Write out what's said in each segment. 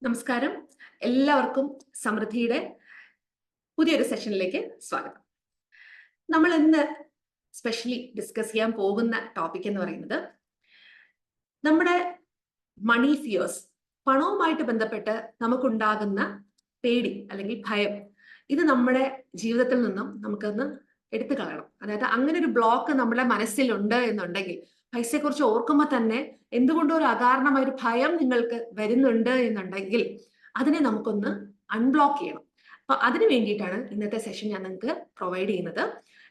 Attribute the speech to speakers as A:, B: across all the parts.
A: നമസ്കാരം. എല്ലാവർക്കും സമൃദ്ധിയുടെ പുതിയൊരു സെഷനിലേക്ക് സ്വാഗതം. നമ്മൾ ഇന്ന് സ്പെഷ്യലി ഡിസ്കസ് ചെയ്യാൻ പോകുന്ന ടോപ്പിക് എന്ന് പറയുന്നത് നമ്മുടെ മണി ഫിയേഴ്സ്, പണവുമായിട്ട് ബന്ധപ്പെട്ട് നമുക്കുണ്ടാകുന്ന പേടി അല്ലെങ്കിൽ ഭയം. ഇത് നമ്മുടെ ജീവിതത്തിൽ നിന്നും നമുക്കൊന്ന് എടുത്തു കളയണം. അതായത് അങ്ങനെ ഒരു ബ്ലോക്ക് നമ്മുടെ മനസ്സിലുണ്ട് എന്നുണ്ടെങ്കിൽ, പൈസയെക്കുറിച്ച് ഓർക്കുമ്പോൾ തന്നെ എന്തുകൊണ്ടോ ഒരു അകാരണമായ ഒരു ഭയം നിങ്ങൾക്ക് വരുന്നുണ്ട് എന്നുണ്ടെങ്കിൽ അതിനെ നമുക്കൊന്ന് അൺബ്ലോക്ക് ചെയ്യണം. അപ്പൊ അതിന് വേണ്ടിയിട്ടാണ് ഇന്നത്തെ സെഷൻ ഞാൻ നിങ്ങൾക്ക് പ്രൊവൈഡ് ചെയ്യുന്നത്.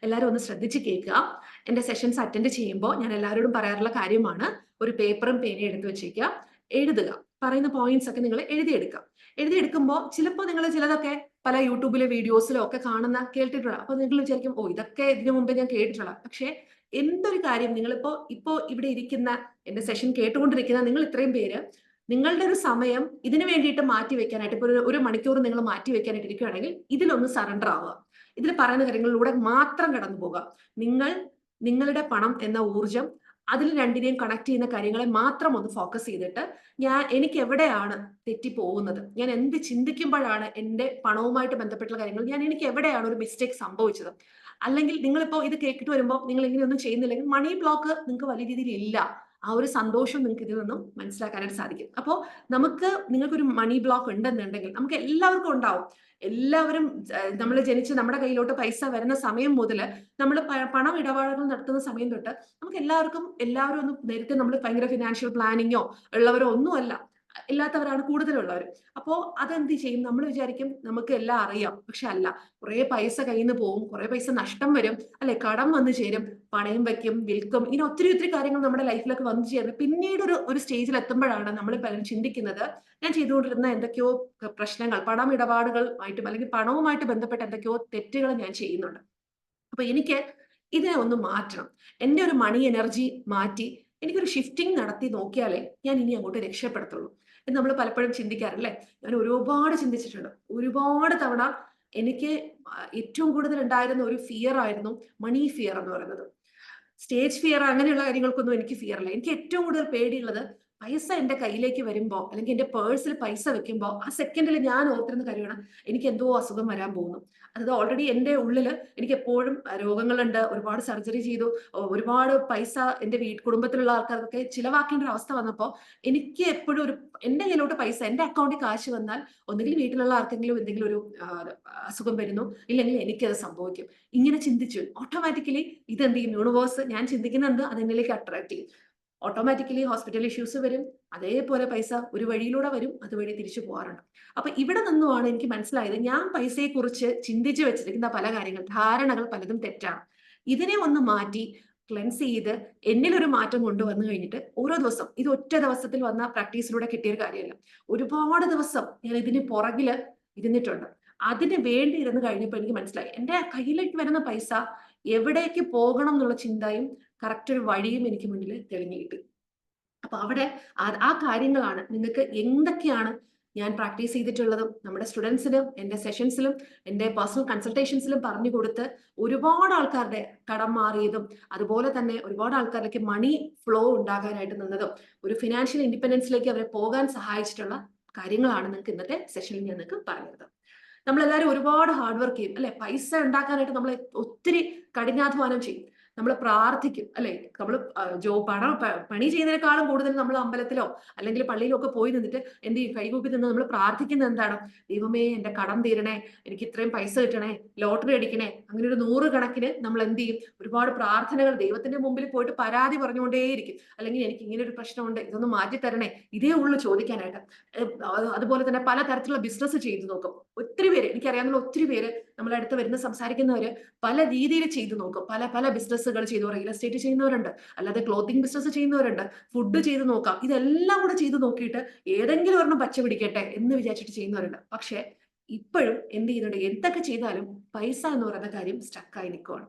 A: എല്ലാവരും ഒന്ന് ശ്രദ്ധിച്ച് കേൾക്കുക. എന്റെ സെഷൻസ് അറ്റൻഡ് ചെയ്യുമ്പോൾ ഞാൻ എല്ലാവരോടും പറയാറുള്ള കാര്യമാണ്, ഒരു പേപ്പറും പേനയും എടുത്ത് വെച്ചേക്കുക, എഴുതുക. പറയുന്ന പോയിന്റ്സ് ഒക്കെ നിങ്ങൾ എഴുതിയെടുക്കുക. എഴുതിയെടുക്കുമ്പോൾ ചിലപ്പോൾ നിങ്ങൾ ചിലതൊക്കെ പല യൂട്യൂബിലെ വീഡിയോസിലോ ഒക്കെ കേട്ടിട്ടുള്ള, അപ്പൊ നിങ്ങൾ വിചാരിക്കും, ഓ ഇതൊക്കെ ഇതിനു മുമ്പേ ഞാൻ കേട്ടിട്ടുള്ള. പക്ഷേ എന്തൊരു കാര്യം ഇപ്പോ ഇവിടെ ഇരിക്കുന്ന എന്റെ സെഷൻ കേട്ടുകൊണ്ടിരിക്കുന്ന നിങ്ങൾ ഇത്രയും പേര് നിങ്ങളുടെ ഒരു സമയം ഇതിനു വേണ്ടിയിട്ട് മാറ്റി വെക്കാനായിട്ട്, ഇപ്പൊ ഒരു മണിക്കൂർ നിങ്ങൾ മാറ്റി വെക്കാനായിട്ട് ഇരിക്കുകയാണെങ്കിൽ ഇതിലൊന്ന് സറണ്ടർ ആവുക. ഇതിൽ പറയുന്ന കാര്യങ്ങളിലൂടെ മാത്രം കടന്നു പോകുക. നിങ്ങളുടെ പണം എന്ന ഊർജം, അതിൽ രണ്ടിനെയും കണക്ട് ചെയ്യുന്ന കാര്യങ്ങളെ മാത്രം ഒന്ന് ഫോക്കസ് ചെയ്തിട്ട്, എനിക്ക് എവിടെയാണ് തെറ്റിപ്പോകുന്നത്, ഞാൻ എന്ത് ചിന്തിക്കുമ്പോഴാണ് എന്റെ പണവുമായിട്ട് ബന്ധപ്പെട്ടുള്ള കാര്യങ്ങൾ, എനിക്ക് എവിടെയാണ് ഒരു മിസ്റ്റേക്ക് സംഭവിച്ചത്. അല്ലെങ്കിൽ നിങ്ങളിപ്പോ ഇത് കേട്ടിട്ട് വരുമ്പോൾ നിങ്ങൾ ഇങ്ങനെയൊന്നും ചെയ്യുന്നില്ലെങ്കിൽ മണി ബ്ലോക്ക് നിങ്ങൾക്ക് വലിയ രീതിയിൽ ഇല്ല. ആ ഒരു സന്തോഷം നിങ്ങൾക്ക് ഇതിൽ നിന്നും മനസ്സിലാക്കാനായിട്ട് സാധിക്കും. അപ്പോൾ നിങ്ങൾക്കൊരു മണി ബ്ലോക്ക് ഉണ്ടെന്നുണ്ടെങ്കിൽ, നമുക്ക് എല്ലാവർക്കും ഉണ്ടാവും. എല്ലാവരും നമ്മൾ ജനിച്ച് നമ്മുടെ കയ്യിലോട്ട് പൈസ വരുന്ന സമയം മുതൽ, നമ്മൾ പണം ഇടപാടുകൾ നടത്തുന്ന സമയം തൊട്ട് നമുക്ക് എല്ലാവരും ഒന്നും നേരത്തെ നമ്മൾ ഭയങ്കര ഫിനാൻഷ്യൽ പ്ലാനിങ്ങോ ഉള്ളവരോ ഒന്നുമല്ല, ഇല്ലാത്തവരാണ് കൂടുതലുള്ളവർ. അപ്പോ അതെന്ത് ചെയ്യും, നമ്മൾ വിചാരിക്കും നമുക്ക് എല്ലാം അറിയാം. പക്ഷെ അല്ല, കുറെ പൈസ കയ്യിൽ നിന്ന് പോകും, കുറെ പൈസ നഷ്ടം വരും, അല്ലെ, കടം വന്നു ചേരും, പണയം വയ്ക്കും, വിൽക്കും, ഇങ്ങനെ ഒത്തിരി കാര്യങ്ങൾ നമ്മുടെ ലൈഫിലൊക്കെ വന്നു ചേരുന്നത് പിന്നീട് ഒരു സ്റ്റേജിൽ എത്തുമ്പോഴാണ് നമ്മൾ പലരും ചിന്തിക്കുന്നത്, ഞാൻ ചെയ്തുകൊണ്ടിരുന്ന എന്തൊക്കെയോ പ്രശ്നങ്ങൾ, ഇടപാടുകളുമായിട്ടും അല്ലെങ്കിൽ പണവുമായിട്ട് ബന്ധപ്പെട്ട എന്തൊക്കെയോ തെറ്റുകൾ ഞാൻ ചെയ്യുന്നുണ്ട്. അപ്പൊ എനിക്ക് ഇതിനെ ഒന്ന് മാറ്റണം. എന്റെ ഒരു മണി എനർജി മാറ്റി എനിക്കൊരു ഷിഫ്റ്റിംഗ് നടത്തി നോക്കിയാലേ ഞാൻ ഇനി അങ്ങോട്ട് രക്ഷപ്പെടത്തുള്ളൂ എന്ന് നമ്മൾ പലപ്പോഴും ചിന്തിക്കാറില്ലേ. ഞാൻ ഒരുപാട് ചിന്തിച്ചിട്ടുണ്ട്. ഒരുപാട് തവണ എനിക്ക് ഏറ്റവും കൂടുതൽ ഉണ്ടായിരുന്ന ഒരു ഫിയർ ആയിരുന്നു മണി ഫിയർ എന്ന് പറയുന്നത്. സ്റ്റേജ് ഫിയർ അങ്ങനെയുള്ള കാര്യങ്ങൾക്കൊന്നും എനിക്ക് ഫിയർ ഇല്ല. എനിക്ക് ഏറ്റവും കൂടുതൽ പേടിയുള്ളത്, പൈസ എന്റെ കയ്യിലേക്ക് വരുമ്പോ അല്ലെങ്കിൽ എന്റെ പേഴ്സിൽ പൈസ വെക്കുമ്പോ ആ സെക്കൻഡിൽ ഞാൻ ഓർത്തിരുന്ന കാര്യമാണ്, എനിക്ക് എന്തോ അസുഖം വരാൻ പോകുന്നു. അതായത് ഓൾറെഡി എന്റെ ഉള്ളില് എനിക്ക് എപ്പോഴും രോഗങ്ങളുണ്ട്, ഒരുപാട് സർജറി ചെയ്തു, ഒരുപാട് പൈസ എന്റെ കുടുംബത്തിലുള്ള ആൾക്കാർക്കൊക്കെ ചിലവാക്കേണ്ട ഒരു അവസ്ഥ വന്നപ്പോ എനിക്ക് എപ്പോഴും എന്റെ കയ്യിലോട്ട് പൈസ, എന്റെ അക്കൗണ്ടിൽ കാശ് വന്നാൽ ഒന്നുകിൽ വീട്ടിലുള്ള ആർക്കെങ്കിലും എന്തെങ്കിലും ഒരു അസുഖം വരുന്നു, ഇല്ലെങ്കിൽ എനിക്കത് സംഭവിക്കും. ഇങ്ങനെ ചിന്തിച്ചു ഓട്ടോമാറ്റിക്കലി ഇതെന്ത് ചെയ്യും, യൂണിവേഴ്സ് ഞാൻ ചിന്തിക്കുന്നത് അത് എന്നിലേക്ക് അട്രാക്ട് ചെയ്യും. ഓട്ടോമാറ്റിക്കലി ഹോസ്പിറ്റൽ ഇഷ്യൂസ് വരും, അതേപോലെ പൈസ ഒരു വഴിയിലൂടെ വരും, അതുവഴി തിരിച്ചു പോകാറുണ്ട്. അപ്പൊ ഇവിടെ നിന്നുമാണ് എനിക്ക് മനസ്സിലായത്, ഞാൻ പൈസയെ കുറിച്ച് ചിന്തിച്ചു വെച്ചിരിക്കുന്ന പല ധാരണകൾ പലതും തെറ്റാണ്. ഇതിനെ ഒന്ന് മാറ്റി ക്ലെൻസ് ചെയ്ത് എന്നിലൊരു മാറ്റം കൊണ്ടുവന്നു കഴിഞ്ഞിട്ട് ഓരോ ദിവസം, ഇത് ഒറ്റ ദിവസത്തിൽ വന്ന പ്രാക്ടീസിലൂടെ കിട്ടിയ ഒരു കാര്യമല്ല, ഒരുപാട് ദിവസം ഞാൻ ഇതിന് പുറകില് ഇരുന്നിട്ടുണ്ട്. അതിന് വേണ്ടി ഇരുന്ന് കഴിഞ്ഞപ്പോൾ എനിക്ക് മനസ്സിലായി, എന്റെ കയ്യിലേക്ക് വരുന്ന പൈസ എവിടേക്ക് പോകണം എന്നുള്ള ചിന്തയും കറക്റ്റ് ഒരു വഴിയും എനിക്ക് മുന്നിൽ തെളിഞ്ഞു കിട്ടി. അപ്പൊ അവിടെ ആ കാര്യങ്ങളാണ് നിങ്ങൾക്ക് എന്തൊക്കെയാണ് ഞാൻ പ്രാക്ടീസ് ചെയ്തിട്ടുള്ളതും നമ്മുടെ സ്റ്റുഡൻസിനും എന്റെ സെഷൻസിലും എന്റെ പേഴ്സണൽ കൺസൾട്ടേഷൻസിലും പറഞ്ഞു കൊടുത്ത് ഒരുപാട് ആൾക്കാരുടെ കടം മാറിയതും, അതുപോലെ തന്നെ ഒരുപാട് ആൾക്കാരിലേക്ക് മണി ഫ്ലോ ഉണ്ടാകാനായിട്ട് നിന്നതും, ഒരു ഫിനാൻഷ്യൽ ഇൻഡിപെൻഡൻസിലേക്ക് അവരെ പോകാൻ സഹായിച്ചിട്ടുള്ള കാര്യങ്ങളാണ് നിങ്ങൾക്ക് ഇന്നത്തെ സെഷനിൽ ഞാൻ നിങ്ങൾക്ക് പറഞ്ഞത്. നമ്മളെല്ലാവരും ഒരുപാട് ഹാർഡ് വർക്ക് ചെയ്യും അല്ലെ, പൈസ ഉണ്ടാക്കാനായിട്ട് നമ്മൾ ഒത്തിരി കഠിനാധ്വാനം ചെയ്യും, നമ്മൾ പ്രാർത്ഥിക്കും അല്ലെ, നമ്മൾ പണി ചെയ്യുന്നതിനേക്കാളും കൂടുതൽ നമ്മൾ അമ്പലത്തിലോ അല്ലെങ്കിൽ പള്ളിയിലോ ഒക്കെ പോയി നിന്നിട്ട് എന്ത് ചെയ്യും, കൈകൂപ്പി നിന്ന് നമ്മൾ പ്രാർത്ഥിക്കുന്നത് എന്താണ്, ദൈവമേ എന്റെ കടം തീരണേ, എനിക്ക് ഇത്രയും പൈസ കിട്ടണേ, ലോട്ടറി അടിക്കണേ, അങ്ങനെ ഒരു 100 കണക്കിന് നമ്മൾ എന്ത് ചെയ്യും, ഒരുപാട് പ്രാർത്ഥനകൾ ദൈവത്തിന്റെ മുമ്പിൽ പോയിട്ട് പരാതി പറഞ്ഞുകൊണ്ടേയിരിക്കും. അല്ലെങ്കിൽ എനിക്ക് ഇങ്ങനെ ഒരു പ്രശ്നമുണ്ട്, ഇതൊന്ന് മാറ്റി തരണേ, ഇതേ ഉള്ളു ചോദിക്കാനായിട്ട്. അതുപോലെ തന്നെ പലതരത്തിലുള്ള ബിസിനസ് ചെയ്തു നോക്കും ഒത്തിരി പേര്, എനിക്കറിയാവുന്ന ഒത്തിരി പേര് നമ്മളെ അടുത്ത് വരുന്ന സംസാരിക്കുന്നവര് പല രീതിയിൽ ചെയ്തു നോക്കും. പല ബിസിനസ്സുകൾ ചെയ്തു, റിയൽ എസ്റ്റേറ്റ് ചെയ്യുന്നവരുണ്ട്, അല്ലാതെ ക്ലോത്തിങ് ബിസിനസ് ചെയ്യുന്നവരുണ്ട്, ഫുഡ് ചെയ്ത് നോക്കാം, ഇതെല്ലാം കൂടെ ചെയ്ത് നോക്കിയിട്ട് ഏതെങ്കിലും ഒരെണ്ണം പച്ച പിടിക്കട്ടെ എന്ന് വിചാരിച്ചിട്ട് ചെയ്യുന്നവരുണ്ട്. പക്ഷെ ഇപ്പോഴും എന്ത് ചെയ്യുന്നുണ്ട്, എന്തൊക്കെ ചെയ്താലും പൈസ എന്ന് പറയുന്ന കാര്യം സ്റ്റക്കായി നിൽക്കുകയാണ്.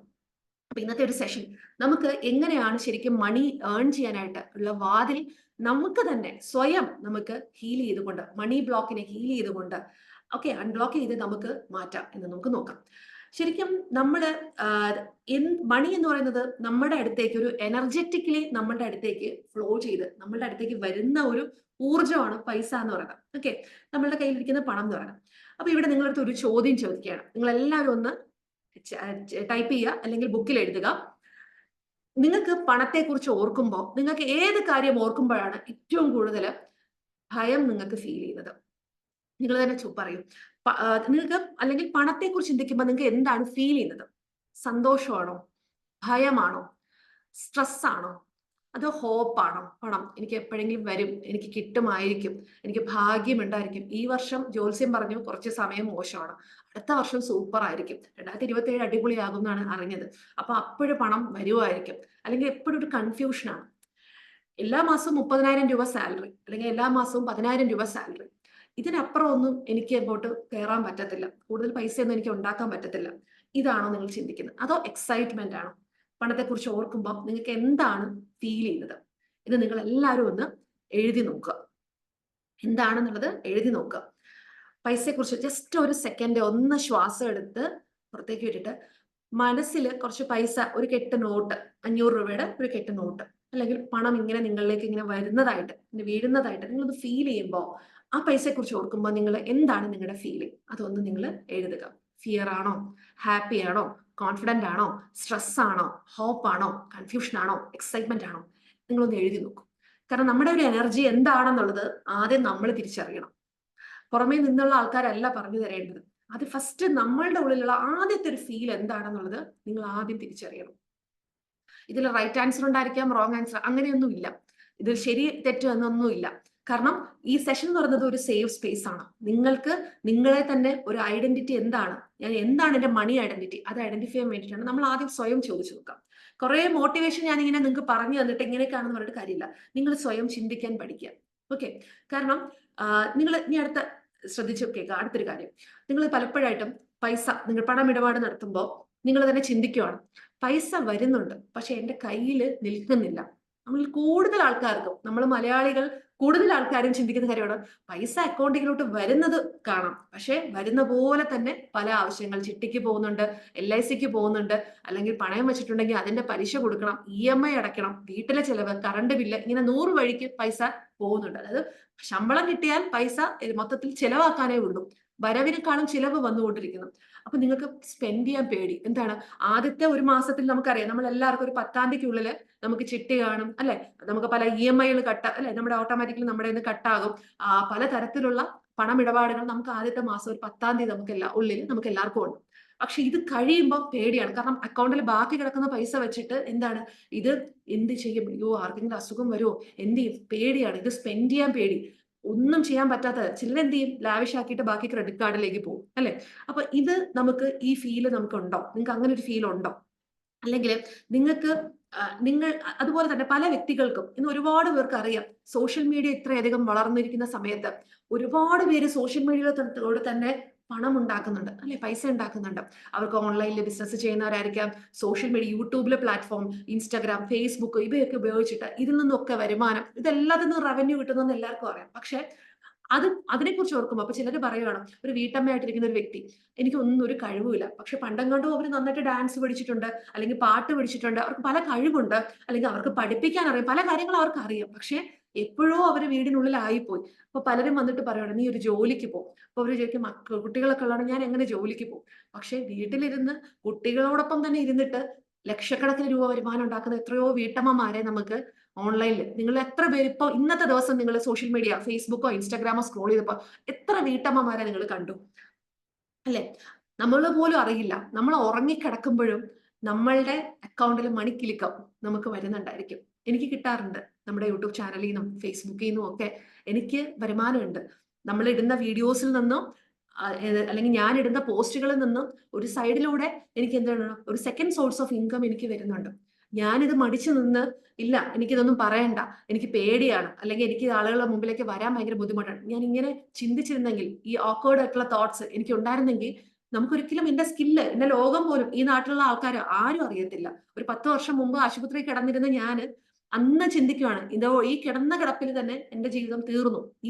A: അപ്പൊ ഇന്നത്തെ ഒരു സെഷൻ നമുക്ക് എങ്ങനെയാണ് ശരിക്കും മണി ഏൺ ചെയ്യാനായിട്ട് ഉള്ള വാതിൽ നമുക്ക് തന്നെ സ്വയം നമുക്ക് ഹീൽ ചെയ്തുകൊണ്ട്, മണി ബ്ലോക്കിനെ ഹീൽ ചെയ്തുകൊണ്ട് അൺബ്ലോക്ക് ചെയ്ത് നമുക്ക് മാറ്റാം എന്ന് നമുക്ക് നോക്കാം. ശരിക്കും നമ്മൾ മണി എന്ന് പറയുന്നത് നമ്മുടെ അടുത്തേക്ക് ഒരു എനർജറ്റിക്കലി നമ്മളുടെ അടുത്തേക്ക് ഫ്ലോ ചെയ്ത് നമ്മളുടെ അടുത്തേക്ക് വരുന്ന ഒരു ഊർജ്ജമാണ് പൈസ എന്ന് പറയുന്നത്. ഓക്കെ, നമ്മളുടെ കയ്യിലിരിക്കുന്ന പണം എന്ന് പറയുന്നത്. അപ്പൊ ഇവിടെ നിങ്ങളടുത്ത് ഒരു ചോദ്യം ചോദിക്കുകയാണ്. നിങ്ങൾ എല്ലാവരും ഒന്ന് ടൈപ്പ് ചെയ്യുക അല്ലെങ്കിൽ ബുക്കിൽ എഴുതുക. നിങ്ങൾക്ക് പണത്തെക്കുറിച്ച് ഓർക്കുമ്പോൾ നിങ്ങൾക്ക് ഏത് കാര്യം ഓർക്കുമ്പോഴാണ് ഏറ്റവും കൂടുതൽ ഭയം നിങ്ങൾക്ക് ഫീൽ ചെയ്യുന്നത്? നിങ്ങൾ തന്നെ പറയും. നിങ്ങൾക്ക് അല്ലെങ്കിൽ പണത്തെക്കുറിച്ച് ചിന്തിക്കുമ്പോൾ നിങ്ങൾക്ക് എന്താണ് ഫീൽ ചെയ്യുന്നത്? സന്തോഷമാണോ, ഭയമാണോ, സ്ട്രെസ് ആണോ, അതോ ഹോപ്പാണോ? പണം എനിക്ക് എപ്പോഴെങ്കിലും വരും, എനിക്ക് കിട്ടുമായിരിക്കും, എനിക്ക് ഭാഗ്യമുണ്ടായിരിക്കും, ഈ വർഷം ജ്യോത്സ്യം പറഞ്ഞു കുറച്ച് സമയം മോശമാണ്, അടുത്ത വർഷം സൂപ്പർ ആയിരിക്കും, 2027 അടിപൊളിയാകും എന്നാണ് അറിഞ്ഞത്, അപ്പൊ അപ്പോഴും പണം വരുമായിരിക്കും, അല്ലെങ്കിൽ എപ്പോഴും ഒരു കൺഫ്യൂഷനാണ്. എല്ലാ മാസവും 30,000 രൂപ സാലറി അല്ലെങ്കിൽ എല്ലാ മാസവും 10,000 രൂപ സാലറി, ഇതിനപ്പുറം ഒന്നും എനിക്ക് അങ്ങോട്ട് കയറാൻ പറ്റത്തില്ല, കൂടുതൽ പൈസയൊന്നും എനിക്ക് ഉണ്ടാക്കാൻ പറ്റത്തില്ല. ഇതാണോ നിങ്ങൾ ചിന്തിക്കുന്നത്? അതോ എക്സൈറ്റ്മെന്റ് ആണോ? പണത്തെക്കുറിച്ച് ഓർക്കുമ്പോൾ നിങ്ങൾക്ക് എന്താണ് ഫീൽ ചെയ്യുന്നത്? ഇത് നിങ്ങൾ എല്ലാവരും ഒന്ന് എഴുതി നോക്കുക. എന്താണെന്നുള്ളത് എഴുതി നോക്കുക. പൈസയെക്കുറിച്ച് ജസ്റ്റ് ഒരു സെക്കൻഡ് ഒന്ന് ശ്വാസം എടുത്ത് പുറത്തേക്ക് വിട്ടിട്ട് മനസ്സിൽ കുറച്ച് പൈസ, ഒരു കെട്ട് നോട്ട്, 500 രൂപയുടെ ഒരു കെട്ട് നോട്ട്, അല്ലെങ്കിൽ പണം ഇങ്ങനെ നിങ്ങളിലേക്ക് ഇങ്ങനെ വരുന്നതായിട്ട്, ഇങ്ങനെ വീഴുന്നതായിട്ട് നിങ്ങളൊന്ന് ഫീൽ ചെയ്യുമ്പോൾ ആ പൈസയെക്കുറിച്ച് ഓർക്കുമ്പോൾ നിങ്ങൾ എന്താണ് നിങ്ങളുടെ ഫീലിംഗ്? അതൊന്ന് നിങ്ങൾ എഴുതുക. ഫിയർ ആണോ, ഹാപ്പി ആണോ, കോൺഫിഡന്റ് ആണോ, സ്ട്രെസ് ആണോ, ഹോപ്പ് ആണോ, കൺഫ്യൂഷൻ ആണോ, എക്സൈറ്റ്മെന്റ് ആണോ? നിങ്ങളൊന്ന് എഴുതി നോക്കൂ. കാരണം നമ്മുടെ ഒരു എനർജി എന്താണെന്നുള്ളത് ആദ്യം നമ്മൾ തിരിച്ചറിയണം. പുറമേ നിന്നുള്ള ആൾക്കാരല്ല പറഞ്ഞു തരേണ്ടത്. അത് ഫസ്റ്റ് നമ്മളുടെ ഉള്ളിലുള്ള ആദ്യത്തെ ഒരു ഫീൽ എന്താണെന്നുള്ളത് നിങ്ങൾ ആദ്യം തിരിച്ചറിയണം. ഇതിൽ റൈറ്റ് ആൻസർ ഉണ്ടായിരിക്കാം, റോങ് ആൻസർ, അങ്ങനെയൊന്നും ഇല്ല. ഇതിൽ ശരി തെറ്റ് എന്നൊന്നുമില്ല. കാരണം ഈ സെഷൻ എന്ന് പറയുന്നത് ഒരു സേഫ് സ്പേസ് ആണ്. നിങ്ങൾക്ക് നിങ്ങളെ തന്നെ ഒരു ഐഡന്റിറ്റി എന്താണ്, ഞാൻ എന്താണ് എന്റെ മണി ഐഡന്റിറ്റി, അത് ഐഡന്റിഫൈ ചെയ്യാൻ വേണ്ടിയിട്ടാണ് നമ്മൾ ആദ്യം സ്വയം ചോദിച്ചു നോക്കാം. കുറെ മോട്ടിവേഷൻ ഞാനിങ്ങനെ നിങ്ങൾക്ക് പറഞ്ഞു തന്നിട്ട് ഇങ്ങനെയൊക്കെയാണെന്ന് പറഞ്ഞിട്ട് കാര്യമില്ല. നിങ്ങൾ സ്വയം ചിന്തിക്കാൻ പഠിക്കുക. ഓക്കെ, കാരണം നിങ്ങൾ ഇനി അടുത്ത ശ്രദ്ധിച്ചു കേൾക്കുക. അടുത്തൊരു കാര്യം, നിങ്ങൾ പലപ്പോഴായിട്ടും പൈസ, നിങ്ങൾ പണമിടപാട് നടത്തുമ്പോൾ നിങ്ങൾ തന്നെ ചിന്തിക്കുകയാണ്, പൈസ വരുന്നുണ്ട് പക്ഷെ എന്റെ കയ്യിൽ നിൽക്കുന്നില്ല. നമ്മളിൽ കൂടുതൽ ആൾക്കാർക്കും, നമ്മൾ മലയാളികൾ കൂടുതൽ ആൾക്കാരും ചിന്തിക്കുന്ന കാര്യമാണ്, പൈസ അക്കൗണ്ടിലോട്ട് വരുന്നത് കാണാം, പക്ഷെ വരുന്ന പോലെ തന്നെ പല ആവശ്യങ്ങൾ, ചിട്ടിക്ക് പോകുന്നുണ്ട്, LICക്ക് പോകുന്നുണ്ട്, അല്ലെങ്കിൽ പണയം വെച്ചിട്ടുണ്ടെങ്കിൽ അതിന്റെ പലിശ കൊടുക്കണം, EMI അടയ്ക്കണം, വീട്ടിലെ ചെലവ്, കറണ്ട് ബില്ല്, ഇങ്ങനെ 100 വഴിക്ക് പൈസ പോകുന്നുണ്ട്. അതായത് ശമ്പളം കിട്ടിയാൽ പൈസ മൊത്തത്തിൽ ചെലവാക്കാനേ ഉള്ളൂ, വരവിനേക്കാളും ചിലവ് വന്നുകൊണ്ടിരിക്കുന്നു. അപ്പൊ നിങ്ങൾക്ക് സ്പെൻഡ് ചെയ്യാൻ പേടി. എന്താണ്? ആദ്യത്തെ ഒരു മാസത്തിൽ നമുക്കറിയാം, നമ്മൾ എല്ലാവർക്കും ഒരു 10ാം തീയതിക്കുള്ളിൽ നമുക്ക് ചിട്ടി കാണും അല്ലെ, നമുക്ക് പല EMIകൾ അല്ലെ, നമ്മുടെ ഓട്ടോമാറ്റിക്കലി നമ്മുടെ നിന്ന് കട്ടാകും. പല തരത്തിലുള്ള പണമിടപാടുകൾ നമുക്ക് ആദ്യത്തെ മാസം ഒരു 10ാം തീയതി നമുക്ക് എല്ലാവർക്കും ഉണ്ട്. പക്ഷെ ഇത് കഴിയുമ്പോൾ പേടിയാണ്. കാരണം അക്കൗണ്ടിൽ ബാക്കി കിടക്കുന്ന പൈസ വെച്ചിട്ട് എന്താണ്, ഇത് എന്ത് ചെയ്യും, അയ്യോ ആർക്കെങ്കിലും അസുഖം വരുമോ, എന്ത് ചെയ്യും, പേടിയാണ്. ഇത് സ്പെൻഡ് ചെയ്യാൻ പേടി, ഒന്നും ചെയ്യാൻ പറ്റാത്ത ചിലർ എന്ത് ചെയ്യും, ലാവിഷ് ആക്കിയിട്ട് ബാക്കി ക്രെഡിറ്റ് കാർഡിലേക്ക് പോകും അല്ലെ. അപ്പൊ ഇത് നമുക്ക് ഈ ഫീല് നമുക്ക് ഉണ്ടോ? നിങ്ങൾക്ക് അങ്ങനെ ഒരു ഫീൽ ഉണ്ടോ? അല്ലെങ്കിൽ നിങ്ങൾക്ക് നിങ്ങൾ അതുപോലെ തന്നെ പല വ്യക്തികൾക്കും ഇന്ന് ഒരുപാട് പേർക്ക് അറിയാം, സോഷ്യൽ മീഡിയ ഇത്രയധികം വളർന്നിരിക്കുന്ന സമയത്ത് ഒരുപാട് പേര് സോഷ്യൽ മീഡിയയിലൂടെ തന്നെ പണം ഉണ്ടാക്കുന്നുണ്ട് അല്ലെ, പൈസ ഉണ്ടാക്കുന്നുണ്ട്. അവർക്ക് ഓൺലൈനിൽ ബിസിനസ് ചെയ്യുന്നവരായിരിക്കാം, സോഷ്യൽ മീഡിയ, യൂട്യൂബിലെ പ്ലാറ്റ്ഫോം, ഇൻസ്റ്റാഗ്രാം, ഫേസ്ബുക്ക്, ഇവയൊക്കെ ഉപയോഗിച്ചിട്ട് ഇതിൽ നിന്നൊക്കെ വരുമാനം, ഇതെല്ലാത്തിൽ നിന്നും റവന്യൂ കിട്ടുന്നെന്ന് എല്ലാവർക്കും അറിയാം. പക്ഷെ അതിനെക്കുറിച്ച് ഓർക്കുമ്പോൾ അപ്പൊ ചിലർ പറയുകയാണ്, ഒരു വീട്ടമ്മയായിട്ടിരിക്കുന്ന ഒരു വ്യക്തി, എനിക്ക് ഒന്നും ഒരു കഴിവുമില്ല, പക്ഷെ പണ്ടും കണ്ടും അവർ നന്നായിട്ട് ഡാൻസ് പഠിച്ചിട്ടുണ്ട്, അല്ലെങ്കിൽ പാട്ട് പഠിച്ചിട്ടുണ്ട്, അവർക്ക് പല കഴിവുണ്ട്, അല്ലെങ്കിൽ അവർക്ക് പഠിപ്പിക്കാൻ അറിയാം, പല കാര്യങ്ങളും അവർക്ക് അറിയാം, പക്ഷെ എപ്പോഴോ അവർ വീടിനുള്ളിലായിപ്പോയി. അപ്പൊ പലരും വന്നിട്ട് പറയുകയാണ്, നീ ഒരു ജോലിക്ക് പോകും. അപ്പൊ അവര് ചോദിക്കും, കുട്ടികളൊക്കെ ഉള്ളതാണ്, ഞാൻ എങ്ങനെ ജോലിക്ക് പോകും? പക്ഷെ വീട്ടിലിരുന്ന് കുട്ടികളോടൊപ്പം തന്നെ ഇരുന്നിട്ട് ലക്ഷക്കണക്കിന് രൂപ വരുമാനം ഉണ്ടാക്കുന്ന എത്രയോ വീട്ടമ്മമാരെ നമുക്ക് ഓൺലൈനിൽ, നിങ്ങൾ എത്ര പേര് ഇപ്പൊ ഇന്നത്തെ ദിവസം നിങ്ങൾ സോഷ്യൽ മീഡിയ, ഫേസ്ബുക്കോ ഇൻസ്റ്റാഗ്രാമോ സ്ക്രോൾ ചെയ്തപ്പോ എത്ര വീട്ടമ്മമാരെ നിങ്ങൾ കണ്ടു അല്ലെ? നമ്മൾ പോലും അറിയില്ല, നമ്മൾ ഉറങ്ങിക്കിടക്കുമ്പോഴും നമ്മളുടെ അക്കൗണ്ടിൽ മണിക്കിലുക്കം നമുക്ക് വരുന്നുണ്ടായിരിക്കും. എനിക്ക് കിട്ടാറുണ്ട്, നമ്മുടെ യൂട്യൂബ് ചാനലിൽ നിന്നും ഫേസ്ബുക്കിൽ നിന്നും ഒക്കെ എനിക്ക് വരുമാനമുണ്ട്. നമ്മൾ ഇടുന്ന വീഡിയോസിൽ നിന്നും അല്ലെങ്കിൽ ഞാൻ ഇടുന്ന പോസ്റ്റുകളിൽ നിന്നും ഒരു സൈഡിലൂടെ എനിക്ക് എന്താണ്, ഒരു സെക്കൻഡ് സോഴ്സ് ഓഫ് ഇൻകം എനിക്ക് വരുന്നുണ്ട്. ഞാനിത് മടിച്ചു നിന്ന്, ഇല്ല എനിക്കിതൊന്നും പറയണ്ട, എനിക്ക് പേടിയാണ്, അല്ലെങ്കിൽ എനിക്ക് ആളുകളുടെ മുമ്പിലേക്ക് വരാൻ ഭയങ്കര ബുദ്ധിമുട്ടാണ്, ഞാൻ ഇങ്ങനെ ചിന്തിച്ചിരുന്നെങ്കിൽ, ഈ ഓക്വേർഡ് ആയിട്ടുള്ള തോട്ട്സ് എനിക്ക് ഉണ്ടായിരുന്നെങ്കിൽ, നമുക്കൊരിക്കലും എന്റെ സ്കില്ല്, എന്റെ ലോകം പോലും ഈ നാട്ടിലുള്ള ആൾക്കാർ ആരും അറിയത്തില്ല. ഒരു 10 വർഷം മുമ്പ് ആശുപത്രിയിൽ കിടന്നിരുന്ന ഞാന് അന്ന് ചിന്തിക്കുവാണ്, ഇതോ ഈ കിടന്ന കിടപ്പിൽ തന്നെ എന്റെ ജീവിതം തീർന്നു.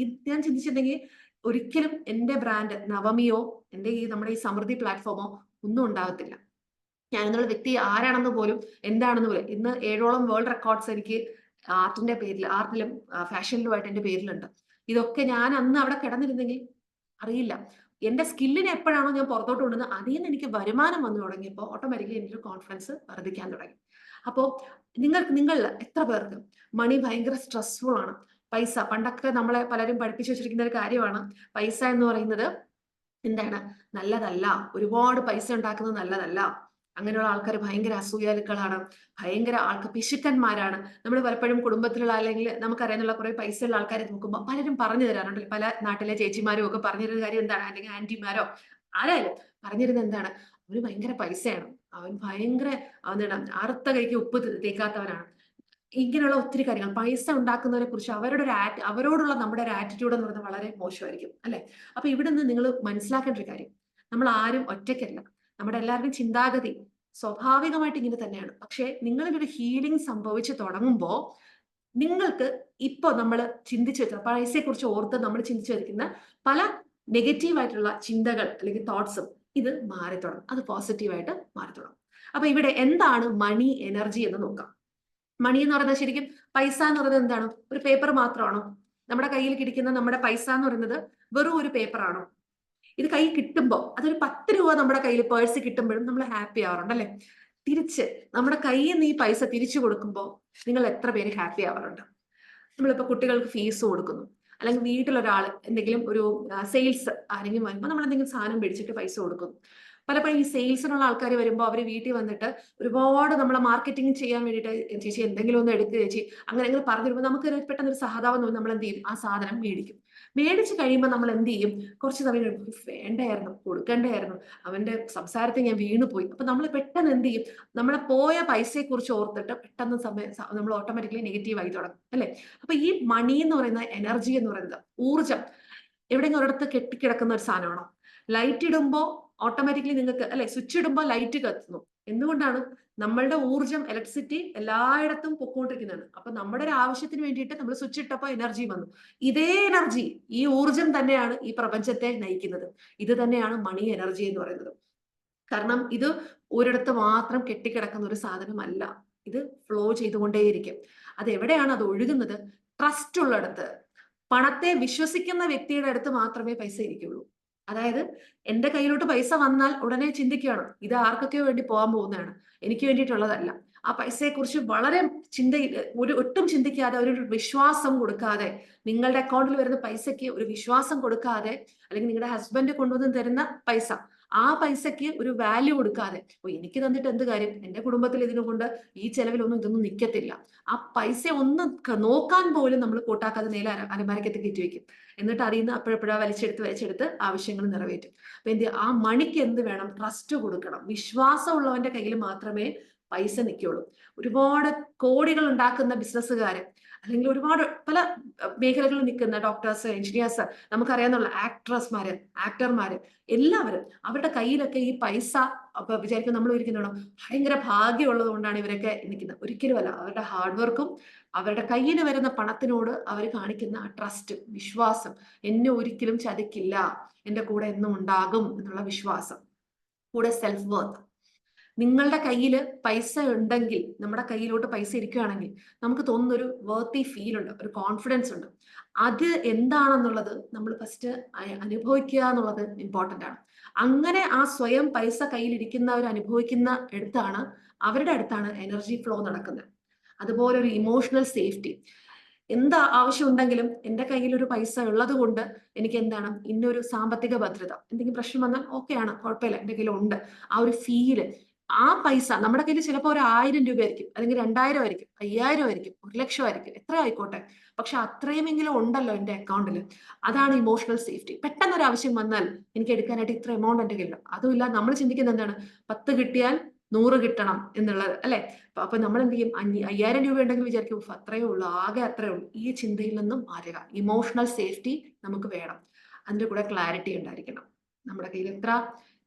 A: ഞാൻ ചിന്തിച്ചിട്ടുണ്ടെങ്കിൽ ഒരിക്കലും എന്റെ ബ്രാൻഡ് നവമിയോ, എന്റെ നമ്മുടെ ഈ സമൃദ്ധി പ്ലാറ്റ്ഫോമോ ഒന്നും ഉണ്ടാകത്തില്ല. ഞാൻ എന്നുള്ള വ്യക്തി ആരാണെന്ന് പോലും എന്താണെന്ന് പോലും ഇന്ന് 7ഓളം വേൾഡ് റെക്കോർഡ്സ് എനിക്ക് ആർട്ടിന്റെ പേരിൽ, ആർട്ടിലും ഫാഷനിലുമായിട്ട് എന്റെ പേരിലുണ്ട്. ഇതൊക്കെ ഞാൻ അന്ന് അവിടെ കിടന്നിരുന്നെങ്കിൽ അറിയില്ല. എന്റെ സ്കില്ലിനെ എപ്പോഴാണോ ഞാൻ പുറത്തോട്ട് കൊണ്ടുവന്നത് അതിൽ നിന്ന് എനിക്ക് വരുമാനം വന്നു തുടങ്ങിയപ്പോൾ ഓട്ടോമാറ്റിക്കലി എൻ്റെ ഒരു കോൺഫിഡൻസ് വർദ്ധിക്കാൻ തുടങ്ങി. അപ്പോൾ നിങ്ങൾ എത്ര പേർക്ക് മണി ഭയങ്കര സ്ട്രെസ്ഫുൾ ആണ്? പൈസ പണ്ടൊക്കെ നമ്മളെ പലരും പഠിപ്പിച്ചു വെച്ചിരിക്കുന്ന ഒരു കാര്യമാണ്, പൈസ എന്ന് പറയുന്നത് എന്താണ്, നല്ലതല്ല, ഒരുപാട് പൈസ ഉണ്ടാക്കുന്നത് നല്ലതല്ല. അങ്ങനെയുള്ള ആൾക്കാർ ഭയങ്കര അസൂയാലുക്കളാണ്, ഭയങ്കര പിശുക്കന്മാരാണ്. നമ്മൾ പലപ്പോഴും കുടുംബത്തിലുള്ള അല്ലെങ്കിൽ നമുക്കറിയാനുള്ള കുറെ പൈസയുള്ള ആൾക്കാരെ നോക്കുമ്പോൾ പലരും പറഞ്ഞു തരാറുണ്ട്. പല നാട്ടിലെ ചേച്ചിമാരും ഒക്കെ പറഞ്ഞിരുന്ന കാര്യം എന്താണ്, അല്ലെങ്കിൽ ആന്റിമാരോ ആരായാലും പറഞ്ഞിരുന്നത് എന്താണ്, അവന് ഭയങ്കര പൈസയാണ്, അവൻ ഭയങ്കര എന്താണ് അറുത്ത കൈക്ക് ഉപ്പ് തേക്കാത്തവനാണ്. ഇങ്ങനെയുള്ള ഒത്തിരി കാര്യങ്ങൾ പൈസ ഉണ്ടാക്കുന്നവരെ കുറിച്ച് അവരോടുള്ള നമ്മുടെ ഒരു ആറ്റിറ്റ്യൂഡ് എന്ന് പറയുന്നത് വളരെ മോശമായിരിക്കും, അല്ലെ? അപ്പൊ ഇവിടെ നിന്ന് നിങ്ങൾ മനസ്സിലാക്കേണ്ട ഒരു കാര്യം, നമ്മൾ ആരും ഒറ്റയ്ക്കല്ല. നമ്മുടെ എല്ലാവരുടെയും ചിന്താഗതി സ്വാഭാവികമായിട്ട് ഇങ്ങനെ തന്നെയാണ്. പക്ഷെ നിങ്ങളിലൊരു ഹീലിംഗ് സംഭവിച്ചു തുടങ്ങുമ്പോൾ നിങ്ങൾക്ക് ഇപ്പൊ നമ്മൾ ചിന്തിച്ചു വെച്ച പൈസയെ കുറിച്ച് ഓർത്ത് നമ്മൾ ചിന്തിച്ചു വയ്ക്കുന്ന പല നെഗറ്റീവ് ആയിട്ടുള്ള ചിന്തകൾ അല്ലെങ്കിൽ തോട്ട്സും ഇത് മാറി തുടങ്ങും, അത് പോസിറ്റീവായിട്ട് മാറി തുടങ്ങും. അപ്പൊ ഇവിടെ എന്താണ് മണി എനർജി എന്ന് നോക്കാം. മണി എന്ന് പറയുന്നത് ശരിക്കും പൈസ എന്ന് പറയുന്നത് എന്താണ്, ഒരു പേപ്പർ മാത്രമാണോ? നമ്മുടെ കയ്യിൽ കിടക്കുന്ന നമ്മുടെ പൈസ എന്ന് പറയുന്നത് വെറും ഒരു പേപ്പറാണോ? ഇത് കൈ കിട്ടുമ്പോൾ അതൊരു 10 രൂപ നമ്മുടെ കയ്യിൽ പേഴ്സ് കിട്ടുമ്പോഴും നമ്മൾ ഹാപ്പി ആവാറുണ്ട്, അല്ലെ? തിരിച്ച് നമ്മുടെ കയ്യിൽ നിന്ന് ഈ പൈസ തിരിച്ചു കൊടുക്കുമ്പോൾ നിങ്ങൾ എത്ര പേര് ഹാപ്പി ആവാറുണ്ട്? നമ്മളിപ്പോ കുട്ടികൾക്ക് ഫീസ് കൊടുക്കുന്നു, അല്ലെങ്കിൽ വീട്ടിലൊരാൾ എന്തെങ്കിലും ഒരു സെയിൽസ് ആരെങ്കിലും വരുമ്പോൾ നമ്മൾ എന്തെങ്കിലും സാധനം മേടിച്ചിട്ട് പൈസ കൊടുക്കുന്നു. പലപ്പോഴും ഈ സെയിൽസിനുള്ള ആൾക്കാർ വരുമ്പോൾ അവർ വീട്ടിൽ വന്നിട്ട് ഒരുപാട് നമ്മളെ മാർക്കറ്റിംഗ് ചെയ്യാൻ വേണ്ടിയിട്ട് ചേച്ചി എന്തെങ്കിലും ഒന്ന് എടുക്കുക ചേച്ചി അങ്ങനെ അങ്ങനെ പറഞ്ഞു തരുമ്പോൾ നമുക്ക് പെട്ടെന്ന് ഒരു സഹതാപം തോന്നി നമ്മൾ എന്ത് ചെയ്യും, ആ സാധനം മേടിക്കും. മേടിച്ച് കഴിയുമ്പോൾ നമ്മൾ എന്ത് ചെയ്യും, കുറച്ച് സമയം കഴിയുമ്പോൾ വേണ്ടായിരുന്നു, കൊടുക്കണ്ടായിരുന്നു, അവന്റെ സംസാരത്തിൽ ഞാൻ വീണുപോയി. അപ്പൊ നമ്മൾ പെട്ടെന്ന് എന്ത് ചെയ്യും, നമ്മളെ പോയ പൈസയെ കുറിച്ച് ഓർത്തിട്ട് പെട്ടെന്ന് നമ്മൾ ഓട്ടോമാറ്റിക്കലി നെഗറ്റീവ് ആയി തുടങ്ങും, അല്ലെ? അപ്പൊ ഈ മണി എന്ന് പറയുന്ന എനർജി എന്ന് പറയുന്നത് ഊർജം എവിടെയെങ്കിലും ഒരിടത്ത് കെട്ടിക്കിടക്കുന്ന ഒരു സാധനമാണോ? ലൈറ്റ് ഇടുമ്പോൾ ഓട്ടോമാറ്റിക്കലി നിങ്ങൾക്ക് അല്ലെ, സ്വിച്ച് ഇടുമ്പോൾ ലൈറ്റ് കത്തുന്നു. എന്തുകൊണ്ടാണ്? നമ്മളുടെ ഊർജം ഇലക്ട്രിസിറ്റി എല്ലായിടത്തും പൊക്കോണ്ടിരിക്കുന്നതാണ്. അപ്പൊ നമ്മുടെ ഒരു ആവശ്യത്തിന് വേണ്ടിയിട്ട് നമ്മൾ സ്വിച്ച് ഇട്ടപ്പോൾ എനർജി വന്നു. ഇതേ എനർജി, ഈ ഊർജം തന്നെയാണ് ഈ പ്രപഞ്ചത്തെ നയിക്കുന്നത്. ഇത് തന്നെയാണ് മണി എനർജി എന്ന് പറയുന്നത്. കാരണം ഇത് ഒരിടത്ത് മാത്രം കെട്ടിക്കിടക്കുന്ന ഒരു സാധനമല്ല, ഇത് ഫ്ലോ ചെയ്തുകൊണ്ടേയിരിക്കും. അത് എവിടെയാണ് അത് ഒഴുകുന്നത്? ട്രസ്റ്റ് ഉള്ളിടത്ത്, പണത്തെ വിശ്വസിക്കുന്ന വ്യക്തിയുടെ അടുത്ത് മാത്രമേ പൈസ ഇരിക്കുള്ളൂ. അതായത് എന്റെ കയ്യിലോട്ട് പൈസ വന്നാൽ ഉടനെ ചിന്തിക്കുകയാണ്, ഇത് ആർക്കൊക്കെയോ വേണ്ടി പോകാൻ പോകുന്നതാണ്, എനിക്ക് വേണ്ടിയിട്ടുള്ളതല്ല. ആ പൈസയെ കുറിച്ച് വളരെ ഒട്ടും ചിന്തിക്കാതെ, ഒരു വിശ്വാസം കൊടുക്കാതെ, നിങ്ങളുടെ അക്കൗണ്ടിൽ വരുന്ന പൈസയ്ക്ക് ഒരു വിശ്വാസം കൊടുക്കാതെ, അല്ലെങ്കിൽ നിങ്ങളുടെ ഹസ്ബൻഡ് കൊണ്ടുവന്ന് തരുന്ന പൈസ, ആ പൈസയ്ക്ക് ഒരു വാല്യൂ കൊടുക്കാതെ, എനിക്ക് തന്നിട്ട് എന്ത് കാര്യം, എന്റെ കുടുംബത്തിൽ ഇതിനെ കൊണ്ട് ഈ ചെലവിലൊന്നും ഇതൊന്നും നിൽക്കത്തില്ല, ആ പൈസ ഒന്ന് നോക്കാൻ പോലും നമ്മൾ കൂട്ടാക്കാതെ നേരെ അലമാരക്കത്ത് കയറ്റി വെക്കും. എന്നിട്ട് അറിയുന്ന അപ്പോഴപ്പോഴാ വലിച്ചെടുത്ത് ആവശ്യങ്ങൾ നിറവേറ്റും. അപ്പൊ ആ മണിക്ക് എന്ത് വേണം? ട്രസ്റ്റ് കൊടുക്കണം. വിശ്വാസം ഉള്ളവന്റെ കയ്യിൽ മാത്രമേ പൈസ നിൽക്കുള്ളൂ. ഒരുപാട് കോടികൾ ഉണ്ടാക്കുന്ന ബിസിനസ്സുകാര്, അല്ലെങ്കിൽ ഒരുപാട് പല മേഖലകളിൽ നിൽക്കുന്ന ഡോക്ടേഴ്സ്, എഞ്ചിനീയേഴ്സ്, നമുക്കറിയാവുന്ന ആക്ടർമാര് എല്ലാവരും അവരുടെ കയ്യിലൊക്കെ ഈ പൈസ അപ്പൊ വിചാരിക്കും നമ്മൾ ഇരിക്കുന്നതാണോ ഭയങ്കര ഭാഗ്യമുള്ളത് കൊണ്ടാണ് ഇവരൊക്കെ നിൽക്കുന്നത്. ഒരിക്കലുമല്ല. അവരുടെ ഹാർഡ് വർക്കും അവരുടെ കയ്യിൽ വരുന്ന പണത്തിനോട് അവർ കാണിക്കുന്ന ആ ട്രസ്റ്റ്, വിശ്വാസം, എന്നെ ഒരിക്കലും ചതിക്കില്ല, എന്റെ കൂടെ എന്നും ഉണ്ടാകും എന്നുള്ള വിശ്വാസം, കൂടെ സെൽഫ് വർത്ത്. നിങ്ങളുടെ കയ്യിൽ പൈസ ഉണ്ടെങ്കിൽ, നമ്മുടെ കയ്യിലോട്ട് പൈസ ഇരിക്കുകയാണെങ്കിൽ നമുക്ക് തോന്നുന്ന ഒരു വർത്തി ഫീൽ ഉണ്ട്, ഒരു കോൺഫിഡൻസ് ഉണ്ട്. അത് എന്താണെന്നുള്ളത് നമ്മൾ ഫസ്റ്റ് അനുഭവിക്കുക എന്നുള്ളത് ഇമ്പോർട്ടൻ്റ് ആണ്. അങ്ങനെ ആ സ്വയം പൈസ കയ്യിലിരിക്കുന്നവർ അനുഭവിക്കുന്ന അവരുടെ അടുത്താണ് എനർജി ഫ്ലോ നടക്കുന്നത്. അതുപോലെ ഒരു ഇമോഷണൽ സേഫ്റ്റി. എന്താ ആവശ്യം ഉണ്ടെങ്കിലും എൻ്റെ കയ്യിൽ ഒരു പൈസ ഉള്ളത് കൊണ്ട് എനിക്ക് എന്താണ്, ഇന്നൊരു സാമ്പത്തിക ഭദ്രത, എന്തെങ്കിലും പ്രശ്നം വന്നാൽ ഓക്കെയാണ്, കുഴപ്പമില്ല, എൻ്റെ കയ്യിൽ ഉണ്ട്. ആ ഒരു ഫീല്, ആ പൈസ നമ്മുടെ കയ്യിൽ ചിലപ്പോൾ ഒരു 1000 രൂപ ആയിരിക്കും, അല്ലെങ്കിൽ 2000 ആയിരിക്കും, 5000 ആയിരിക്കും, 1,00,000 ആയിരിക്കും, എത്ര ആയിക്കോട്ടെ. പക്ഷെ അത്രയുമെങ്കിലും ഉണ്ടല്ലോ എൻ്റെ അക്കൗണ്ടിൽ. അതാണ് ഇമോഷണൽ സേഫ്റ്റി. പെട്ടെന്ന് ഒരു ആവശ്യം വന്നാൽ എനിക്ക് എടുക്കാനായിട്ട് ഇത്ര എമൗണ്ട് എൻ്റെ കയ്യിലുണ്ട്. അതുമില്ല, നമ്മൾ ചിന്തിക്കുന്നത് എന്താണ്, 10 കിട്ടിയാൽ 100 കിട്ടണം എന്നുള്ളത്, അല്ലെ? അപ്പൊ നമ്മൾ എന്ത് ചെയ്യും, 5000 രൂപ ഉണ്ടെങ്കിൽ വിചാരിക്കും അത്രയേ ഉള്ളൂ, ആകെ അത്രയേ ഉള്ളൂ. ഈ ചിന്തയിൽ നിന്നും മാറുക. ഇമോഷണൽ സേഫ്റ്റി നമുക്ക് വേണം. അതിന്റെ കൂടെ ക്ലാരിറ്റി ഉണ്ടായിരിക്കണം. നമ്മുടെ കയ്യിൽ എത്ര,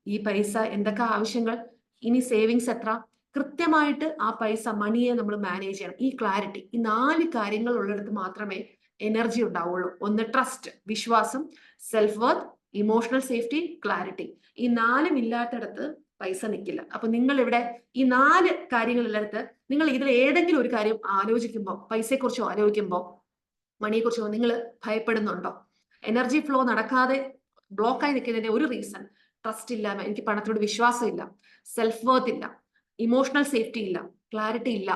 A: ഈ പൈസ എന്തൊക്കെ ആവശ്യങ്ങൾ, ഇനി സേവിങ്സ് എത്ര, കൃത്യമായിട്ട് ആ പൈസ മണിയെ നമ്മൾ മാനേജ് ചെയ്യണം. ഈ ക്ലാരിറ്റി, ഈ 4 കാര്യങ്ങൾ ഉള്ളിടത്ത് മാത്രമേ എനർജി ഉണ്ടാവുള്ളൂ. ഒന്ന് ട്രസ്റ്റ്, വിശ്വാസം, self worth, emotional safety, clarity. ഈ 4 ഇല്ലാത്തിടത്ത് പൈസ നിൽക്കില്ല. അപ്പൊ നിങ്ങൾ ഇവിടെ ഈ 4 കാര്യങ്ങളിലെടുത്ത് നിങ്ങൾ ഇതിൽ ഏതെങ്കിലും ഒരു കാര്യം ആലോചിക്കുമ്പോൾ, പൈസയെക്കുറിച്ച് ആലോചിക്കുമ്പോൾ, മണിയെക്കുറിച്ച് നിങ്ങൾ ഭയപ്പെടുന്നുണ്ടോ? എനർജി ഫ്ലോ നടക്കാതെ ബ്ലോക്കായി നിൽക്കുന്നതിന്റെ ഒരു റീസൺ ട്രസ്റ്റ് ഇല്ല, എനിക്ക് പണത്തോട് വിശ്വാസം ഇല്ല, സെൽഫ് വർത്ത് ഇല്ല, ഇമോഷണൽ സേഫ്റ്റി ഇല്ല, ക്ലാരിറ്റി ഇല്ല,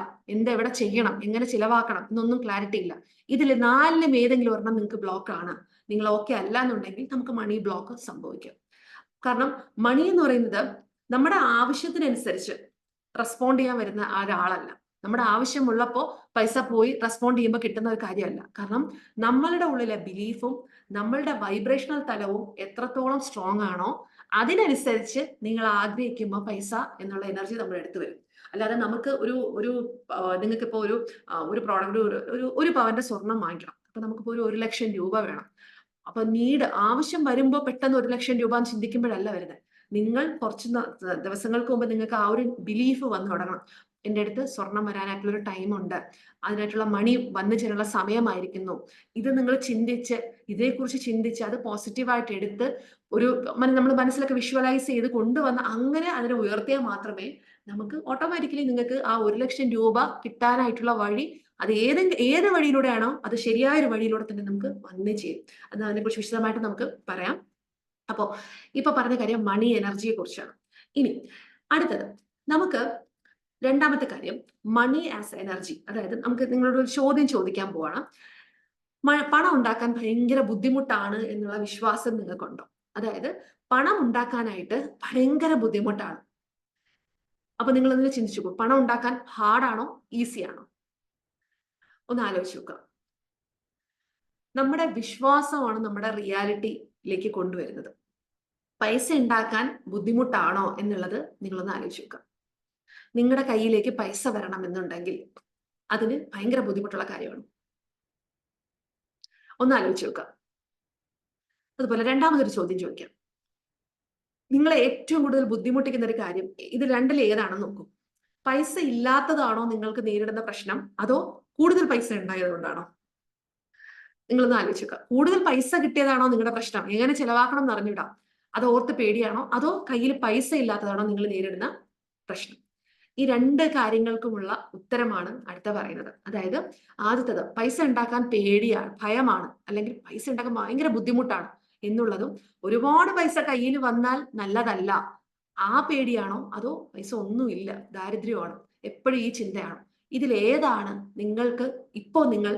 A: എവിടെ ചെയ്യണം, എങ്ങനെ ചിലവാക്കണം എന്നൊന്നും ക്ലാരിറ്റി ഇല്ല. ഇതിൽ 4ലും ഏതെങ്കിലും ഒരെണ്ണം നിങ്ങൾക്ക് ബ്ലോക്ക് ആണ്, നിങ്ങൾ ഓക്കെ അല്ല എന്നുണ്ടെങ്കിൽ നമുക്ക് മണി ബ്ലോക്ക് സംഭവിക്കും. കാരണം മണി എന്ന് പറയുന്നത് നമ്മുടെ ആവശ്യത്തിനനുസരിച്ച് റെസ്പോണ്ട് ചെയ്യാൻ വരുന്ന ഒരാളല്ല. നമ്മുടെ ആവശ്യമുള്ളപ്പോൾ പൈസ പോയി റെസ്പോണ്ട് ചെയ്യുമ്പോൾ കിട്ടുന്ന ഒരു കാര്യമല്ല. കാരണം നമ്മളുടെ ഉള്ളിലെ ബിലീഫും നമ്മളുടെ വൈബ്രേഷണൽ തലവും എത്രത്തോളം സ്ട്രോങ് ആണോ അതിനനുസരിച്ച് നിങ്ങൾ ആഗ്രഹിക്കുമ്പോൾ പൈസ എന്നുള്ള എനർജി നമ്മൾ എടുത്തു വരും. അല്ലാതെ നമുക്ക് ഒരു നിങ്ങൾക്ക് ഇപ്പോൾ ഒരു പ്രോഡക്റ്റ് ഒരു പവന്റെ സ്വർണം വാങ്ങിക്കണം. അപ്പൊ നമുക്കിപ്പോൾ ഒരു 1 ലക്ഷം രൂപ വേണം. അപ്പൊ ആവശ്യം വരുമ്പോൾ പെട്ടെന്ന് 1 ലക്ഷം രൂപ എന്ന് ചിന്തിക്കുമ്പോഴല്ല വരുന്നത്. നിങ്ങൾ കുറച്ച് ദിവസങ്ങൾക്ക് മുമ്പ് നിങ്ങൾക്ക് ആ ഒരു ബിലീഫ് വന്നു തുടങ്ങണം. എൻ്റെ അടുത്ത് സ്വർണം വരാനായിട്ടുള്ള ഒരു ടൈം ഉണ്ട്, അതിനായിട്ടുള്ള മണി വന്നു ചേരാനുള്ള സമയമായിരിക്കുന്നു. ഇത് നിങ്ങൾ ചിന്തിച്ച് ഇതേക്കുറിച്ച് ചിന്തിച്ച് അത് പോസിറ്റീവായിട്ട് എടുത്ത് നമ്മൾ മനസ്സിലൊക്കെ വിഷ്വലൈസ് ചെയ്ത് കൊണ്ടുവന്ന് അങ്ങനെ അതിനെ ഉയർത്തിയാൽ മാത്രമേ നമുക്ക് ഓട്ടോമാറ്റിക്കലി നിങ്ങൾക്ക് ആ 1 ലക്ഷം രൂപ കിട്ടാനായിട്ടുള്ള വഴി അത് ഏത് വഴിയിലൂടെയാണോ അത് ശരിയായ ഒരു വഴിയിലൂടെ തന്നെ നമുക്ക് വന്നേ ചെയ്യും. അത് അതിനെക്കുറിച്ച് വിശദമായിട്ട് നമുക്ക് പറയാം. അപ്പോ ഇപ്പൊ പറഞ്ഞ കാര്യം മണി എനർജിയെ കുറിച്ചാണ്. ഇനി അടുത്തത് നമുക്ക് രണ്ടാമത്തെ കാര്യം മണി ആസ് എനർജി. അതായത് നമുക്ക് നിങ്ങളോട് ഒരു ചോദ്യം ചോദിക്കാൻ പോവാണ്. പണം ഉണ്ടാക്കാൻ ഭയങ്കര ബുദ്ധിമുട്ടാണ് എന്നുള്ള വിശ്വാസം നിങ്ങൾക്കുണ്ടോ? അതായത് പണം ഉണ്ടാക്കാനായിട്ട് ഭയങ്കര ബുദ്ധിമുട്ടാണ്. അപ്പൊ നിങ്ങൾ അതിനെ ചിന്തിച്ചു, പണം ഉണ്ടാക്കാൻ ഹാർഡാണോ ഈസി ആണോ? ഒന്ന് ആലോചിച്ച് നോക്കുക. നമ്മുടെ വിശ്വാസമാണ് നമ്മുടെ റിയാലിറ്റിയിലേക്ക് കൊണ്ടുവരുന്നത്. പൈസ ഉണ്ടാക്കാൻ ബുദ്ധിമുട്ടാണോ എന്നുള്ളത് നിങ്ങളൊന്ന് ആലോചിച്ച് നോക്കുക. നിങ്ങളുടെ കയ്യിലേക്ക് പൈസ വരണം എന്നുണ്ടെങ്കിൽ അതിന് ഭയങ്കര ബുദ്ധിമുട്ടുള്ള കാര്യമാണ്. ഒന്ന് ആലോചിച്ച് നോക്കുക. അതുപോലെ രണ്ടാമതൊരു ചോദ്യം ചോദിക്കാം. നിങ്ങളെ ഏറ്റവും കൂടുതൽ ബുദ്ധിമുട്ടിക്കുന്ന ഒരു കാര്യം ഇത് രണ്ടിൽ ഏതാണെന്ന് നോക്കൂ. പൈസ ഇല്ലാത്തതാണോ നിങ്ങൾക്ക് നേരിടുന്ന പ്രശ്നം, അതോ കൂടുതൽ പൈസ ഉണ്ടായതുകൊണ്ടാണോ? നിങ്ങളൊന്ന് ആലോചിച്ച് നോക്കുക. കൂടുതൽ പൈസ കിട്ടിയതാണോ നിങ്ങളുടെ പ്രശ്നം, എങ്ങനെ ചെലവാക്കണം എന്ന് അറിഞ്ഞൂടാ, അത് ഓർത്ത് പേടിയാണോ, അതോ കയ്യിൽ പൈസ ഇല്ലാത്തതാണോ നിങ്ങൾ നേരിടുന്ന പ്രശ്നം? ഈ 2 കാര്യങ്ങൾക്കുമുള്ള ഉത്തരമാണ് അടുത്ത പറയുന്നത്. അതായത് ആദ്യത്തേത് പൈസ ഉണ്ടാക്കാൻ പേടിയാണ്, ഭയമാണ്, അല്ലെങ്കിൽ പൈസ ഉണ്ടാക്കാൻ ഭയങ്കര ബുദ്ധിമുട്ടാണ് എന്നുള്ളതും, ഒരുപാട് പൈസ കയ്യിൽ വന്നാൽ നല്ലതല്ല ആ പേടിയാണോ, അതോ പൈസ ഒന്നുമില്ല ദാരിദ്ര്യമാണ്, എപ്പോഴും ഈ ചിന്തയാണോ? ഇതിലേതാണ് നിങ്ങൾക്ക് ഇപ്പോൾ നിങ്ങൾ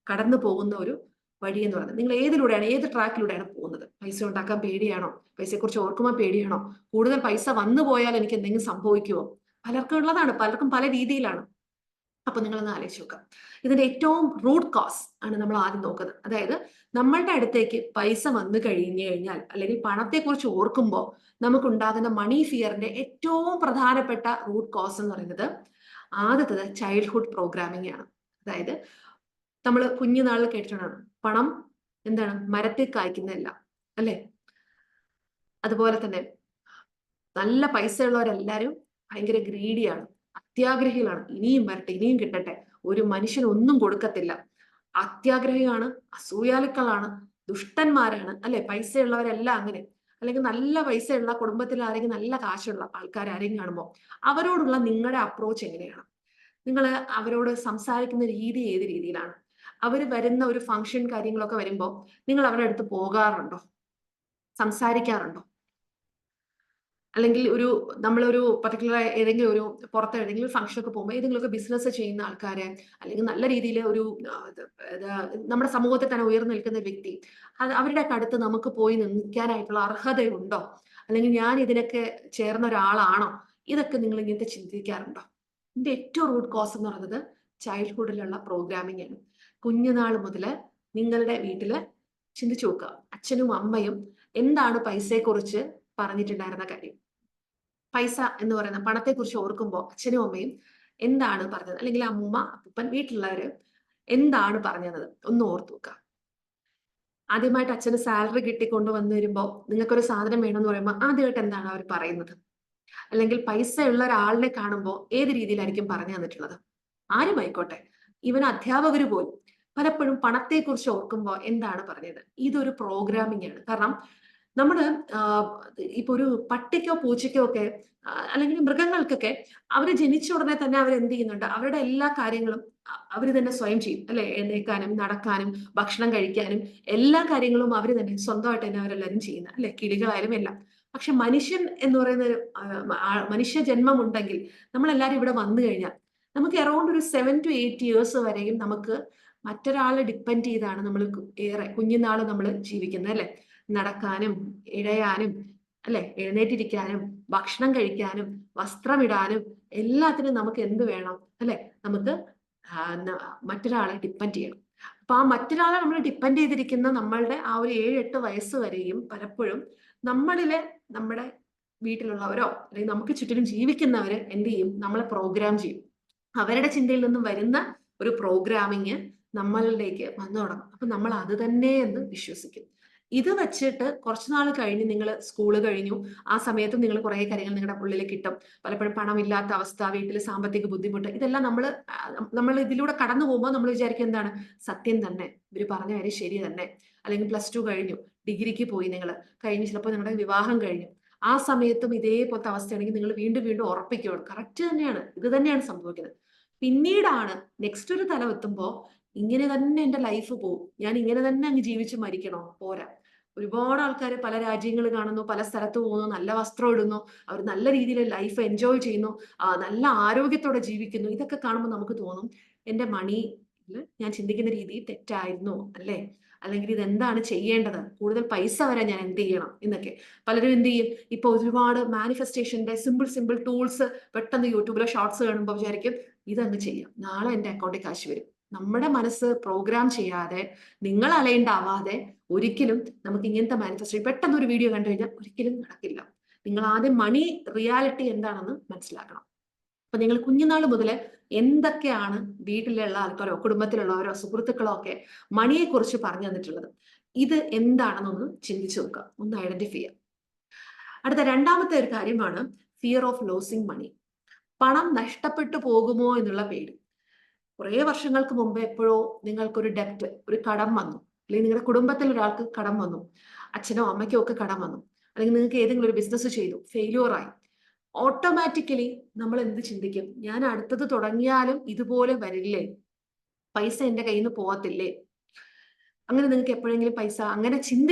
A: കടന്നു പോകുന്ന ഒരു വഴി എന്ന് പറയുന്നത്? നിങ്ങൾ ഏതിലൂടെയാണ്, ഏത് ട്രാക്കിലൂടെയാണ് പോകുന്നത്? പൈസ ഉണ്ടാക്കാൻ പേടിയാണോ, പൈസയെക്കുറിച്ച് ഓർക്കുമ്പോൾ പേടിയാണോ, കൂടുതൽ പൈസ വന്നു പോയാൽ എനിക്ക് എന്തെങ്കിലും സംഭവിക്കുമോ? പലർക്കും ഉള്ളതാണ്, പലർക്കും പല രീതിയിലാണ്. അപ്പൊ നിങ്ങളൊന്ന് ആലോചിച്ച് നോക്കാം. ഇതിന്റെ ഏറ്റവും റൂട്ട് കോസ് ആണ് നമ്മൾ ആദ്യം നോക്കുന്നത്. അതായത് നമ്മളുടെ അടുത്തേക്ക് പൈസ വന്നു കഴിഞ്ഞു കഴിഞ്ഞാൽ, അല്ലെങ്കിൽ പണത്തെക്കുറിച്ച് ഓർക്കുമ്പോൾ നമുക്കുണ്ടാകുന്ന മണി ഫിയറിന്റെ ഏറ്റവും പ്രധാനപ്പെട്ട റൂട്ട് കോസ് എന്ന് പറയുന്നത് ആദ്യത്തത് ചൈൽഡ്ഹുഡ് പ്രോഗ്രാമിംഗ് ആണ്. അതായത് നമ്മൾ കുഞ്ഞുനാളിൽ കേട്ടിട്ടാണ് പണം എന്താണ് മരത്തിൽ കായ്ക്കുന്നതല്ല, അല്ലെ? അതുപോലെ തന്നെ നല്ല പൈസ ഉള്ളവരെല്ലാരും ഭയങ്കര ഗ്രീഡിയാണ്, അത്യാഗ്രഹികളാണ്. ഇനിയും വരട്ടെ, ഇനിയും കിട്ടട്ടെ, ഒരു മനുഷ്യന് ഒന്നും കൊടുക്കത്തില്ല, അത്യാഗ്രഹിയാണ്, അസൂയാലുക്കളാണ്, ദുഷ്ടന്മാരാണ്, അല്ലെ? പൈസയുള്ളവരെല്ലാം അങ്ങനെ. അല്ലെങ്കിൽ നല്ല പൈസയുള്ള കുടുംബത്തിൽ ആരെങ്കിലും, നല്ല കാശുള്ള ആൾക്കാരാരെങ്കിലും കാണുമ്പോൾ അവരോടുള്ള നിങ്ങളുടെ അപ്രോച്ച് എങ്ങനെയാണ്? നിങ്ങൾ അവരോട് സംസാരിക്കുന്ന രീതി ഏത് രീതിയിലാണ്? അവർ വരുന്ന ഒരു ഫംഗ്ഷൻ കാര്യങ്ങളൊക്കെ വരുമ്പോൾ നിങ്ങൾ അവരുടെ അടുത്ത് പോകാറുണ്ടോ, സംസാരിക്കാറുണ്ടോ? അല്ലെങ്കിൽ നമ്മളൊരു പർട്ടിക്കുലർ ഏതെങ്കിലും ഒരു പുറത്ത് ഏതെങ്കിലും ഫംഗ്ഷൻ ഒക്കെ പോകുമ്പോൾ ഏതെങ്കിലുമൊക്കെ ബിസിനസ് ചെയ്യുന്ന ആൾക്കാരെ, അല്ലെങ്കിൽ നല്ല രീതിയിൽ നമ്മുടെ സമൂഹത്തിൽ തന്നെ ഉയർന്നു നിൽക്കുന്ന വ്യക്തി, അവരുടെ അടുത്ത് നമുക്ക് പോയി നിൽക്കാനായിട്ടുള്ള അർഹതയുണ്ടോ, അല്ലെങ്കിൽ ഞാൻ ഇതിനൊക്കെ ചേർന്ന ഒരാളാണോ? ഇതൊക്കെ നിങ്ങൾ ഇങ്ങനത്തെ ചിന്തിക്കാറുണ്ടോ? ഇതിന്റെ ഏറ്റവും റൂട്ട് കോസ് എന്ന് പറയുന്നത് ചൈൽഡ്ഹുഡിലുള്ള പ്രോഗ്രാമിംഗ് ആണ്. കുഞ്ഞുനാൾ മുതല് നിങ്ങളുടെ വീട്ടില് ചിന്തിച്ചു നോക്കുക, അച്ഛനും അമ്മയും എന്താണ് പൈസയെക്കുറിച്ച് പറഞ്ഞിട്ടുണ്ടായിരുന്ന കാര്യം? പൈസ എന്ന് പറയുന്ന പണത്തെക്കുറിച്ച് ഓർക്കുമ്പോൾ അച്ഛനും അമ്മയും എന്താണ് പറഞ്ഞത്, അല്ലെങ്കിൽ അമ്മൂമ്മ അപ്പൂപ്പൻ വീട്ടിലുള്ളവര് എന്താണ് പറഞ്ഞത്? ഒന്ന് ഓർത്തു നോക്കുക. ആദ്യമായിട്ട് അച്ഛന് സാലറി കിട്ടിക്കൊണ്ട് വന്നു വരുമ്പോൾ നിങ്ങൾക്കൊരു സാധനം വേണമെന്ന് പറയുമ്പോൾ ആദ്യമായിട്ട് എന്താണ് അവർ പറയുന്നത്? അല്ലെങ്കിൽ പൈസ ഉള്ള ഒരാളിനെ കാണുമ്പോൾ ഏത് രീതിയിലായിരിക്കും പറഞ്ഞു തന്നിട്ടുള്ളത്? ആരുമായിക്കോട്ടെ, ഇവൻ അധ്യാപകർ പോലും പലപ്പോഴും പണത്തെക്കുറിച്ച് ഓർക്കുമ്പോൾ എന്താണ് പറഞ്ഞത്? ഇതൊരു പ്രോഗ്രാമിംഗ് ആണ്. കാരണം നമ്മള് ഇപ്പൊ ഒരു പട്ടിക്കോ പൂച്ചയ്ക്കോ ഒക്കെ അല്ലെങ്കിൽ മൃഗങ്ങൾക്കൊക്കെ അവര് ജനിച്ച ഉടനെ തന്നെ അവർ എന്ത് ചെയ്യുന്നുണ്ട്, അവരുടെ എല്ലാ കാര്യങ്ങളും അവര് തന്നെ സ്വയം ചെയ്യും അല്ലെ. എഴുന്നേൽക്കാനും നടക്കാനും ഭക്ഷണം കഴിക്കാനും എല്ലാ കാര്യങ്ങളും അവര് തന്നെ സ്വന്തമായിട്ട് തന്നെ അവരെല്ലാരും ചെയ്യുന്ന അല്ലെ, കിളികളായാലും എല്ലാം. പക്ഷെ മനുഷ്യൻ എന്ന് പറയുന്ന ഒരു മനുഷ്യ ജന്മം ഉണ്ടെങ്കിൽ നമ്മളെല്ലാരും ഇവിടെ വന്നു കഴിഞ്ഞാൽ നമുക്ക് അറൌണ്ട് ഒരു 7 to 8 years വരെയും നമുക്ക് മറ്റൊരാളെ ഡിപ്പെൻഡ് ചെയ്താണ് നമ്മൾ ഏറെ കുഞ്ഞുനാള് നമ്മൾ ജീവിക്കുന്നത് അല്ലെ. നടക്കാനും ഇഴയാനും അല്ലെ, എഴുന്നേറ്റിരിക്കാനും ഭക്ഷണം കഴിക്കാനും വസ്ത്രമിടാനും എല്ലാത്തിനും നമുക്ക് എന്ത് വേണം അല്ലെ, നമുക്ക് മറ്റൊരാളെ ഡിപ്പെൻഡ് ചെയ്യണം. അപ്പൊ ആ മറ്റൊരാളെ നമ്മൾ ഡിപ്പെൻഡ് ചെയ്തിരിക്കുന്ന നമ്മളുടെ ആ ഒരു 7-8 വയസ്സ് വരെയും പലപ്പോഴും നമ്മളിലെ നമ്മുടെ വീട്ടിലുള്ളവരോ അല്ലെങ്കിൽ നമുക്ക് ചുറ്റിലും ജീവിക്കുന്നവര് എന്ത് ചെയ്യും, നമ്മളെ പ്രോഗ്രാം ചെയ്യും. അവരുടെ ചിന്തയിൽ നിന്നും വരുന്ന ഒരു പ്രോഗ്രാമിങ് നമ്മളിലേക്ക് വന്നു തുടങ്ങും. അപ്പൊ നമ്മൾ അത് തന്നെ എന്ന് വിശ്വസിക്കും. ഇത് വെച്ചിട്ട് കുറച്ചുനാൾ കഴിഞ്ഞ് നിങ്ങൾ സ്കൂള് കഴിഞ്ഞു, ആ സമയത്ത് നിങ്ങൾ കുറെ കാര്യങ്ങൾ നിങ്ങളുടെ ഉള്ളിൽ കിട്ടും. പലപ്പോഴും പണമില്ലാത്ത അവസ്ഥ, വീട്ടിൽ സാമ്പത്തിക ബുദ്ധിമുട്ട്, ഇതെല്ലാം നമ്മൾ ഇതിലൂടെ കടന്നു പോകുമ്പോൾ നമ്മൾ വിചാരിക്കും എന്താണ്, സത്യം തന്നെ ഇവര് പറഞ്ഞ കാര്യം ശരി തന്നെ. അല്ലെങ്കിൽ +2 കഴിഞ്ഞു, ഡിഗ്രിക്ക് പോയി, നിങ്ങൾ കഴിഞ്ഞ് ചിലപ്പോൾ നിങ്ങളുടെ വിവാഹം കഴിഞ്ഞു, ആ സമയത്തും ഇതേപോലത്തെ അവസ്ഥയാണെങ്കിൽ നിങ്ങൾ വീണ്ടും വീണ്ടും ഉറപ്പിക്കുകയാണ് കറക്റ്റ് തന്നെയാണ്, ഇത് തന്നെയാണ് സംഭവിക്കുന്നത്. പിന്നീടാണ് നെക്സ്റ്റ് ഒരു തലം എത്തുമ്പോൾ ഇങ്ങനെ തന്നെ എന്റെ ലൈഫ് പോകും, ഞാൻ ഇങ്ങനെ തന്നെ അങ്ങ് ജീവിച്ച് മരിക്കണോ, പോരാ. ഒരുപാട് ആൾക്കാർ പല രാജ്യങ്ങൾ കാണുന്നു, പല സ്ഥലത്ത് പോകുന്നു, നല്ല വസ്ത്രം ഇടുന്നു, അവർ നല്ല രീതിയിൽ ലൈഫ് എൻജോയ് ചെയ്യുന്നു, നല്ല ആരോഗ്യത്തോടെ ജീവിക്കുന്നു. ഇതൊക്കെ കാണുമ്പോൾ നമുക്ക് തോന്നും എന്റെ മണിയിൽ ഞാൻ ചിന്തിക്കുന്ന രീതി തെറ്റായിരുന്നു അല്ലേ, അല്ലെങ്കിൽ ഇതെന്താണ് ചെയ്യേണ്ടത്, കൂടുതൽ പൈസ വരാൻ ഞാൻ എന്ത് ചെയ്യണം എന്നൊക്കെ. പലരും എന്ത് ചെയ്യും, ഇപ്പൊ ഒരുപാട് മാനിഫെസ്റ്റേഷന്റെ സിമ്പിൾ ടൂൾസ് പെട്ടെന്ന് യൂട്യൂബിലെ ഷോർട്സ് കാണുമ്പോൾ വിചാരിക്കും ഇതങ്ങ് ചെയ്യാം, നാളെ എന്റെ അക്കൗണ്ടിൽ കാശ് വരും. നമ്മുടെ മനസ്സ് പ്രോഗ്രാം ചെയ്യാതെ, നിങ്ങൾ അലൈൻഡ് ആവാതെ ഒരിക്കലും നമുക്ക് ഇങ്ങനത്തെ മാനിഫെസ്റ്റേഷൻ പെട്ടെന്ന് ഒരു വീഡിയോ കണ്ടു കഴിഞ്ഞാൽ ഒരിക്കലും നടക്കില്ല. നിങ്ങൾ ആദ്യം മണി റിയാലിറ്റി എന്താണെന്ന് മനസ്സിലാക്കണം. അപ്പൊ നിങ്ങൾ കുഞ്ഞുനാൾ മുതൽ എന്തൊക്കെയാണ് വീട്ടിലുള്ള ആൾക്കാരോ കുടുംബത്തിലുള്ളവരോ സുഹൃത്തുക്കളോ ഒക്കെ മണിയെ കുറിച്ച് പറഞ്ഞു തന്നിട്ടുള്ളത്, ഇത് എന്താണെന്നൊന്ന് ചിന്തിച്ചു നോക്കുക, ഒന്ന് ഐഡന്റിഫൈ ചെയ്യുക. അടുത്ത രണ്ടാമത്തെ ഒരു കാര്യമാണ് ഫിയർ ഓഫ് ലോസിങ് മണി. പണം നഷ്ടപ്പെട്ടു പോകുമോ എന്നുള്ള പേടി. കുറെ വർഷങ്ങൾക്ക് മുമ്പ് എപ്പോഴോ നിങ്ങൾക്കൊരു ഡെപ്റ്റ്, ഒരു കടം വന്നു, അല്ലെങ്കിൽ നിങ്ങളുടെ കുടുംബത്തിൽ ഒരാൾക്ക് കടം വന്നു, അച്ഛനോ അമ്മയ്ക്കോ ഒക്കെ കടം വന്നു, അല്ലെങ്കിൽ നിങ്ങൾക്ക് ഏതെങ്കിലും ഒരു ബിസിനസ് ചെയ്തു ഫെയിലിയർ ആയി, ഓട്ടോമാറ്റിക്കലി നമ്മൾ എന്ത് ചിന്തിക്കും, ഞാൻ അടുത്തത് തുടങ്ങിയാലും ഇതുപോലെ വരില്ലേ, പൈസ എന്റെ കയ്യിൽ നിന്ന് പോകത്തില്ലേ. അങ്ങനെ നിങ്ങൾക്ക് എപ്പോഴെങ്കിലും പൈസ അങ്ങനെ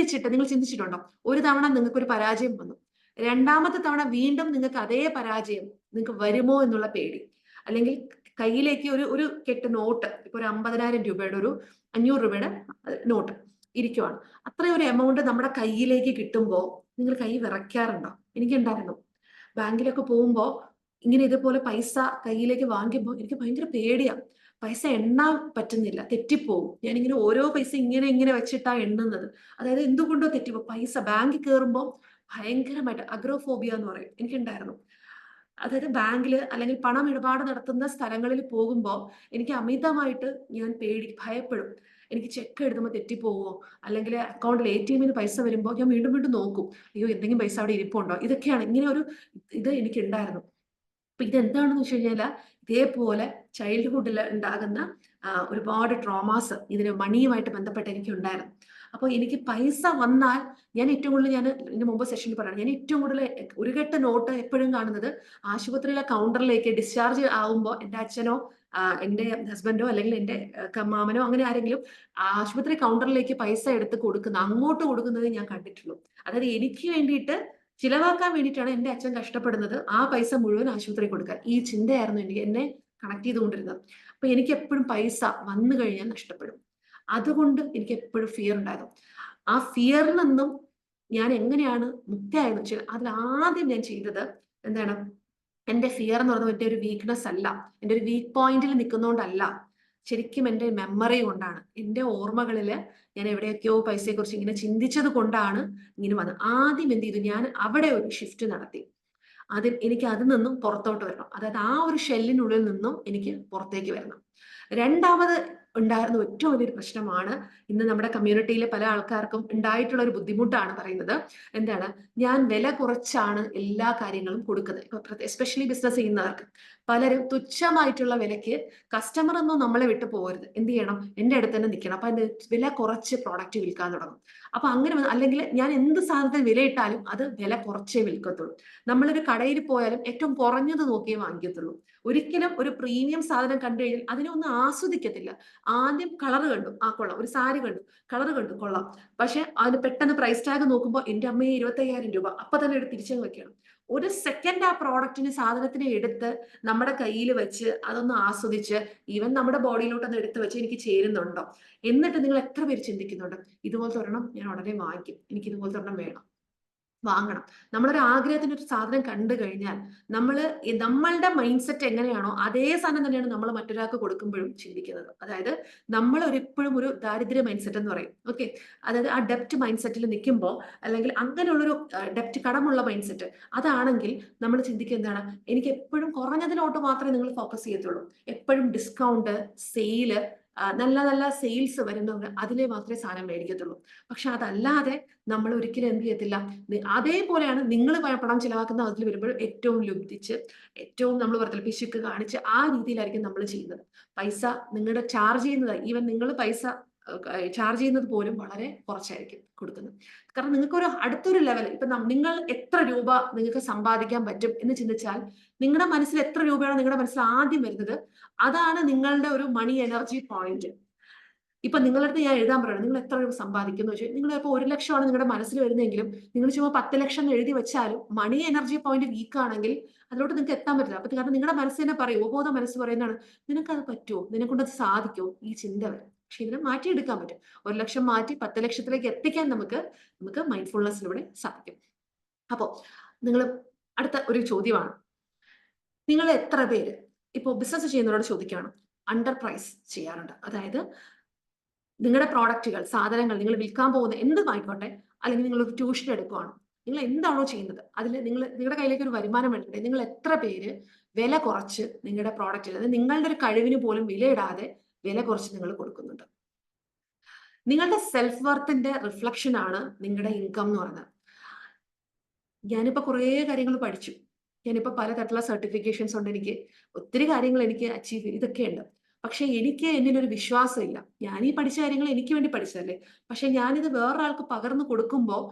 A: നിങ്ങൾ ചിന്തിച്ചിട്ടുണ്ടോ? ഒരു തവണ നിങ്ങൾക്ക് ഒരു പരാജയം വന്നു, രണ്ടാമത്തെ തവണ വീണ്ടും നിങ്ങൾക്ക് അതേ പരാജയം നിങ്ങൾക്ക് വരുമോ എന്നുള്ള പേടി. അല്ലെങ്കിൽ കയ്യിലേക്ക് ഒരു കെട്ട് നോട്ട്, ഇപ്പൊ ഒരു 50,000 രൂപയുടെ ഒരു 500 രൂപയുടെ നോട്ട് ഇരിക്കുവാണ്, അത്രയും ഒരു എമൗണ്ട് നമ്മുടെ കയ്യിലേക്ക് കിട്ടുമ്പോൾ നിങ്ങൾ കൈ വിറയ്ക്കാറുണ്ടോ? എനിക്കുണ്ടായിരുന്നു. ബാങ്കിലൊക്കെ പോകുമ്പോ ഇങ്ങനെ ഇതുപോലെ പൈസ കയ്യിലേക്ക് വാങ്ങിക്കുമ്പോൾ എനിക്ക് ഭയങ്കര പേടിയാ. പൈസ എണ്ണാൻ പറ്റുന്നില്ല, തെറ്റിപ്പോവും. ഞാനിങ്ങനെ ഓരോ പൈസ ഇങ്ങനെ വെച്ചിട്ടാ എണ്ണുന്നത്. അതായത് എന്തുകൊണ്ടോ തെറ്റിപ്പോ, പൈസ ബാങ്കിൽ കയറുമ്പോൾ ഭയങ്കരമായിട്ട് അഗ്രോഫോബിയ എന്ന് പറയും, എനിക്കുണ്ടായിരുന്നു. അതായത് ബാങ്കില് അല്ലെങ്കിൽ പണം ഇടപാട് നടത്തുന്ന സ്ഥലങ്ങളിൽ പോകുമ്പോൾ എനിക്ക് അമിതമായിട്ട് ഞാൻ ഭയപ്പെടും. എനിക്ക് ചെക്ക് എഴുതുമ്പോൾ തെറ്റിപ്പോവോ, അല്ലെങ്കിൽ അക്കൗണ്ടിൽ ATM പൈസ വരുമ്പോൾ ഞാൻ വീണ്ടും വീണ്ടും നോക്കും, അയ്യോ എന്തെങ്കിലും പൈസ അവിടെ ഇരിപ്പുണ്ടോ. ഇതൊക്കെയാണ് ഇങ്ങനെ ഒരു ഇത് എനിക്ക് ഉണ്ടായിരുന്നു. അപ്പൊ ഇതെന്താണെന്ന് വെച്ച് കഴിഞ്ഞാൽ ഇതേപോലെ ചൈൽഡ്ഹുഡിൽ ഉണ്ടാകുന്ന ഒരുപാട് ട്രോമാസ് ഇതിന് മണിയുമായിട്ട് ബന്ധപ്പെട്ട് എനിക്ക് ഉണ്ടായിരുന്നു. അപ്പൊ എനിക്ക് പൈസ വന്നാൽ ഞാൻ ഏറ്റവും കൂടുതൽ, ഞാൻ ഇതിന് മുമ്പ് സെഷനിൽ പറയണം, ഞാൻ ഏറ്റവും കൂടുതൽ ഒരു കെട്ട് നോട്ട് എപ്പോഴും കാണുന്നത് ആശുപത്രിയിലെ കൗണ്ടറിലേക്ക് ഡിസ്ചാർജ് ആവുമ്പോൾ എന്റെ അച്ഛനോ എന്റെ ഹസ്ബൻഡോ അല്ലെങ്കിൽ എന്റെ മാമനോ അങ്ങനെ ആരെങ്കിലും ആശുപത്രി കൗണ്ടറിലേക്ക് പൈസ എടുത്ത് അങ്ങോട്ട് കൊടുക്കുന്നത് ഞാൻ കണ്ടിട്ടുള്ളൂ. അതായത് എനിക്ക് വേണ്ടിയിട്ട് ചിലവാക്കാൻ വേണ്ടിയിട്ടാണ് എന്റെ അച്ഛൻ കഷ്ടപ്പെടുന്നത്, ആ പൈസ മുഴുവൻ ആശുപത്രി കൊടുക്കാൻ. ഈ ചിന്തയായിരുന്നു എന്നെ കണക്ട് ചെയ്തുകൊണ്ടിരുന്നത്. അപ്പൊ എനിക്ക് എപ്പോഴും പൈസ വന്നു കഴിഞ്ഞാൽ നഷ്ടപ്പെടും. അതുകൊണ്ട് എനിക്ക് എപ്പോഴും ഫിയർ ഉണ്ടായിരുന്നു. ആ ഫിയറിൽ നിന്നും ഞാൻ എങ്ങനെയാണ് മുക്തയായെന്ന് വെച്ചാൽ അതിൽ ആദ്യം ഞാൻ ചെയ്തത് എന്താണ്, എന്റെ ഫിയർ എന്ന് പറയുന്നത് എന്റെ ഒരു വീക്ക്നെസ് അല്ല, എന്റെ ഒരു വീക്ക് പോയിന്റിൽ നിൽക്കുന്നതുകൊണ്ടല്ല, ശരിക്കും എന്റെ മെമ്മറി കൊണ്ടാണ്, എന്റെ ഓർമ്മകളില് ഞാൻ എവിടെയൊക്കെയോ പൈസയെ കുറിച്ച് ഇങ്ങനെ ചിന്തിച്ചത് കൊണ്ടാണ് ഇങ്ങനെ വന്നത്. ആദ്യം എന്ത് ചെയ്തു, ഞാൻ അവിടെ ഒരു ഷിഫ്റ്റ് നടത്തി. എനിക്ക് അതിൽ നിന്നും പുറത്തോട്ട് വരണം, അതായത് ആ ഒരു ഷെല്ലിനുള്ളിൽ നിന്നും എനിക്ക് പുറത്തേക്ക് വരണം. രണ്ടാമത് ഉണ്ടായിരുന്ന ഏറ്റവും വലിയൊരു പ്രശ്നമാണ്. ഇന്ന് നമ്മുടെ കമ്മ്യൂണിറ്റിയിലെ പല ആൾക്കാർക്കും ഉണ്ടായിട്ടുള്ള ഒരു ബുദ്ധിമുട്ടാണ് പറയുന്നത്. എന്താണ്, ഞാൻ വില കുറച്ചാണ് എല്ലാ കാര്യങ്ങളും കൊടുക്കുന്നത്. ഇപ്പൊ എസ്പെഷ്യലി ബിസിനസ് ചെയ്യുന്നവർക്ക് പലരും തുച്ഛമായിട്ടുള്ള വിലയ്ക്ക്, കസ്റ്റമർ ഒന്നും നമ്മളെ വിട്ടു പോകരുത്, എന്ത് ചെയ്യണം, എന്റെ അടുത്ത് തന്നെ നിൽക്കണം, അപ്പൊ അതിന്റെ വില കുറച്ച് പ്രോഡക്റ്റ് വിൽക്കാൻ തുടങ്ങും. അപ്പൊ അങ്ങനെ അല്ലെങ്കിൽ ഞാൻ എന്ത് സാധനത്തിന് വിലയിട്ടാലും അത് വില കുറച്ചേ വിൽക്കത്തുള്ളൂ. നമ്മളൊരു കടയിൽ പോയാലും ഏറ്റവും കുറഞ്ഞത് നോക്കിയേ വാങ്ങിക്കത്തുള്ളൂ. ഒരിക്കലും ഒരു പ്രീമിയം സാധനം കണ്ടു കഴിഞ്ഞാൽ അതിനെ ഒന്നും ആസ്വദിക്കത്തില്ല. ആദ്യം കളർ കണ്ടു, ആ കൊള്ളാം, ഒരു സാരി കണ്ടു, കളർ കണ്ടു, കൊള്ളാം, പക്ഷെ അതിന് പെട്ടെന്ന് പ്രൈസ് ടാഗ് നോക്കുമ്പോൾ എന്റെ അമ്മയെ 25,000 രൂപ, അപ്പൊ തന്നെ എടുത്ത് തിരിച്ചു വെക്കണം. ഒരു സെക്കൻഡ് ആ പ്രോഡക്റ്റിന്, സാധനത്തിനെ എടുത്ത് നമ്മുടെ കയ്യിൽ വെച്ച് അതൊന്ന് ആസ്വദിച്ച്, ഈവൻ നമ്മുടെ ബോഡിയിലോട്ടൊന്ന് എടുത്ത് വെച്ച് എനിക്ക് ചേരുന്നുണ്ടോ, എന്നിട്ട് നിങ്ങൾ എത്ര പേര് ചിന്തിക്കുന്നുണ്ട് ഇതുപോലത്തെ ഒരെണ്ണം ഞാൻ ഉടനെ വാങ്ങിക്കും, എനിക്ക് ഇതുപോലത്തെ ഒരെണ്ണം വേണം, വാങ്ങണം. നമ്മളൊരു ആഗ്രഹത്തിന് ഒരു സാധനം കണ്ടു കഴിഞ്ഞാൽ നമ്മളുടെ മൈൻഡ് സെറ്റ് എങ്ങനെയാണോ അതേ സാധനം തന്നെയാണ് നമ്മൾ മറ്റൊരാൾക്ക് കൊടുക്കുമ്പോഴും ചിന്തിക്കുന്നത്. അതായത് നമ്മൾ എപ്പോഴും ഒരു ദാരിദ്ര്യ മൈൻഡ് സെറ്റ് എന്ന് പറയും. ഓക്കെ, അതായത് ആ ഡെപ്റ്റ് മൈൻഡ് സെറ്റിൽ നിൽക്കുമ്പോൾ, അല്ലെങ്കിൽ അങ്ങനെയുള്ളൊരു ഡെപ്റ്റ് കടമുള്ള മൈൻഡ് സെറ്റ് അതാണെങ്കിൽ നമ്മൾ ചിന്തിക്കുക എന്താണ്, എനിക്ക് എപ്പോഴും കുറഞ്ഞതിലോട്ട് മാത്രമേ നിങ്ങൾ ഫോക്കസ് ചെയ്യത്തുള്ളൂ. എപ്പോഴും ഡിസ്കൗണ്ട്, സെയില്, നല്ല നല്ല സെയിൽസ് വരുന്നവർ അതിലെ മാത്രമേ സാധനം മേടിക്കത്തുള്ളൂ. പക്ഷെ അതല്ലാതെ നമ്മൾ ഒരിക്കലും എന്ത് ചെയ്യത്തില്ല. അതേപോലെയാണ് നിങ്ങൾ പണം ചിലവാക്കുന്ന അതിൽ വരുമ്പോൾ ഏറ്റവും ലുബ്ധിച്ച്, ഏറ്റവും നമ്മൾ പറഞ്ഞില്ല പിശുക്ക് കാണിച്ച് ആ രീതിയിലായിരിക്കും നമ്മൾ ചെയ്യുന്നത്. പൈസ നിങ്ങളുടെ ചാർജ് ചെയ്യുന്നത്, ഈവൻ നിങ്ങൾ പൈസ ചാർജ് ചെയ്യുന്നത് പോലും വളരെ കുറച്ചായിരിക്കും കൊടുക്കുന്നത്. കാരണം നിങ്ങൾക്കൊരു അടുത്തൊരു ലെവൽ, ഇപ്പൊ നിങ്ങൾ എത്ര രൂപ നിങ്ങൾക്ക് സമ്പാദിക്കാൻ പറ്റും എന്ന് ചിന്തിച്ചാൽ, നിങ്ങളുടെ മനസ്സിൽ എത്ര രൂപയാണോ നിങ്ങളുടെ മനസ്സിൽ ആദ്യം വരുന്നത്, അതാണ് നിങ്ങളുടെ ഒരു മണി എനർജി പോയിന്റ്. ഇപ്പൊ നിങ്ങളുടെ അടുത്ത് ഞാൻ എഴുതാൻ പറയണം, നിങ്ങൾ എത്ര രൂപ സമ്പാദിക്കുന്നു വെച്ചാൽ, നിങ്ങൾ ഇപ്പോൾ 1,00,000 നിങ്ങളുടെ മനസ്സിൽ വരുന്നെങ്കിലും നിങ്ങൾ ചുമ്മാ 10,00,000 എന്ന് എഴുതി വെച്ചാലും മണി എനർജി പോയിന്റ് വീക്ക് ആണെങ്കിൽ അതിലോട്ട് നിങ്ങൾക്ക് എത്താൻ പറ്റില്ല. അപ്പൊ കാരണം നിങ്ങളുടെ മനസ്സ് തന്നെ പറയും, ഉപബോധ മനസ്സ് പറയുന്നതാണ്, നിനക്കത് പറ്റുമോ, നിനക്കൊണ്ടത് സാധിക്കുമോ, ഈ ചിന്ത വരും. പക്ഷെ ഇതിനെ മാറ്റിയെടുക്കാൻ പറ്റും. 1,00,000 മാറ്റി 10,00,000 എത്തിക്കാൻ നമുക്ക് മൈൻഡ്ഫുൾനെസ്സിലൂടെ സാധിക്കും. അപ്പോ നിങ്ങൾ, അടുത്ത ഒരു ചോദ്യമാണ്, നിങ്ങൾ എത്ര പേര് ഇപ്പോൾ ബിസിനസ് ചെയ്യുന്നവരോട് ചോദിക്കുകയാണ്, അണ്ടർ പ്രൈസ് ചെയ്യാറുണ്ട്? അതായത് നിങ്ങളുടെ പ്രോഡക്റ്റുകൾ, സാധനങ്ങൾ നിങ്ങൾ വിൽക്കാൻ പോകുന്ന എന്തും ആയിക്കോട്ടെ, അല്ലെങ്കിൽ നിങ്ങൾ ഒരു ട്യൂഷൻ എടുക്കുകയാണ്, നിങ്ങൾ എന്താണോ ചെയ്യുന്നത് അതിൽ നിങ്ങളുടെ കയ്യിലേക്ക് ഒരു വരുമാനം വേണ്ടേ, നിങ്ങൾ എത്ര പേര് വില കുറച്ച് നിങ്ങളുടെ പ്രോഡക്റ്റ്, അതായത് നിങ്ങളുടെ ഒരു കഴിവിന് പോലും വിലയിടാതെ വില കുറച്ച് നിങ്ങൾ കൊടുക്കുന്നുണ്ട്? നിങ്ങളുടെ സെൽഫ് വർത്തിന്റെ റിഫ്ലക്ഷൻ ആണ് നിങ്ങളുടെ ഇൻകം എന്ന് പറയുന്നത്. ഞാനിപ്പോ കുറേ കാര്യങ്ങൾ പഠിച്ചു, ഞാനിപ്പോ പലതരത്തിലുള്ള സർട്ടിഫിക്കേഷൻസ് ഉണ്ട്, എനിക്ക് ഒത്തിരി കാര്യങ്ങൾ എനിക്ക് അച്ചീവ് ചെയ്ത് ഇതൊക്കെ ഉണ്ട്. പക്ഷെ എനിക്ക് എന്നിലൊരു വിശ്വാസമില്ല. ഞാൻ ഈ പഠിച്ച കാര്യങ്ങൾ എനിക്ക് വേണ്ടി പഠിച്ചതല്ലേ, പക്ഷെ ഞാനിത് വേറൊരാൾക്ക് പകർന്നു കൊടുക്കുമ്പോൾ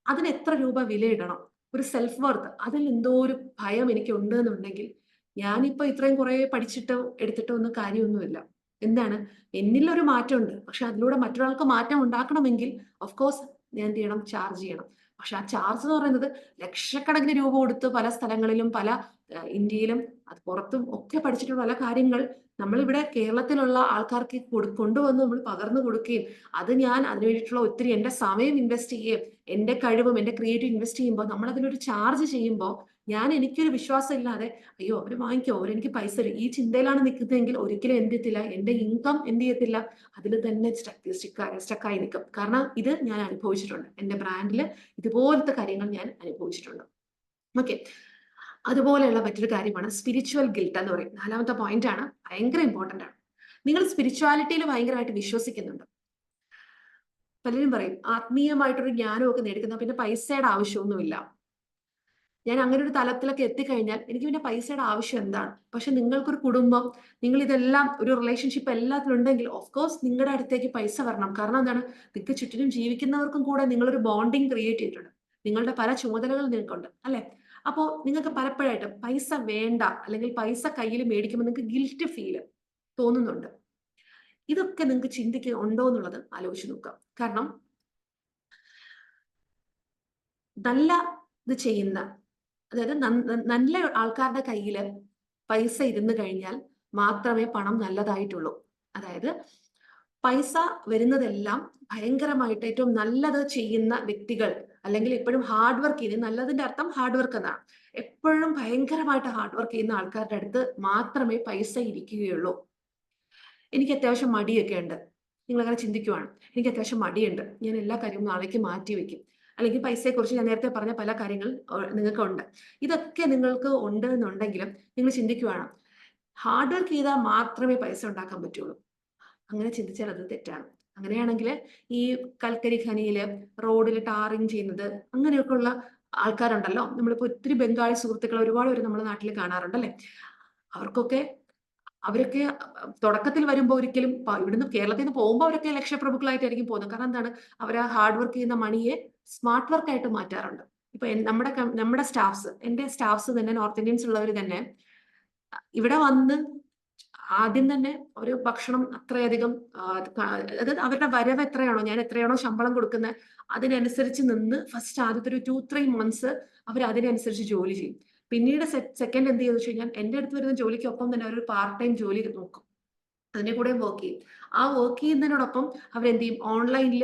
A: അതിന് എത്ര രൂപ വിലയിടണം, ഒരു സെൽഫ് വർത്ത്, അതിൽ എന്തോ ഒരു ഭയം എനിക്ക് ഉണ്ട് എന്നുണ്ടെങ്കിൽ ഞാനിപ്പോ ഇത്രയും കുറെ പഠിച്ചിട്ടോ എടുത്തിട്ടോ ഒന്നും കാര്യമൊന്നുമില്ല. എന്താണ്, എന്നിലൊരു മാറ്റമുണ്ട്, പക്ഷെ അതിലൂടെ മറ്റൊരാൾക്ക് മാറ്റം ഉണ്ടാക്കണമെങ്കിൽ ഓഫ് കോഴ്സ് ഞാൻ എന്ത് ചെയ്യണം, ചാർജ് ചെയ്യണം. പക്ഷെ ആ ചാർജ് എന്ന് പറയുന്നത് ലക്ഷക്കണക്കിന് രൂപ കൊടുത്ത് പല സ്ഥലങ്ങളിലും, പല ഇന്ത്യയിലും അത് പുറത്തും ഒക്കെ പഠിച്ചിട്ടുള്ള പല കാര്യങ്ങൾ നമ്മളിവിടെ കേരളത്തിലുള്ള ആൾക്കാർക്ക് കൊണ്ടുവന്ന് നമ്മൾ പകർന്നു കൊടുക്കുകയും, അത് ഞാൻ അതിന് വേണ്ടിയിട്ടുള്ള ഒത്തിരി എന്റെ സമയം ഇൻവെസ്റ്റ് ചെയ്യുകയും എന്റെ കഴിവും എന്റെ ക്രിയേറ്റീവ് ഇൻവെസ്റ്റ് ചെയ്യുമ്പോൾ നമ്മൾ അതിനൊരു ചാർജ് ചെയ്യുമ്പോൾ എനിക്കൊരു വിശ്വാസം ഇല്ലാതെ, അയ്യോ അവര് വാങ്ങിക്കോ, അവരെനിക്ക് പൈസ തരും, ഈ ചിന്തയിലാണ് നിൽക്കുന്നതെങ്കിൽ ഒരിക്കലും എന്ത് ചെയ്യത്തില്ല, എന്റെ ഇൻകം എന്ത് ചെയ്യത്തില്ല, അതിൽ തന്നെ സ്റ്റക്കായി നിൽക്കും. കാരണം ഇത് ഞാൻ അനുഭവിച്ചിട്ടുണ്ട്, എന്റെ ബ്രാൻഡിൽ ഇതുപോലത്തെ കാര്യങ്ങൾ ഞാൻ അനുഭവിച്ചിട്ടുണ്ട്. ഓക്കെ, അതുപോലെയുള്ള മറ്റൊരു കാര്യമാണ് സ്പിരിച്വൽ ഗിൽട്ട് എന്ന് പറയും. 4ാമത്തെ പോയിന്റ് ആണ്, ഭയങ്കര ഇമ്പോർട്ടന്റ് ആണ്. നിങ്ങൾ സ്പിരിച്വാലിറ്റിയിൽ ഭയങ്കരമായിട്ട് വിശ്വസിക്കുന്നുണ്ട്. പലരും പറയും ആത്മീയമായിട്ടൊരു ജ്ഞാനമൊക്കെ നേടിക്കുന്ന പിന്നെ പൈസയുടെ ആവശ്യമൊന്നുമില്ല. ഞാൻ അങ്ങനെ ഒരു തലത്തിലൊക്കെ എത്തിക്കഴിഞ്ഞാൽ എനിക്ക് പിന്നെ പൈസയുടെ ആവശ്യം എന്താണ്? പക്ഷെ നിങ്ങൾക്കൊരു കുടുംബം, നിങ്ങൾ ഇതെല്ലാം ഒരു റിലേഷൻഷിപ്പ് എല്ലാത്തിലും ഉണ്ടെങ്കിൽ ഓഫ് കോഴ്സ് നിങ്ങളുടെ അടുത്തേക്ക് പൈസ വരണം. കാരണം എന്താണ്, നിങ്ങൾക്ക് ചുറ്റിനും ജീവിക്കുന്നവർക്കും കൂടെ നിങ്ങളൊരു ബോണ്ടിങ് ക്രിയേറ്റ് ചെയ്തിട്ടുണ്ട്, നിങ്ങളുടെ പല ചുമതലകൾ നിങ്ങൾക്കുണ്ട് അല്ലെ? അപ്പോ നിങ്ങൾക്ക് പലപ്പോഴായിട്ട് പൈസ വേണ്ട, അല്ലെങ്കിൽ പൈസ കയ്യിൽ മേടിക്കുമ്പോൾ നിങ്ങൾക്ക് ഗിൽറ്റ് ഫീൽ തോന്നുന്നുണ്ട്. ഇതൊക്കെ നിങ്ങൾക്ക് ചിന്തിക്കുക ഉണ്ടോ എന്നുള്ളത് ആലോചിച്ച് നോക്കുക. കാരണം നല്ല ഇത് ചെയ്യുന്ന, അതായത് നല്ല ആൾക്കാരുടെ കയ്യിൽ പൈസ ഇരുന്ന് കഴിഞ്ഞാൽ മാത്രമേ പണം നല്ലതായിട്ടുള്ളൂ. അതായത് പൈസ വരുന്നതെല്ലാം ഭയങ്കരമായിട്ട് ഏറ്റവും നല്ലത് ചെയ്യുന്ന വ്യക്തികൾ, അല്ലെങ്കിൽ എപ്പോഴും ഹാർഡ് വർക്ക് ചെയ്യുന്ന, നല്ലതിന്റെ അർത്ഥം ഹാർഡ് വർക്ക് എന്നാണ്, എപ്പോഴും ഭയങ്കരമായിട്ട് ഹാർഡ് വർക്ക് ചെയ്യുന്ന ആൾക്കാരുടെ അടുത്ത് മാത്രമേ പൈസ ഇരിക്കുകയുള്ളൂ. എനിക്ക് അത്യാവശ്യം മടിയൊക്കെ ഉണ്ട്, നിങ്ങൾ അങ്ങനെ ചിന്തിക്കുവാണ്, എനിക്ക് അത്യാവശ്യം മടിയുണ്ട്, ഞാൻ എല്ലാ കാര്യവും നാളേക്ക് മാറ്റി വെക്കും, അല്ലെങ്കിൽ പൈസയെക്കുറിച്ച് ഞാൻ നേരത്തെ പറഞ്ഞ പല കാര്യങ്ങൾ നിങ്ങൾക്ക് ഉണ്ട്, ഇതൊക്കെ നിങ്ങൾക്ക് ഉണ്ട് എന്നുണ്ടെങ്കിലും നിങ്ങൾ ചിന്തിക്കുവാണ് ഹാർഡ് വർക്ക് ചെയ്താൽ മാത്രമേ പൈസ ഉണ്ടാക്കാൻ പറ്റുള്ളൂ. അങ്ങനെ ചിന്തിച്ചാൽ അത് തെറ്റാണ്. അങ്ങനെയാണെങ്കിൽ ഈ കൽക്കരി ഖനിയില് റോഡിൽ ടാറിങ് ചെയ്യുന്നത് അങ്ങനെയൊക്കെയുള്ള ആൾക്കാരുണ്ടല്ലോ, നമ്മളിപ്പോ ഒത്തിരി ബംഗാളി സുഹൃത്തുക്കൾ ഒരുപാട് പേര് നമ്മുടെ നാട്ടിൽ കാണാറുണ്ടല്ലേ. അവർക്കൊക്കെ അവരൊക്കെ തുടക്കത്തിൽ വരുമ്പോൾ ഒരിക്കലും ഇവിടുന്ന് കേരളത്തിൽ നിന്ന് പോകുമ്പോൾ അവരൊക്കെ ലക്ഷപ്രഭുക്കളായിട്ടായിരിക്കും പോകുന്നത്. കാരണം എന്താണ്, അവർ ആ ഹാർഡ് വർക്ക് ചെയ്യുന്ന മണിയെ സ്മാർട്ട് വർക്ക് ആയിട്ട് മാറ്റാറുണ്ട്. ഇപ്പൊ നമ്മുടെ സ്റ്റാഫ്സ്, എന്റെ സ്റ്റാഫ്സ് തന്നെ നോർത്ത് ഇന്ത്യൻസ് ഉള്ളവർ തന്നെ ഇവിടെ വന്ന് ആദ്യം തന്നെ ഒരു ഭക്ഷണം അത്രയധികം അതായത് അവരുടെ വരവ് എത്രയാണോ, ഞാൻ എത്രയാണോ ശമ്പളം കൊടുക്കുന്നത് അതിനനുസരിച്ച് നിന്ന് ഫസ്റ്റ് ആദ്യത്തെ ഒരു 2-3 months അവർ അതിനനുസരിച്ച് ജോലി ചെയ്യും. പിന്നീട് സെക്കൻഡ് എന്ത് ചെയ്യുന്ന വെച്ച് കഴിഞ്ഞാൽ എന്റെ അടുത്ത് വരുന്ന ജോലിക്കൊപ്പം തന്നെ അവർ പാർട്ട് ടൈം ജോലി നോക്കും, അതിന്റെ കൂടെ വർക്ക് ചെയ്യും. ആ വർക്ക് ചെയ്യുന്നതിനോടൊപ്പം അവരെന്ത് ചെയ്യും, ഓൺലൈനിൽ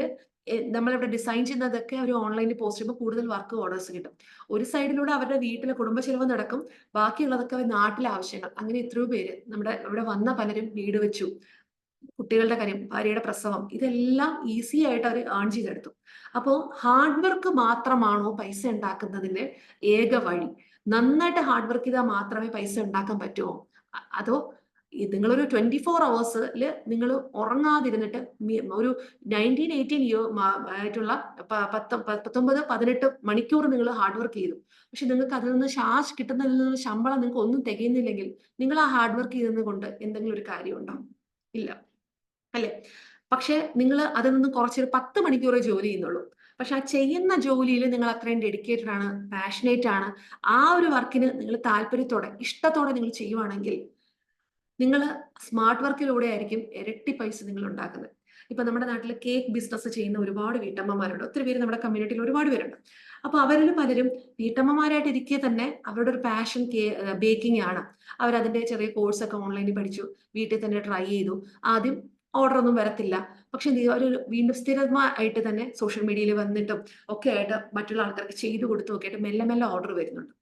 A: നമ്മളിവിടെ ഡിസൈൻ ചെയ്യുന്നതൊക്കെ അവർ ഓൺലൈനിൽ പോസ്റ്റ് ചെയ്യുമ്പോൾ കൂടുതൽ വർക്ക് ഓർഡേഴ്സ് കിട്ടും. ഒരു സൈഡിലൂടെ അവരുടെ വീട്ടിലെ കുടുംബ ചെലവ് നടക്കും, ബാക്കിയുള്ളതൊക്കെ അവർ നാട്ടിലെ ആവശ്യങ്ങൾ. അങ്ങനെ എത്രയോ പേര് നമ്മുടെ ഇവിടെ വന്ന പലരും വീട് വെച്ചു, കുട്ടികളുടെ കാര്യം, ഭാര്യയുടെ പ്രസവം, ഇതെല്ലാം ഈസി ആയിട്ട് അവർ ഏൺ ചെയ്തെടുത്തു. അപ്പോൾ ഹാർഡ് വർക്ക് മാത്രമാണോ പൈസ ഉണ്ടാക്കുന്നതിന്റെ ഏക വഴി? നന്നായിട്ട് ഹാർഡ് വർക്ക് ചെയ്താൽ മാത്രമേ പൈസ ഉണ്ടാക്കാൻ പറ്റുമോ? അതോ നിങ്ങളൊരു 24 hours നിങ്ങൾ ഉറങ്ങാതിരുന്നിട്ട് ഒരു 19-18 ഇയർ ആയിട്ടുള്ള 19-18 മണിക്കൂർ നിങ്ങൾ ഹാർഡ് വർക്ക് ചെയ്തു, പക്ഷെ നിങ്ങൾക്ക് അതിൽ നിന്ന് കിട്ടുന്നതിൽ നിന്ന് ശമ്പളം നിങ്ങൾക്ക് ഒന്നും തികയുന്നില്ലെങ്കിൽ നിങ്ങൾ ആ ഹാർഡ് വർക്ക് ചെയ്യുന്നത് കൊണ്ട് എന്തെങ്കിലും ഒരു കാര്യമുണ്ടോ? ഇല്ല, അല്ലെ? പക്ഷെ നിങ്ങൾ അതിൽ നിന്ന് കുറച്ചൊരു 10 മണിക്കൂറേ ജോലി ചെയ്യുന്നുള്ളൂ, പക്ഷെ ആ ചെയ്യുന്ന ജോലിയിൽ നിങ്ങൾ അത്രയും ഡെഡിക്കേറ്റഡ് ആണ്, പാഷനേറ്റ് ആണ്, ആ ഒരു വർക്കിന് നിങ്ങൾ താല്പര്യത്തോടെ ഇഷ്ടത്തോടെ നിങ്ങൾ ചെയ്യുവാണെങ്കിൽ നിങ്ങൾ സ്മാർട്ട് വർക്കിലൂടെ ആയിരിക്കും ഇരട്ടി പൈസ നിങ്ങൾ ഉണ്ടാക്കുന്നത്. ഇപ്പൊ നമ്മുടെ നാട്ടിൽ കേക്ക് ബിസിനസ് ചെയ്യുന്ന ഒരുപാട് വീട്ടമ്മമാരുണ്ട്, ഒത്തിരി പേര് നമ്മുടെ കമ്മ്യൂണിറ്റിയിൽ ഒരുപാട് പേരുണ്ട്. അപ്പൊ അവരിൽ പലരും വീട്ടമ്മമാരായിട്ട് ഇരിക്കെ തന്നെ അവരുടെ ഒരു പാഷൻ ബേക്കിംഗ് ആണ്. അവരതിന്റെ ചെറിയ കോഴ്സൊക്കെ ഓൺലൈനിൽ പഠിച്ചു, വീട്ടിൽ തന്നെ ട്രൈ ചെയ്തു. ആദ്യം ഓർഡർ ഒന്നും വരത്തില്ല, പക്ഷെ ഒരു വീണ്ടും സ്ഥിരമായിട്ട് തന്നെ സോഷ്യൽ മീഡിയയിൽ വന്നിട്ടും ഒക്കെ ആയിട്ട് മറ്റുള്ള ആൾക്കാർക്ക് ചെയ്തു കൊടുത്തും ഒക്കെ ആയിട്ട് മെല്ലെ മെല്ലെ ഓർഡർ വരുന്നുണ്ട്.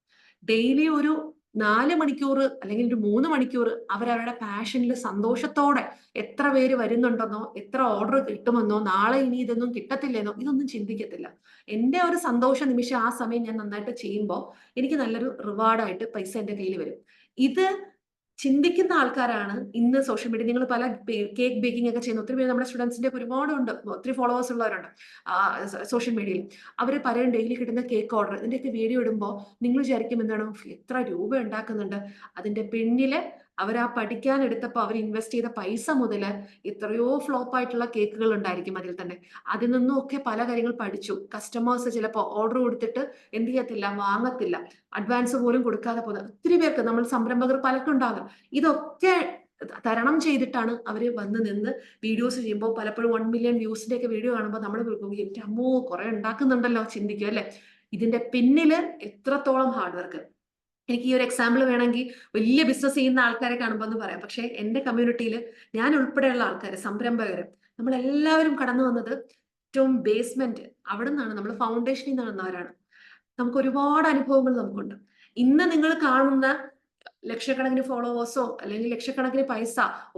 A: ഡെയിലി ഒരു 4 മണിക്കൂർ അല്ലെങ്കിൽ ഒരു 3 മണിക്കൂർ അവരവരുടെ പാഷനിൽ സന്തോഷത്തോടെ എത്ര പേര് വരുന്നുണ്ടെന്നോ എത്ര ഓർഡർ കിട്ടുമെന്നോ നാളെ ഇനി ഇതൊന്നും കിട്ടത്തില്ലെന്നോ ഇതൊന്നും ചിന്തിക്കത്തില്ല. എന്റെ ഒരു സന്തോഷ നിമിഷം ആ സമയം ഞാൻ നന്നായിട്ട് ചെയ്യുമ്പോൾ എനിക്ക് നല്ലൊരു റിവാർഡായിട്ട് പൈസ എന്റെ കയ്യിൽ വരും. ഇത് ചിന്തിക്കുന്ന ആൾക്കാരാണ് ഇന്ന് സോഷ്യൽ മീഡിയ. നിങ്ങൾ പല കേക്ക് ബേക്കിംഗ് ഒക്കെ ചെയ്യുന്ന ഒത്തിരി പേര് നമ്മുടെ സ്റ്റുഡൻസിന്റെ ഒരുപാടുണ്ട്, ഒത്തിരി ഫോളോവേഴ്സ് ഉള്ളവരുണ്ട് സോഷ്യൽ മീഡിയയിൽ. അവർ പലരും ഡെയിലി കിട്ടുന്ന കേക്ക് ഓർഡർ ഇതിന്റെയൊക്കെ വീഡിയോ ഇടുമ്പോൾ നിങ്ങൾ വിചാരിക്കും എന്താണ്, എത്ര രൂപ ഉണ്ടാക്കുന്നുണ്ട്. അതിന്റെ പിന്നില് അവർ ആ പഠിക്കാൻ എടുത്തപ്പോൾ അവർ ഇൻവെസ്റ്റ് ചെയ്ത പൈസ മുതൽ എത്രയോ ഫ്ലോപ്പ് ആയിട്ടുള്ള കേക്കുകൾ ഉണ്ടായിരിക്കും അതിൽ തന്നെ. അതിൽ നിന്നും ഒക്കെ പല കാര്യങ്ങൾ പഠിച്ചു. കസ്റ്റമേഴ്സ് ചിലപ്പോൾ ഓർഡർ കൊടുത്തിട്ട് എന്ത് ചെയ്യത്തില്ല, വാങ്ങത്തില്ല, അഡ്വാൻസ് പോലും കൊടുക്കാതെ പോകുന്നത് ഒത്തിരി പേർക്ക്, നമ്മൾ സംരംഭകർ പലർക്കും ഉണ്ടാകും. ഇതൊക്കെ തരണം ചെയ്തിട്ടാണ് അവര് വന്ന് നിന്ന് വീഡിയോസ് ചെയ്യുമ്പോൾ പലപ്പോഴും 1 million വ്യൂസിന്റെ ഒക്കെ വീഡിയോ കാണുമ്പോൾ നമ്മൾ എന്റെ അമ്മോ കുറെ ഉണ്ടാക്കുന്നുണ്ടല്ലോ ചിന്തിക്കും അല്ലെ. ഇതിന്റെ പിന്നില് എത്രത്തോളം ഹാർഡ് വർക്ക്. എനിക്ക് ഈ ഒരു എക്സാമ്പിൾ വേണമെങ്കിൽ വലിയ ബിസിനസ് ചെയ്യുന്ന ആൾക്കാരെ കാണുമ്പോൾ എന്ന് പറയാം, പക്ഷെ എന്റെ കമ്മ്യൂണിറ്റിയിൽ ഞാൻ ഉൾപ്പെടെയുള്ള ആൾക്കാർ, സംരംഭകർ, നമ്മളെല്ലാവരും കടന്നു വന്നത് ഏറ്റവും ബേസ്മെന്റ്, അവിടെ നിന്നാണ്, നമ്മൾ ഫൗണ്ടേഷനിൽ നിന്ന് വന്നവരാണ്. നമുക്ക് ഒരുപാട് അനുഭവങ്ങൾ നമുക്കുണ്ട്. ഇന്ന് നിങ്ങൾ കാണുന്ന ലക്ഷക്കണക്കിന് ഫോളോവേഴ്സോ അല്ലെങ്കിൽ ലക്ഷക്കണക്കിന് പൈസ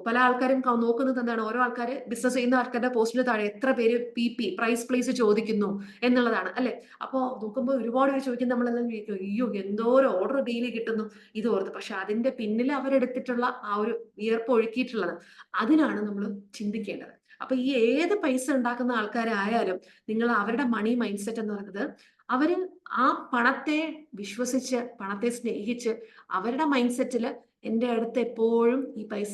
A: പല ആൾക്കാരും നോക്കുന്നത് എന്താണ്, ഓരോ ആൾക്കാര് ബിസിനസ് ചെയ്യുന്ന ആൾക്കാരുടെ പോസ്റ്റിന് താഴെ എത്ര പേര് PP പ്രൈസ് പ്ലേസ് ചോദിക്കുന്നു എന്നുള്ളതാണ് അല്ലെ. അപ്പോ നോക്കുമ്പോൾ ഒരുപാട് പേര് ചോദിക്കും, നമ്മളെല്ലാം അയ്യോ എന്തോരം ഓർഡർ ഡെയിലി കിട്ടുന്നു ഇത് ഓർത്ത്. പക്ഷെ അതിന്റെ പിന്നിൽ അവരെടുത്തിട്ടുള്ള ആ ഒരു വിയർപ്പ് ഒഴുക്കിയിട്ടുള്ളത്, അതിനാണ് നമ്മൾ ചിന്തിക്കേണ്ടത്. അപ്പൊ ഈ ഏത് പൈസ ഉണ്ടാക്കുന്ന ആൾക്കാരായാലും നിങ്ങൾ അവരുടെ മണി മൈൻഡ് സെറ്റ് എന്ന് പറയുന്നത്, അവര് ആ പണത്തെ വിശ്വസിച്ച് പണത്തെ സ്നേഹിച്ച് അവരുടെ മൈൻഡ് സെറ്റില് എൻ്റെ അടുത്ത് എപ്പോഴും ഈ പൈസ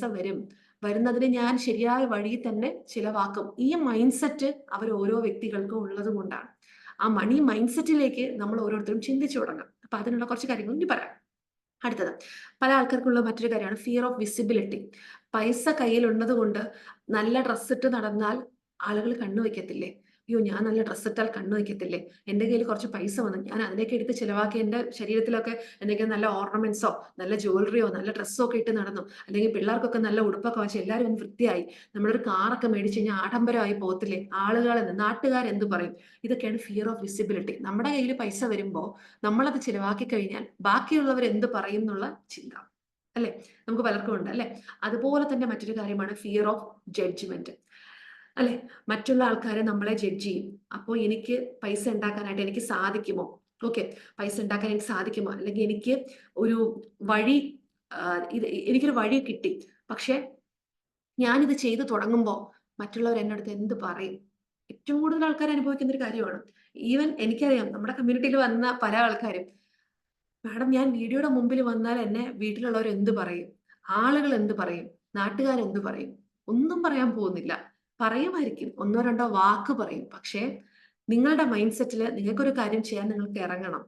A: വരുന്നതിന് ഞാൻ ശരിയായ വഴി തന്നെ ചിലവാക്കും. ഈ മൈൻഡ് സെറ്റ് അവർ ഓരോ വ്യക്തികൾക്കും ഉള്ളത് കൊണ്ടാണ്. ആ മണി മൈൻഡ് സെറ്റിലേക്ക് നമ്മൾ ഓരോരുത്തരും ചിന്തിച്ചു തുടങ്ങാം. അപ്പൊ അതിനുള്ള കുറച്ച് കാര്യങ്ങൾ ഇനി പറയാം. അടുത്തത്, പല ആൾക്കാർക്കുള്ള മറ്റൊരു കാര്യമാണ് ഫിയർ ഓഫ് വിസിബിലിറ്റി. പൈസ കയ്യിലുള്ളത് കൊണ്ട് നല്ല ഡ്രസ്സ് ഇട്ട് നടന്നാൽ ആളുകൾ കണ്ണു വെക്കത്തില്ലേ? അയ്യോ ഞാൻ നല്ല ഡ്രസ്സ് ഇട്ടാൽ കണ്ണു വെക്കത്തില്ലേ? എന്റെ കയ്യിൽ കുറച്ച് പൈസ വന്നു, ഞാൻ അതിലേക്ക് എടുത്ത് ചിലവാക്കി എന്റെ ശരീരത്തിലൊക്കെ എന്തെങ്കിലും നല്ല ഓർണമെന്റ്സോ നല്ല ജ്വല്ലറിയോ നല്ല ഡ്രസ്സോ ഒക്കെ ഇട്ട് നടന്നു, അല്ലെങ്കിൽ പിള്ളേർക്കൊക്കെ നല്ല ഉടുപ്പൊക്കെ വെച്ച് എല്ലാവരും ഒന്ന് വൃത്തിയായി നമ്മളൊരു കാറൊക്കെ മേടിച്ച് കഴിഞ്ഞാൽ ആഡംബരമായി പോകത്തില്ലേ? ആളുകളെന്ന് നാട്ടുകാരെന്ത് പറയും? ഇതൊക്കെയാണ് ഫിയർ ഓഫ് വിസിബിലിറ്റി. നമ്മുടെ കയ്യിൽ പൈസ വരുമ്പോൾ നമ്മളത് ചിലവാക്കി കഴിഞ്ഞാൽ ബാക്കിയുള്ളവർ എന്ത് പറയും എന്നുള്ള ചിന്ത അല്ലെ, നമുക്ക് പലർക്കും ഉണ്ട് അല്ലെ. അതുപോലെ തന്നെ മറ്റൊരു കാര്യമാണ് ഫിയർ ഓഫ് ജഡ്ജ്മെന്റ് അല്ലെ. മറ്റുള്ള ആൾക്കാരെ നമ്മളെ ജഡ്ജ് ചെയ്യും. അപ്പോൾ എനിക്ക് പൈസ ഉണ്ടാക്കാനായിട്ട് എനിക്ക് സാധിക്കുമോ? ഓക്കെ, പൈസ ഉണ്ടാക്കാൻ എനിക്ക് സാധിക്കുമോ? അല്ലെങ്കിൽ എനിക്ക് ഒരു വഴി എനിക്കൊരു വഴി കിട്ടി, പക്ഷെ ഞാനിത് ചെയ്തു തുടങ്ങുമ്പോൾ മറ്റുള്ളവർ എന്റെ അടുത്ത് എന്ത് പറയും? ഏറ്റവും കൂടുതൽ ആൾക്കാർ അനുഭവിക്കുന്ന ഒരു കാര്യമാണ്. ഈവൻ എനിക്കറിയാം നമ്മുടെ കമ്മ്യൂണിറ്റിയിൽ വന്ന പല ആൾക്കാരും, മാഡം ഞാൻ വീഡിയോയുടെ മുമ്പിൽ വന്നാൽ എന്നെ വീട്ടിലുള്ളവർ എന്ത് പറയും? ആളുകൾ എന്ത് പറയും? നാട്ടുകാരെന്ത് പറയും? ഒന്നും പറയാൻ പോകുന്നില്ല. പറയുമായിരിക്കും. ഒന്നോ രണ്ടോ വാക്ക് പറയും. പക്ഷേ നിങ്ങളുടെ മൈൻഡ് സെറ്റിൽ നിങ്ങൾക്കൊരു കാര്യം ചെയ്യാൻ നിങ്ങൾക്ക് ഇറങ്ങണം.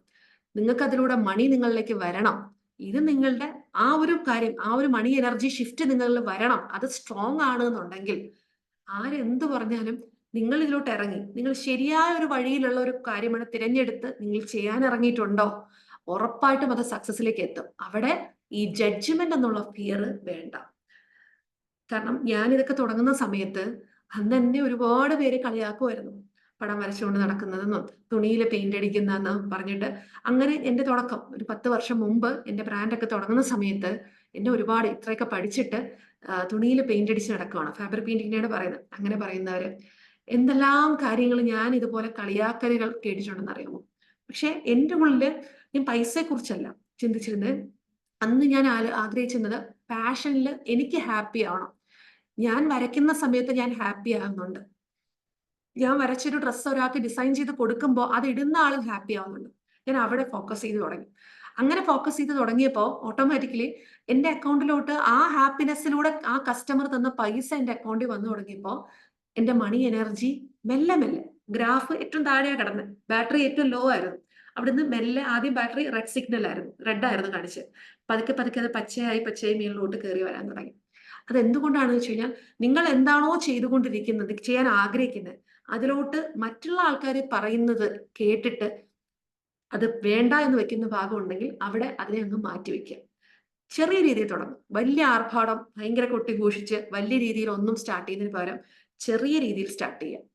A: നിങ്ങൾക്ക് അതിലൂടെ മണി നിങ്ങളിലേക്ക് വരണം. ഇത് നിങ്ങളുടെ ആ ഒരു കാര്യം, ആ ഒരു മണി എനർജി ഷിഫ്റ്റ് നിങ്ങളിൽ വരണം. അത് സ്ട്രോങ് ആണ് എന്നുണ്ടെങ്കിൽ ആരെന്ത് പറഞ്ഞാലും നിങ്ങൾ ഇതിലോട്ട് ഇറങ്ങി, നിങ്ങൾ ശരിയായ ഒരു വഴിയിലുള്ള ഒരു കാര്യമാണ് തിരഞ്ഞെടുത്ത് നിങ്ങൾ ചെയ്യാൻ ഇറങ്ങിയിട്ടുണ്ടോ, ഉറപ്പായിട്ടും അത് സക്സസിലേക്ക് എത്തും. അവിടെ ഈ ജഡ്ജ്മെന്റ് എന്നുള്ള ഫിയർ വേണ്ട. കാരണം ഞാൻ ഇതൊക്കെ തുടങ്ങുന്ന സമയത്ത് അന്ന് എന്നെ ഒരുപാട് പേര് കളിയാക്കുമായിരുന്നു. പടം വരച്ചുകൊണ്ട് നടക്കുന്നതെന്നും തുണിയിൽ പെയിന്റ് അടിക്കുന്നതെന്നും പറഞ്ഞിട്ട്. അങ്ങനെ എന്റെ തുടക്കം ഒരു 10 വർഷം മുമ്പ് എന്റെ ബ്രാൻഡൊക്കെ തുടങ്ങുന്ന സമയത്ത് എന്നെ ഒരുപാട് ഇത്രയൊക്കെ പഠിച്ചിട്ട് തുണിയിൽ പെയിന്റ് അടിച്ച് നടക്കുകയാണ്, ഫാബ്രിക് പെയിന്റിങ്ങിനാണ് പറയുന്നത്. അങ്ങനെ പറയുന്നവര് എന്തെല്ലാം കാര്യങ്ങൾ ഞാൻ ഇതുപോലെ കളിയാക്കലുകൾ കേട്ടിട്ടുണ്ടെന്ന് അറിയാമോ? പക്ഷെ എന്റെ ഉള്ളില് ഞാൻ പൈസയെ കുറിച്ചല്ല ചിന്തിച്ചിരുന്നത്. അന്ന് ഞാൻ ആഗ്രഹിച്ചിരുന്നത് പാഷനിൽ എനിക്ക് ഹാപ്പി ആവണം. ഞാൻ വരയ്ക്കുന്ന സമയത്ത് ഞാൻ ഹാപ്പി ആവുന്നുണ്ട്. ഞാൻ വരച്ചൊരു ഡ്രസ്സ് ഒരാൾക്ക് ഡിസൈൻ ചെയ്ത് കൊടുക്കുമ്പോൾ അത് ഇടുന്ന ആളും ഹാപ്പി ആവുന്നുണ്ട്. ഞാൻ അവിടെ ഫോക്കസ് ചെയ്ത് തുടങ്ങി. അങ്ങനെ ഫോക്കസ് ചെയ്ത് തുടങ്ങിയപ്പോൾ ഓട്ടോമാറ്റിക്കലി എന്റെ അക്കൗണ്ടിലോട്ട് ആ ഹാപ്പിനെസ്സിലൂടെ ആ കസ്റ്റമർ തന്ന പൈസ എന്റെ അക്കൗണ്ടിൽ വന്നു തുടങ്ങിയപ്പോൾ എന്റെ മണി എനർജി മെല്ലെ മെല്ലെ, ഗ്രാഫ് ഏറ്റവും താഴെയാ കിടന്നത്, ബാറ്ററി ഏറ്റവും ലോ ആയിരുന്നു. അവിടുന്ന് മെല്ലെ ആദ്യം ബാറ്ററി റെഡ് സിഗ്നൽ ആയിരുന്നു, റെഡ് ആയിരുന്നു കാണിച്ചത്. പതുക്കെ പതുക്കെ അത് പച്ചയായി മേളിലോട്ട് കയറി വരാൻ തുടങ്ങി. അതെന്തുകൊണ്ടാണെന്ന് വെച്ച് കഴിഞ്ഞാൽ നിങ്ങൾ എന്താണോ ചെയ്തുകൊണ്ടിരിക്കുന്നത്, ചെയ്യാൻ ആഗ്രഹിക്കുന്നത്, അതിലോട്ട് മറ്റുള്ള ആൾക്കാർ പറയുന്നത് കേട്ടിട്ട് അത് വേണ്ട എന്ന് വെക്കുന്ന ഭാഗം ഉണ്ടെങ്കിൽ അവിടെ അതിനെ അങ്ങ് മാറ്റിവെക്കുക. ചെറിയ രീതിയിൽ തുടങ്ങും. വലിയ ആർഭാടം ഭയങ്കര കൊട്ടിഘോഷിച്ച് വലിയ രീതിയിൽ ഒന്നും സ്റ്റാർട്ട് ചെയ്യുന്നതിന് പകരം ചെറിയ രീതിയിൽ സ്റ്റാർട്ട് ചെയ്യുക.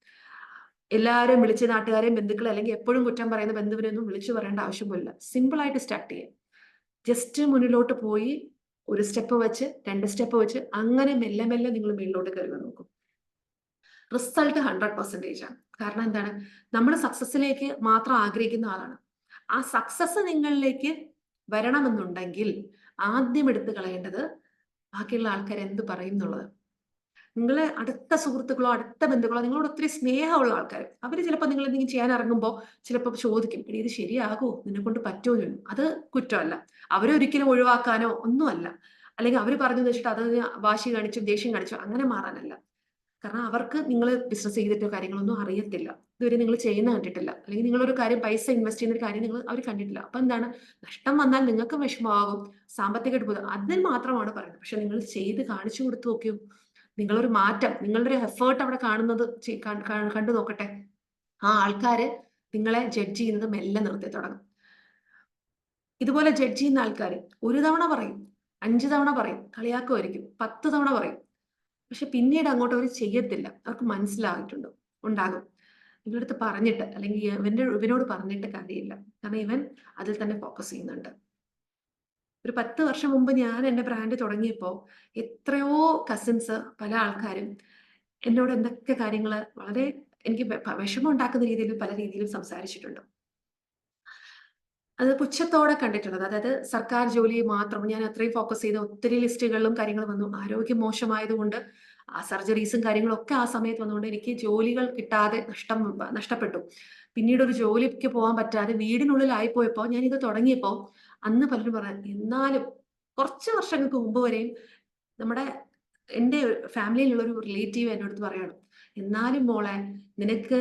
A: എല്ലാവരും വിളിച്ച് നാട്ടുകാരെയും ബന്ധുക്കളെ അല്ലെങ്കിൽ എപ്പോഴും കുറ്റം പറയുന്ന ബന്ധുവിനൊന്നും വിളിച്ചു പറയേണ്ട ആവശ്യമില്ല. സിമ്പിൾ ആയിട്ട് സ്റ്റാർട്ട് ചെയ്യുക. ജസ്റ്റ് മുന്നിലോട്ട് പോയി ഒരു സ്റ്റെപ്പ് വെച്ച് 2 സ്റ്റെപ്പ് വെച്ച് അങ്ങനെ മെല്ലെ മെല്ലെ നിങ്ങൾ മുന്നിലോട്ട് കയറി നോക്കും. റിസൾട്ട് 100% ആണ്. കാരണം എന്താണ്? നമ്മൾ സക്സസിലേക്ക് മാത്രം ആഗ്രഹിക്കുന്ന ആളാണ്. ആ സക്സസ് നിങ്ങളിലേക്ക് വരണമെന്നുണ്ടെങ്കിൽ ആദ്യം എടുത്തു കളയേണ്ടത് ബാക്കിയുള്ള ആൾക്കാർ എന്ത് പറയും എന്നുള്ളത്. നിങ്ങളെ അടുത്ത സുഹൃത്തുക്കളോ അടുത്ത ബന്ധുക്കളോ നിങ്ങളോട് ഒത്തിരി സ്നേഹമുള്ള ആൾക്കാർ, അവർ ചിലപ്പോൾ നിങ്ങൾ എന്തെങ്കിലും ചെയ്യാൻ ഇറങ്ങുമ്പോൾ ചിലപ്പോൾ ചോദിക്കും, എടി ഇത് ശരിയാകോ, നിന്നെ കൊണ്ട് പറ്റുമോ ചോദിക്കും. അത് കുറ്റമല്ല. അവരൊരിക്കലും ഒഴിവാക്കാനോ ഒന്നുമല്ല. അല്ലെങ്കിൽ അവർ പറഞ്ഞു വെച്ചിട്ട് അത് വാശി കാണിച്ചു ദേഷ്യം കാണിച്ചു അങ്ങനെ മാറാനല്ല. കാരണം അവർക്ക് നിങ്ങൾ ബിസിനസ് ചെയ്തിട്ടോ കാര്യങ്ങളൊന്നും അറിയത്തില്ല. ഇതുവരെ നിങ്ങൾ ചെയ്യുന്ന കണ്ടിട്ടില്ല. അല്ലെങ്കിൽ നിങ്ങളൊരു കാര്യം പൈസ ഇൻവെസ്റ്റ് ചെയ്യുന്ന ഒരു കാര്യം അവർ കണ്ടിട്ടില്ല. അപ്പൊ എന്താണ്, നഷ്ടം വന്നാൽ നിങ്ങൾക്ക് വിഷമമാകും, സാമ്പത്തിക എടുപ്പ് അതിൽ മാത്രമാണ് പറയുന്നത്. പക്ഷെ നിങ്ങൾ ചെയ്ത് കാണിച്ചു കൊടുത്തു നോക്കിയോ, നിങ്ങളൊരു മാറ്റം, നിങ്ങളുടെ ഒരു എഫേർട്ട് അവിടെ കാണുന്നത് കണ്ടു നോക്കട്ടെ. ആ ആൾക്കാര് നിങ്ങളെ ജഡ്ജ് ചെയ്യുന്നത് മെല്ലെ നിർത്തി തുടങ്ങും. ഇതുപോലെ ജഡ്ജ് ചെയ്യുന്ന ആൾക്കാർ ഒരു തവണ പറയും, 5 തവണ പറയും, കളിയാക്കുമായിരിക്കും, 10 തവണ പറയും. പക്ഷെ പിന്നീട് അങ്ങോട്ട് അവർ ചെയ്യത്തില്ല. അവർക്ക് മനസ്സിലായിട്ടുണ്ടോ ഉണ്ടാകും. ഇവരടുത്ത് പറഞ്ഞിട്ട് അല്ലെങ്കിൽ ഇവനോട് പറഞ്ഞിട്ട് കാര്യമില്ല. കാരണം ഇവൻ അതിൽ തന്നെ ഫോക്കസ് ചെയ്യുന്നുണ്ട്. ഒരു 10 വർഷം മുമ്പ് ഞാൻ എന്റെ ബ്രാൻഡ് തുടങ്ങിയപ്പോൾ എത്രയോ കസിൻസ് പല ആൾക്കാരും എന്നോട് എന്തൊക്കെ കാര്യങ്ങൾ വളരെ എനിക്ക് വിഷമം ഉണ്ടാക്കുന്ന രീതിയിൽ പല രീതിയിലും സംസാരിച്ചിട്ടുണ്ട്. അത് പുച്ഛത്തോടെ കണ്ടിട്ടുള്ളത്. അതായത് സർക്കാർ ജോലി മാത്രം ഞാൻ അത്രയും ഫോക്കസ് ചെയ്ത ഒത്തിരി ലിസ്റ്റുകളിലും കാര്യങ്ങൾ വന്നു. ആരോഗ്യം മോശമായതുകൊണ്ട് ആ സർജറീസും കാര്യങ്ങളും ഒക്കെ ആ സമയത്ത് വന്നുകൊണ്ട് എനിക്ക് ജോലികൾ കിട്ടാതെ നഷ്ടപ്പെട്ടു. പിന്നീട് ഒരു ജോലിക്ക് പോകാൻ പറ്റാതെ വീടിനുള്ളിലായി പോയപ്പോൾ ഞാൻ ഇത് തുടങ്ങിയപ്പോൾ അന്ന് പലരും പറയാൻ, എന്നാലും കുറച്ച് വർഷങ്ങൾക്ക് മുമ്പ് വരെയും നമ്മുടെ എന്റെ ഫാമിലിയിലുള്ള ഒരു റിലേറ്റീവ് എൻ്റെ അടുത്ത് പറയണം, എന്നാലും മോളെ നിനക്ക്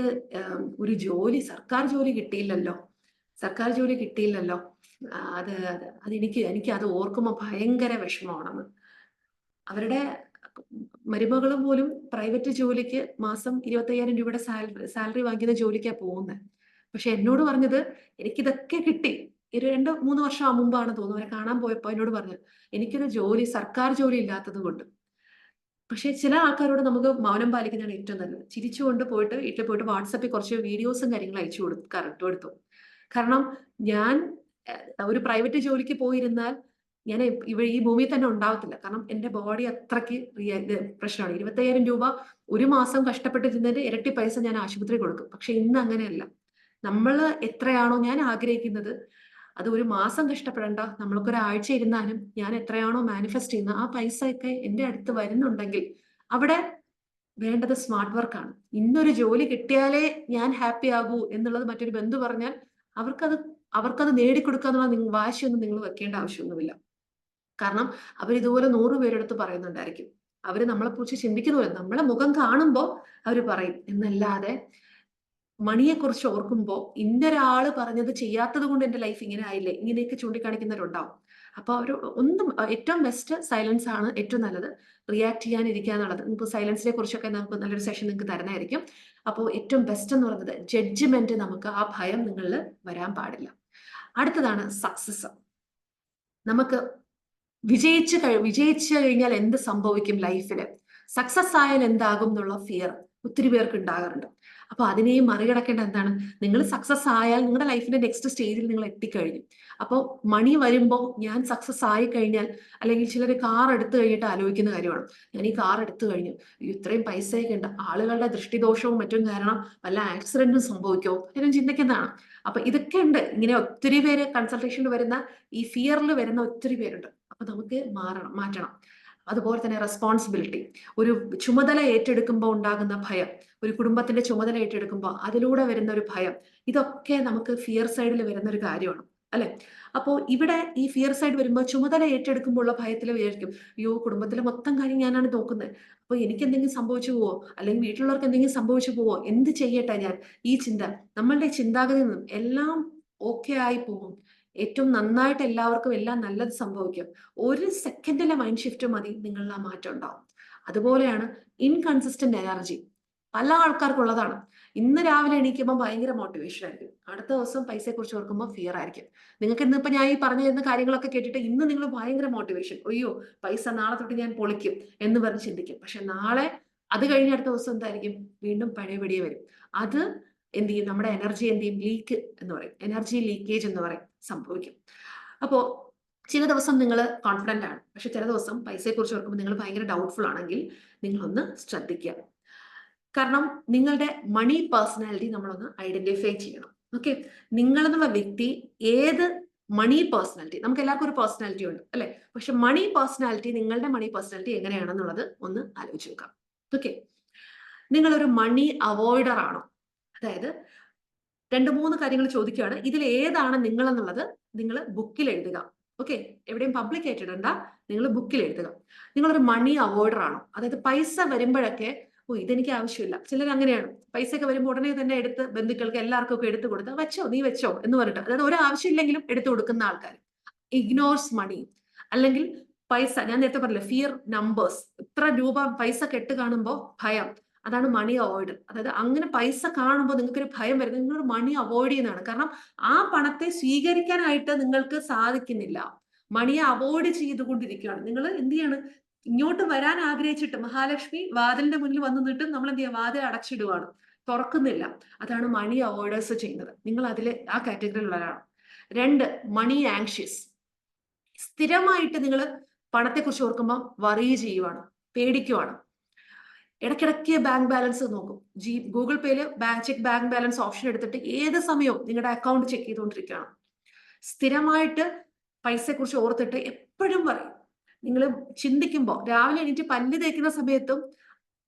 A: ഒരു ജോലി സർക്കാർ ജോലി കിട്ടിയില്ലല്ലോ, സർക്കാർ ജോലി കിട്ടിയില്ലല്ലോ, എനിക്ക് അത് ഓർക്കുമ്പോൾ ഭയങ്കര വിഷമമാണെന്ന്. അവരുടെ മരുമകളും പോലും പ്രൈവറ്റ് ജോലിക്ക് മാസം 25,000 രൂപയുടെ സാലറി വാങ്ങിക്കുന്ന ജോലിക്കാ പോകുന്നത്. പക്ഷെ എന്നോട് പറഞ്ഞത്, എനിക്കിതൊക്കെ കിട്ടി. ഒരു 2-3 വർഷം മുമ്പാണ് തോന്നുന്നു അവരെ കാണാൻ പോയപ്പോ എന്നോട് പറഞ്ഞു, എനിക്കൊരു ജോലി സർക്കാർ ജോലി ഇല്ലാത്തത് കൊണ്ട്. പക്ഷെ ചില ആൾക്കാരോട് നമുക്ക് മൗനം പാലിക്കുന്നതാണ് ഏറ്റവും നല്ലത്. ചിരിച്ചുകൊണ്ട് പോയിട്ട് വീട്ടിൽ പോയിട്ട് വാട്സാപ്പിൽ കുറച്ച് വീഡിയോസും കാര്യങ്ങളും അയച്ചു കൊടുത്തു. കാരണം ഞാൻ ഒരു പ്രൈവറ്റ് ജോലിക്ക് പോയിരുന്നാൽ ഞാൻ ഈ ഭൂമിയിൽ തന്നെ ഉണ്ടാവത്തില്ല. കാരണം എന്റെ ബോഡി അത്രയ്ക്ക് പ്രശ്നമാണ്. 25,000 രൂപ ഒരു മാസം കഷ്ടപ്പെട്ടിരുന്നതിന്റെ ഇരട്ടി പൈസ ഞാൻ ആശുപത്രി കൊടുക്കും. പക്ഷെ ഇന്ന് അങ്ങനെയല്ല. നമ്മൾ എത്രയാണോ ഞാൻ ആഗ്രഹിക്കുന്നത് അത് ഒരു മാസം കഷ്ടപ്പെടേണ്ട, നമ്മൾക്കൊരാഴ്ച ഇരുന്നാലും ഞാൻ എത്രയാണോ മാനിഫെസ്റ്റ് ചെയ്യുന്നത് ആ പൈസ ഒക്കെ എന്റെ അടുത്ത് വരുന്നുണ്ടെങ്കിൽ അവിടെ വേണ്ടത് സ്മാർട്ട് വർക്കാണ്. ഇന്നൊരു ജോലി കിട്ടിയാലേ ഞാൻ ഹാപ്പി ആകൂ എന്നുള്ളത് മറ്റൊരു ബന്ധു പറഞ്ഞാൽ അവർക്കത് നേടിക്കൊടുക്കുക എന്നുള്ള വാശിയൊന്നും നിങ്ങൾ വെക്കേണ്ട ആവശ്യമൊന്നുമില്ല. കാരണം അവരിതുപോലെ 100 പേരെടുത്ത് പറയുന്നുണ്ടായിരിക്കും. അവര് നമ്മളെക്കുറിച്ച് ചിന്തിക്കുന്നില്ല. നമ്മളെ മുഖം കാണുമ്പോൾ അവര് പറയും എന്നല്ലാതെ മണിയെക്കുറിച്ച് ഓർക്കുമ്പോൾ ഇന്നൊരാള് പറഞ്ഞത് ചെയ്യാത്തത് കൊണ്ട് എന്റെ ലൈഫ് ഇങ്ങനെ ആയില്ലേ, ഇങ്ങനെയൊക്കെ ചൂണ്ടിക്കാണിക്കുന്നവരുണ്ടാവും. അപ്പൊ ഒന്നും ഏറ്റവും ബെസ്റ്റ് സൈലൻസ് ആണ് ഏറ്റവും നല്ലത്. റിയാക്ട് ചെയ്യാനിരിക്കുക എന്നുള്ളത്. നമുക്ക് സൈലൻസിനെ കുറിച്ചൊക്കെ നമുക്ക് നല്ലൊരു സെഷൻ നിങ്ങൾക്ക് തരുന്നതായിരിക്കും. അപ്പോൾ ഏറ്റവും ബെസ്റ്റ് എന്ന് പറയുന്നത് ജഡ്ജ്മെന്റ്, നമുക്ക് ആ ഭയം നിങ്ങളിൽ വരാൻ പാടില്ല. അടുത്തതാണ് സക്സസ്. നമുക്ക് വിജയിച്ചു കഴിഞ്ഞാൽ എന്ത് സംഭവിക്കും ലൈഫില്, സക്സസ് ആയാൽ എന്താകും എന്നുള്ള ഫിയർ ഒത്തിരി പേർക്ക് ഉണ്ടാകാറുണ്ട്. അപ്പൊ അതിനെയും മറികടക്കേണ്ട എന്താണ്, നിങ്ങൾ സക്സസ് ആയാൽ നിങ്ങളുടെ ലൈഫിന്റെ നെക്സ്റ്റ് സ്റ്റേജിൽ നിങ്ങൾ എത്തിക്കഴിഞ്ഞു. അപ്പോൾ മണി വരുമ്പോൾ ഞാൻ സക്സസ് ആയി കഴിഞ്ഞാൽ, അല്ലെങ്കിൽ ചിലർ കാർ എടുത്തു കഴിഞ്ഞിട്ട് ആലോചിക്കുന്ന കാര്യമാണ്, ഞാൻ ഈ കാർ എടുത്തു കഴിഞ്ഞു, ഇത്രയും പൈസയൊക്കെ ഉണ്ട്, ആളുകളുടെ ദൃഷ്ടിദോഷവും മറ്റും കാരണം വല്ല ആക്സിഡന്റും സംഭവിക്കുമോ എന്നും ചിന്തിക്കുന്നതാണ്. അപ്പൊ ഇതൊക്കെ ഉണ്ട്. ഇങ്ങനെ ഒത്തിരി പേര് കൺസൾട്ടേഷനിൽ വരുന്ന ഈ ഫിയറിൽ വരുന്ന ഒത്തിരി പേരുണ്ട്. അപ്പൊ നമുക്ക് മാറ്റണം. അതുപോലെ തന്നെ റെസ്പോൺസിബിലിറ്റി, ഒരു ചുമതല ഏറ്റെടുക്കുമ്പോൾ ഉണ്ടാകുന്ന ഭയം, ഒരു കുടുംബത്തിന്റെ ചുമതല ഏറ്റെടുക്കുമ്പോൾ അതിലൂടെ വരുന്ന ഒരു ഭയം, ഇതൊക്കെ നമുക്ക് ഫിയർ സൈഡിൽ വരുന്ന ഒരു കാര്യമാണ് അല്ലെ. അപ്പോൾ ഇവിടെ ഈ ഫിയർ സൈഡ് വരുമ്പോൾ ചുമതല ഏറ്റെടുക്കുമ്പോൾ ഉള്ള ഭയത്തിൽ വിചാരിക്കും, അയ്യോ കുടുംബത്തിലെ മൊത്തം കാര്യം ഞാനാണ് നോക്കുന്നത്, അപ്പൊ എനിക്ക് എന്തെങ്കിലും സംഭവിച്ചു പോവോ, അല്ലെങ്കിൽ വീട്ടിലുള്ളവർക്ക് എന്തെങ്കിലും സംഭവിച്ചു പോവോ, എന്ത് ചെയ്യട്ടെ ഞാൻ, ഈ ചിന്ത, നമ്മളുടെ ചിന്താഗതിയിൽ നിന്നും എല്ലാം ഓക്കെ ആയി പോകും. ഏറ്റവും നന്നായിട്ട് എല്ലാവർക്കും എല്ലാം നല്ലത് സംഭവിക്കും. ഒരു സെക്കൻഡിലെ മൈൻഡ് ഷിഫ്റ്റ് മതി നിങ്ങളിൽ ആ മാറ്റം ഉണ്ടാവും. അതുപോലെയാണ് ഇൻകൺസിസ്റ്റന്റ് എനർജി. പല ആൾക്കാർക്കുള്ളതാണ്. ഇന്ന് രാവിലെ എണീക്കുമ്പോൾ ഭയങ്കര മോട്ടിവേഷൻ ആയിരിക്കും, അടുത്ത ദിവസം പൈസയെ കുറിച്ച് ഓർക്കുമ്പോൾ ഫിയർ ആയിരിക്കും. നിങ്ങൾക്ക് ഇന്നിപ്പോ ഞാൻ ഈ പറഞ്ഞു തരുന്ന കാര്യങ്ങളൊക്കെ കേട്ടിട്ട് ഇന്ന് നിങ്ങൾ ഭയങ്കര മോട്ടിവേഷൻ, അയ്യോ പൈസ നാളെ തൊട്ട് ഞാൻ പൊളിക്കും എന്ന് പറഞ്ഞ് ചിന്തിക്കും. പക്ഷെ നാളെ അത് കഴിഞ്ഞ അടുത്ത ദിവസം എന്തായിരിക്കും, വീണ്ടും പഴയപടിയെ വരും. അത് എന്ത് ചെയ്യും, നമ്മുടെ എനർജി എന്ത് ചെയ്യും, ലീക്ക് എന്ന് പറയും, എനർജി ലീക്കേജ് എന്ന് പറയും, സംഭവിക്കും. അപ്പോ ചില ദിവസം നിങ്ങൾ കോൺഫിഡന്റ് ആണ്, പക്ഷെ ചില ദിവസം പൈസയെ കുറിച്ച് ഓർക്കുമ്പോൾ നിങ്ങൾ ഭയങ്കര ഡൗട്ട്ഫുൾ ആണെങ്കിൽ നിങ്ങളൊന്ന് ശ്രദ്ധിക്കുക. കാരണം നിങ്ങളുടെ മണി പേഴ്സണാലിറ്റി നമ്മളൊന്ന് ഐഡന്റിഫൈ ചെയ്യണം. ഓക്കെ, നിങ്ങൾ എന്നുള്ള വ്യക്തി ഏത് മണി പേഴ്സണാലിറ്റി, നമുക്ക് എല്ലാവർക്കും ഒരു പേഴ്സണാലിറ്റി ഉണ്ട് അല്ലെ, പക്ഷെ മണി പേഴ്സണാലിറ്റി, നിങ്ങളുടെ മണി പേഴ്സണാലിറ്റി എങ്ങനെയാണെന്നുള്ളത് ഒന്ന് ആലോചിച്ച് നോക്കാം. ഓക്കെ, നിങ്ങളൊരു മണി അവോയ്ഡർ ആണോ? അതായത് 2-3 കാര്യങ്ങൾ ചോദിക്കുകയാണ്, ഇതിൽ ഏതാണ് നിങ്ങൾ എന്നുള്ളത് നിങ്ങൾ ബുക്കിൽ എഴുതുക. ഓക്കെ, എവിടെയും പബ്ലിക് ആയിട്ട് ഇടണ്ട, നിങ്ങൾ ബുക്കിൽ എഴുതുക. നിങ്ങളൊരു മണി അവോയ്ഡർ ആണോ? അതായത് പൈസ വരുമ്പോഴൊക്കെ ഇതെനിക്ക് ആവശ്യമില്ല, ചിലർ അങ്ങനെയാണ്, പൈസ ഒക്കെ വരുമ്പോൾ ഉടനെ തന്നെ എടുത്ത് ബന്ധുക്കൾക്ക് എല്ലാവർക്കും ഒക്കെ എടുത്തു കൊടുത്ത് വെച്ചോ നീ വെച്ചോ എന്ന് പറഞ്ഞിട്ട്, അതായത് ഒരു ആവശ്യമില്ലെങ്കിലും എടുത്തു കൊടുക്കുന്ന ആൾക്കാർ. ഇഗ്നോർസ് മണി. അല്ലെങ്കിൽ പൈസ, ഞാൻ നേരത്തെ പറഞ്ഞില്ല, ഫിയർ നമ്പേഴ്സ്, ഇത്ര രൂപ പൈസ കെട്ട് കാണുമ്പോൾ ഭയം, അതാണ് മണി അവോയ്ഡ്. അതായത് അങ്ങനെ പൈസ കാണുമ്പോൾ നിങ്ങൾക്കൊരു ഭയം വരുന്നത്, നിങ്ങളൊരു മണി അവോയ്ഡ് ചെയ്യുന്നതാണ്. കാരണം ആ പണത്തെ സ്വീകരിക്കാനായിട്ട് നിങ്ങൾക്ക് സാധിക്കുന്നില്ല, മണിയെ അവോയ്ഡ് ചെയ്തുകൊണ്ടിരിക്കുകയാണ്. നിങ്ങൾ എന്ത് ചെയ്യാണ്, ഇങ്ങോട്ട് വരാൻ ആഗ്രഹിച്ചിട്ട് മഹാലക്ഷ്മി വാതിലിന്റെ മുന്നിൽ വന്നു നിന്നിട്ട് നമ്മൾ എന്ത് ചെയ്യുക, വാതിൽ അടച്ചിടുവാണ്, തുറക്കുന്നില്ല. അതാണ് മണി അവോയ്ഡേഴ്സ് ചെയ്യുന്നത്. നിങ്ങൾ അതിലെ ആ കാറ്റഗറിയിലുള്ളവരാണ്. 2, മണി ആങ്ഷ്യസ്. സ്ഥിരമായിട്ട് നിങ്ങൾ പണത്തെക്കുറിച്ച് ഓർക്കുമ്പോൾ വറി ചെയ്യുവാണ്, പേടിക്കുവാണ്. ഇടയ്ക്കിടയ്ക്ക് ബാങ്ക് ബാലൻസ് നോക്കും. ഗൂഗിൾ പേയില് ചെക്ക് ബാങ്ക് ബാലൻസ് ഓപ്ഷൻ എടുത്തിട്ട് ഏത് സമയവും നിങ്ങളുടെ അക്കൗണ്ട് ചെക്ക് ചെയ്തുകൊണ്ടിരിക്കുകയാണ്. സ്ഥിരമായിട്ട് പൈസയെക്കുറിച്ച് ഓർത്തിട്ട് എപ്പോഴും പറയും. നിങ്ങൾ ചിന്തിക്കുമ്പോൾ, രാവിലെ എണീറ്റ് പല്ല് തേക്കുന്ന സമയത്തും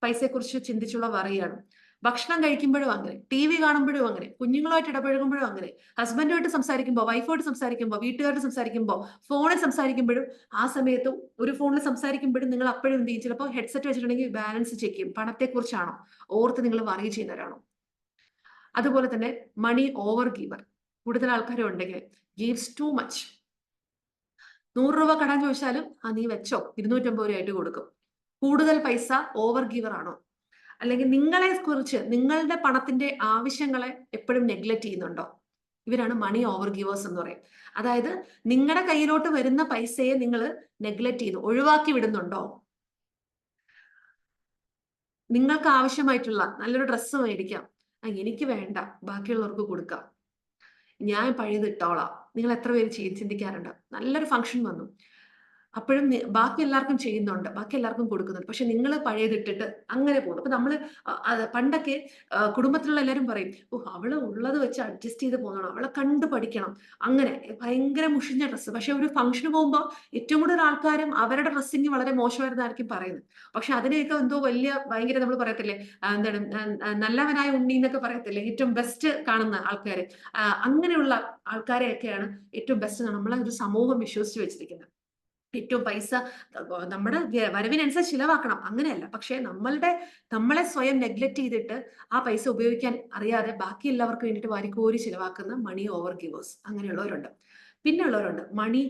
A: പൈസയെക്കുറിച്ച് ചിന്തിച്ചുള്ള വറിയാണ്. ഭക്ഷണം കഴിക്കുമ്പോഴും അങ്ങനെ, TV കാണുമ്പോഴും അങ്ങനെ, കുഞ്ഞുങ്ങളുമായിട്ട് ഇടപഴകുമ്പോഴും അങ്ങനെ, ഹസ്ബൻഡുമായിട്ട് സംസാരിക്കുമ്പോൾ, വൈഫായിട്ട് സംസാരിക്കുമ്പോൾ, വീട്ടുകാരോട് സംസാരിക്കുമ്പോൾ, ഫോണിൽ സംസാരിക്കുമ്പോഴും, ആ സമയത്ത് ഒരു ഫോണിൽ സംസാരിക്കുമ്പോഴും നിങ്ങൾ അപ്പോഴും എന്ത് ചെയ്യും, ചിലപ്പോൾ ഹെഡ്സെറ്റ് വെച്ചിട്ടുണ്ടെങ്കിൽ ബാലൻസ് ചെക്ക് ചെയ്യും, പണത്തെക്കുറിച്ചാണോ ഓർത്ത് നിങ്ങൾ വറി ചെയ്യുന്നവരാണോ? അതുപോലെ തന്നെ മണി ഓവർ ഗീവർ. കൂടുതൽ ആൾക്കാരും ഉണ്ടെങ്കിൽ ഗീവ്സ് ടു മച്ച്. 100 രൂപ കടം ചോദിച്ചാലും നീ വെച്ചോ, 250 രൂപയായിട്ട് കൊടുക്കും. കൂടുതൽ പൈസ ഓവർ ഗീവർ ആണോ? അല്ലെങ്കിൽ നിങ്ങളെ കുറിച്ച്, നിങ്ങളുടെ പണത്തിന്റെ ആവശ്യങ്ങളെ എപ്പോഴും നെഗ്ലക്ട് ചെയ്യുന്നുണ്ടോ? ഇവരാണ് മണി ഓവർ ഗീവേഴ്സ് എന്ന് പറയും. അതായത് നിങ്ങളുടെ കയ്യിലോട്ട് വരുന്ന പൈസയെ നിങ്ങൾ നെഗ്ലക്ട് ചെയ്യുന്നു, ഒഴിവാക്കി വിടുന്നുണ്ടോ? നിങ്ങൾക്ക് ആവശ്യമായിട്ടുള്ള നല്ലൊരു ഡ്രസ്സ് മേടിക്കാം, എനിക്ക് വേണ്ട, ബാക്കിയുള്ളവർക്ക് കൊടുക്കാം, ഞാൻ പഴയത് ഇട്ടോളാം. നിങ്ങൾ എത്ര പേര് ചിന്തിക്കാറുണ്ട്? നല്ലൊരു ഫംഗ്ഷൻ വന്നു, അപ്പോഴും ബാക്കി എല്ലാവർക്കും ചെയ്യുന്നുണ്ട്, ബാക്കി എല്ലാവർക്കും കൊടുക്കുന്നുണ്ട്. പക്ഷെ നിങ്ങൾ പഴയതിട്ടിട്ട് അങ്ങനെ പോകുന്നു. അപ്പൊ നമ്മള് പണ്ടൊക്കെ കുടുംബത്തിലുള്ള എല്ലാവരും പറയും, ഓ അവള് ഉള്ളത് വെച്ച് അഡ്ജസ്റ്റ് ചെയ്ത് പോകണം, അവളെ കണ്ടു പഠിക്കണം, അങ്ങനെ ഭയങ്കര മുഷിഞ്ഞ ഡ്രസ്സ്. പക്ഷെ ഒരു ഫംഗ്ഷന് പോകുമ്പോൾ ഏറ്റവും കൂടുതൽ ആൾക്കാരും അവരുടെ ഡ്രസ്സിങ് വളരെ മോശമായിരുന്നായിരിക്കും പറയുന്നത്. പക്ഷെ അതിനെയൊക്കെ എന്തോ ഭയങ്കര നമ്മൾ പറയത്തില്ലേ, എന്താണ് നല്ലവനായ ഉണ്ണി എന്നൊക്കെ പറയത്തില്ലേ, ഏറ്റവും ബെസ്റ്റ് കാണുന്ന ആൾക്കാര്, അങ്ങനെയുള്ള ആൾക്കാരെയൊക്കെയാണ് ഏറ്റവും ബെസ്റ്റ് നമ്മളെ ഒരു സമൂഹം വിശ്വസിച്ച് വെച്ചിരിക്കുന്നത്. ഏറ്റവും പൈസ നമ്മുടെ വരവിനനുസരിച്ച് ചിലവാക്കണം, അങ്ങനെയല്ല. പക്ഷെ നമ്മളെ സ്വയം നെഗ്ലക്ട് ചെയ്തിട്ട് ആ പൈസ ഉപയോഗിക്കാൻ അറിയാതെ ബാക്കി എല്ലാവർക്കും വേണ്ടിയിട്ട് വാരിക്കോരി ചിലവാക്കുന്ന മണി ഓവർ ഗിവേഴ്സ്, അങ്ങനെയുള്ളവരുണ്ട്. പിന്നെ ഉള്ളവരുണ്ട് മണി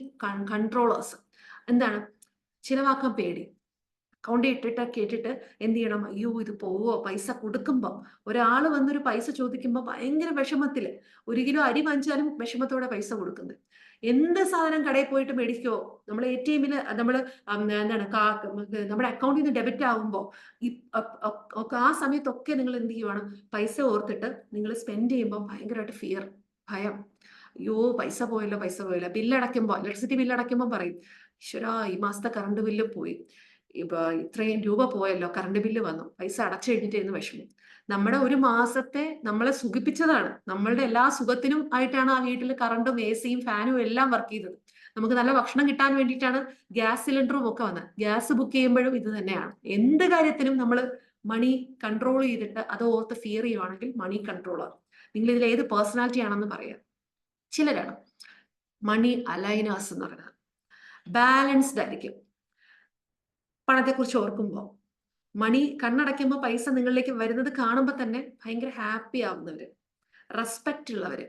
A: കൺട്രോളേഴ്സ്. എന്താണ്? ചിലവാക്കാൻ പേടി, അക്കൗണ്ടിൽ ഇട്ടിട്ട് കേട്ടിട്ട് എന്ത് ചെയ്യണം, അയ്യോ ഇത് പോവോ, പൈസ കൊടുക്കുമ്പോൾ ഒരാൾ വന്നൊരു പൈസ ചോദിക്കുമ്പോൾ ഭയങ്കര വിഷമത്തില് 1 കിലോ അരി വാങ്ങിച്ചാലും വിഷമത്തോടെ പൈസ കൊടുക്കുന്നത്. എന്ത് സാധനം കടയിൽ പോയിട്ട് മേടിക്കോ, നമ്മൾ ATM നമ്മൾ എന്താണ് നമ്മുടെ അക്കൗണ്ടിൽ നിന്ന് ഡെബിറ്റ് ആകുമ്പോൾ ആ സമയത്തൊക്കെ നിങ്ങൾ എന്ത് ചെയ്യുവാണ്, പൈസ ഓർത്തിട്ട് നിങ്ങൾ സ്പെൻഡ് ചെയ്യുമ്പോൾ ഭയങ്കരമായിട്ട് ഭയം, അയ്യോ പൈസ പോയല്ലോ, പൈസ പോയല്ലോ. ബില്ലടയ്ക്കുമ്പോൾ, ഇലക്ട്രിസിറ്റി ബില്ലടയ്ക്കുമ്പോൾ പറയും, ഈശ്വരാ ഈ മാസത്തെ കറണ്ട് ബില്ല് പോയി, ഇപ്പൊ ഇത്രയും രൂപ പോയല്ലോ, കറണ്ട് ബില്ല് വന്നു, പൈസ അടച്ചു കഴിഞ്ഞിട്ട് വിഷമം. നമ്മുടെ ഒരു മാസത്തെ നമ്മളെ സുഖിപ്പിച്ചതാണ്, നമ്മളുടെ എല്ലാ സുഖത്തിനും ആയിട്ടാണ് ആ വീട്ടിൽ കറണ്ടും AC-യും ഫാനും എല്ലാം വർക്ക് ചെയ്തത്. നമുക്ക് നല്ല ഭക്ഷണം കിട്ടാൻ വേണ്ടിയിട്ടാണ് ഗ്യാസ് സിലിണ്ടറും ഒക്കെ വന്നത്. ഗ്യാസ് ബുക്ക് ചെയ്യുമ്പോഴും ഇത് തന്നെയാണ്. എന്ത് കാര്യത്തിനും നമ്മൾ മണി കൺട്രോൾ ചെയ്തിട്ട് അത് ഓർത്ത് ഫിയർ ചെയ്യുവാണെങ്കിൽ മണി കൺട്രോളർ. നിങ്ങൾ ഇതിൽ ഏത് പേഴ്സണാലിറ്റി ആണെന്ന് പറയാം. ചിലരാണ് മണി അലൈനേഴ്സ് എന്ന് പറയുന്നത്. ബാലൻസ്ഡ് ആയിരിക്കും. പണത്തെക്കുറിച്ച് ഓർക്കുമ്പോൾ മണി കണ്ണടയ്ക്കുമ്പോൾ പൈസ നിങ്ങളിലേക്ക് വരുന്നത് കാണുമ്പോൾ തന്നെ ഭയങ്കര ഹാപ്പി ആവുന്നവര്, റെസ്പെക്റ്റ് ഉള്ളവര്,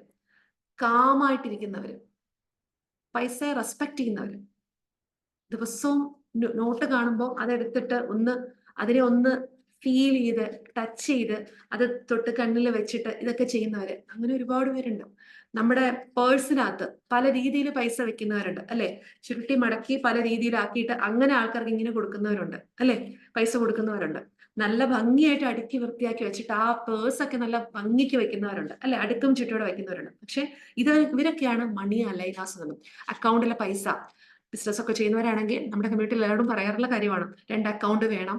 A: കാമായിട്ടിരിക്കുന്നവര്, പൈസയെ റെസ്പെക്ട് ചെയ്യുന്നവര്, ദിവസവും നോട്ട് കാണുമ്പോൾ അതെടുത്തിട്ട് അതിനെ ഒന്ന് ഫീൽ ചെയ്ത് ടച്ച് ചെയ്ത് അത് തൊട്ട് കണ്ണിൽ വെച്ചിട്ട് ഇതൊക്കെ ചെയ്യുന്നവര്, അങ്ങനെ ഒരുപാട് പേരുണ്ട്. നമ്മുടെ പേഴ്സിനകത്ത് പല രീതിയിൽ പൈസ വെക്കുന്നവരുണ്ട് അല്ലെ, ചുരുട്ടി മടക്കി പല രീതിയിലാക്കിയിട്ട് അങ്ങനെ ആൾക്കാർക്ക് ഇങ്ങനെ കൊടുക്കുന്നവരുണ്ട് അല്ലെ, പൈസ കൊടുക്കുന്നവരുണ്ട്. നല്ല ഭംഗിയായിട്ട് അടുക്കി വൃത്തിയാക്കി വെച്ചിട്ട് ആ പേഴ്സൊക്കെ നല്ല ഭംഗിക്ക് വെക്കുന്നവരുണ്ട് അല്ലെ, അടുക്കും ചുറ്റോടെ വെക്കുന്നവരുണ്ട്. പക്ഷെ ഇവരൊക്കെയാണ് മണി അലൈനാസ് എന്നും. അക്കൗണ്ടിലെ പൈസ ബിസിനസ് ഒക്കെ ചെയ്യുന്നവരാണെങ്കിൽ നമ്മുടെ കമ്മ്യൂണിറ്റിയിൽ എല്ലാവരോടും പറയാറുള്ള കാര്യമാണ്, 2 അക്കൗണ്ട് വേണം.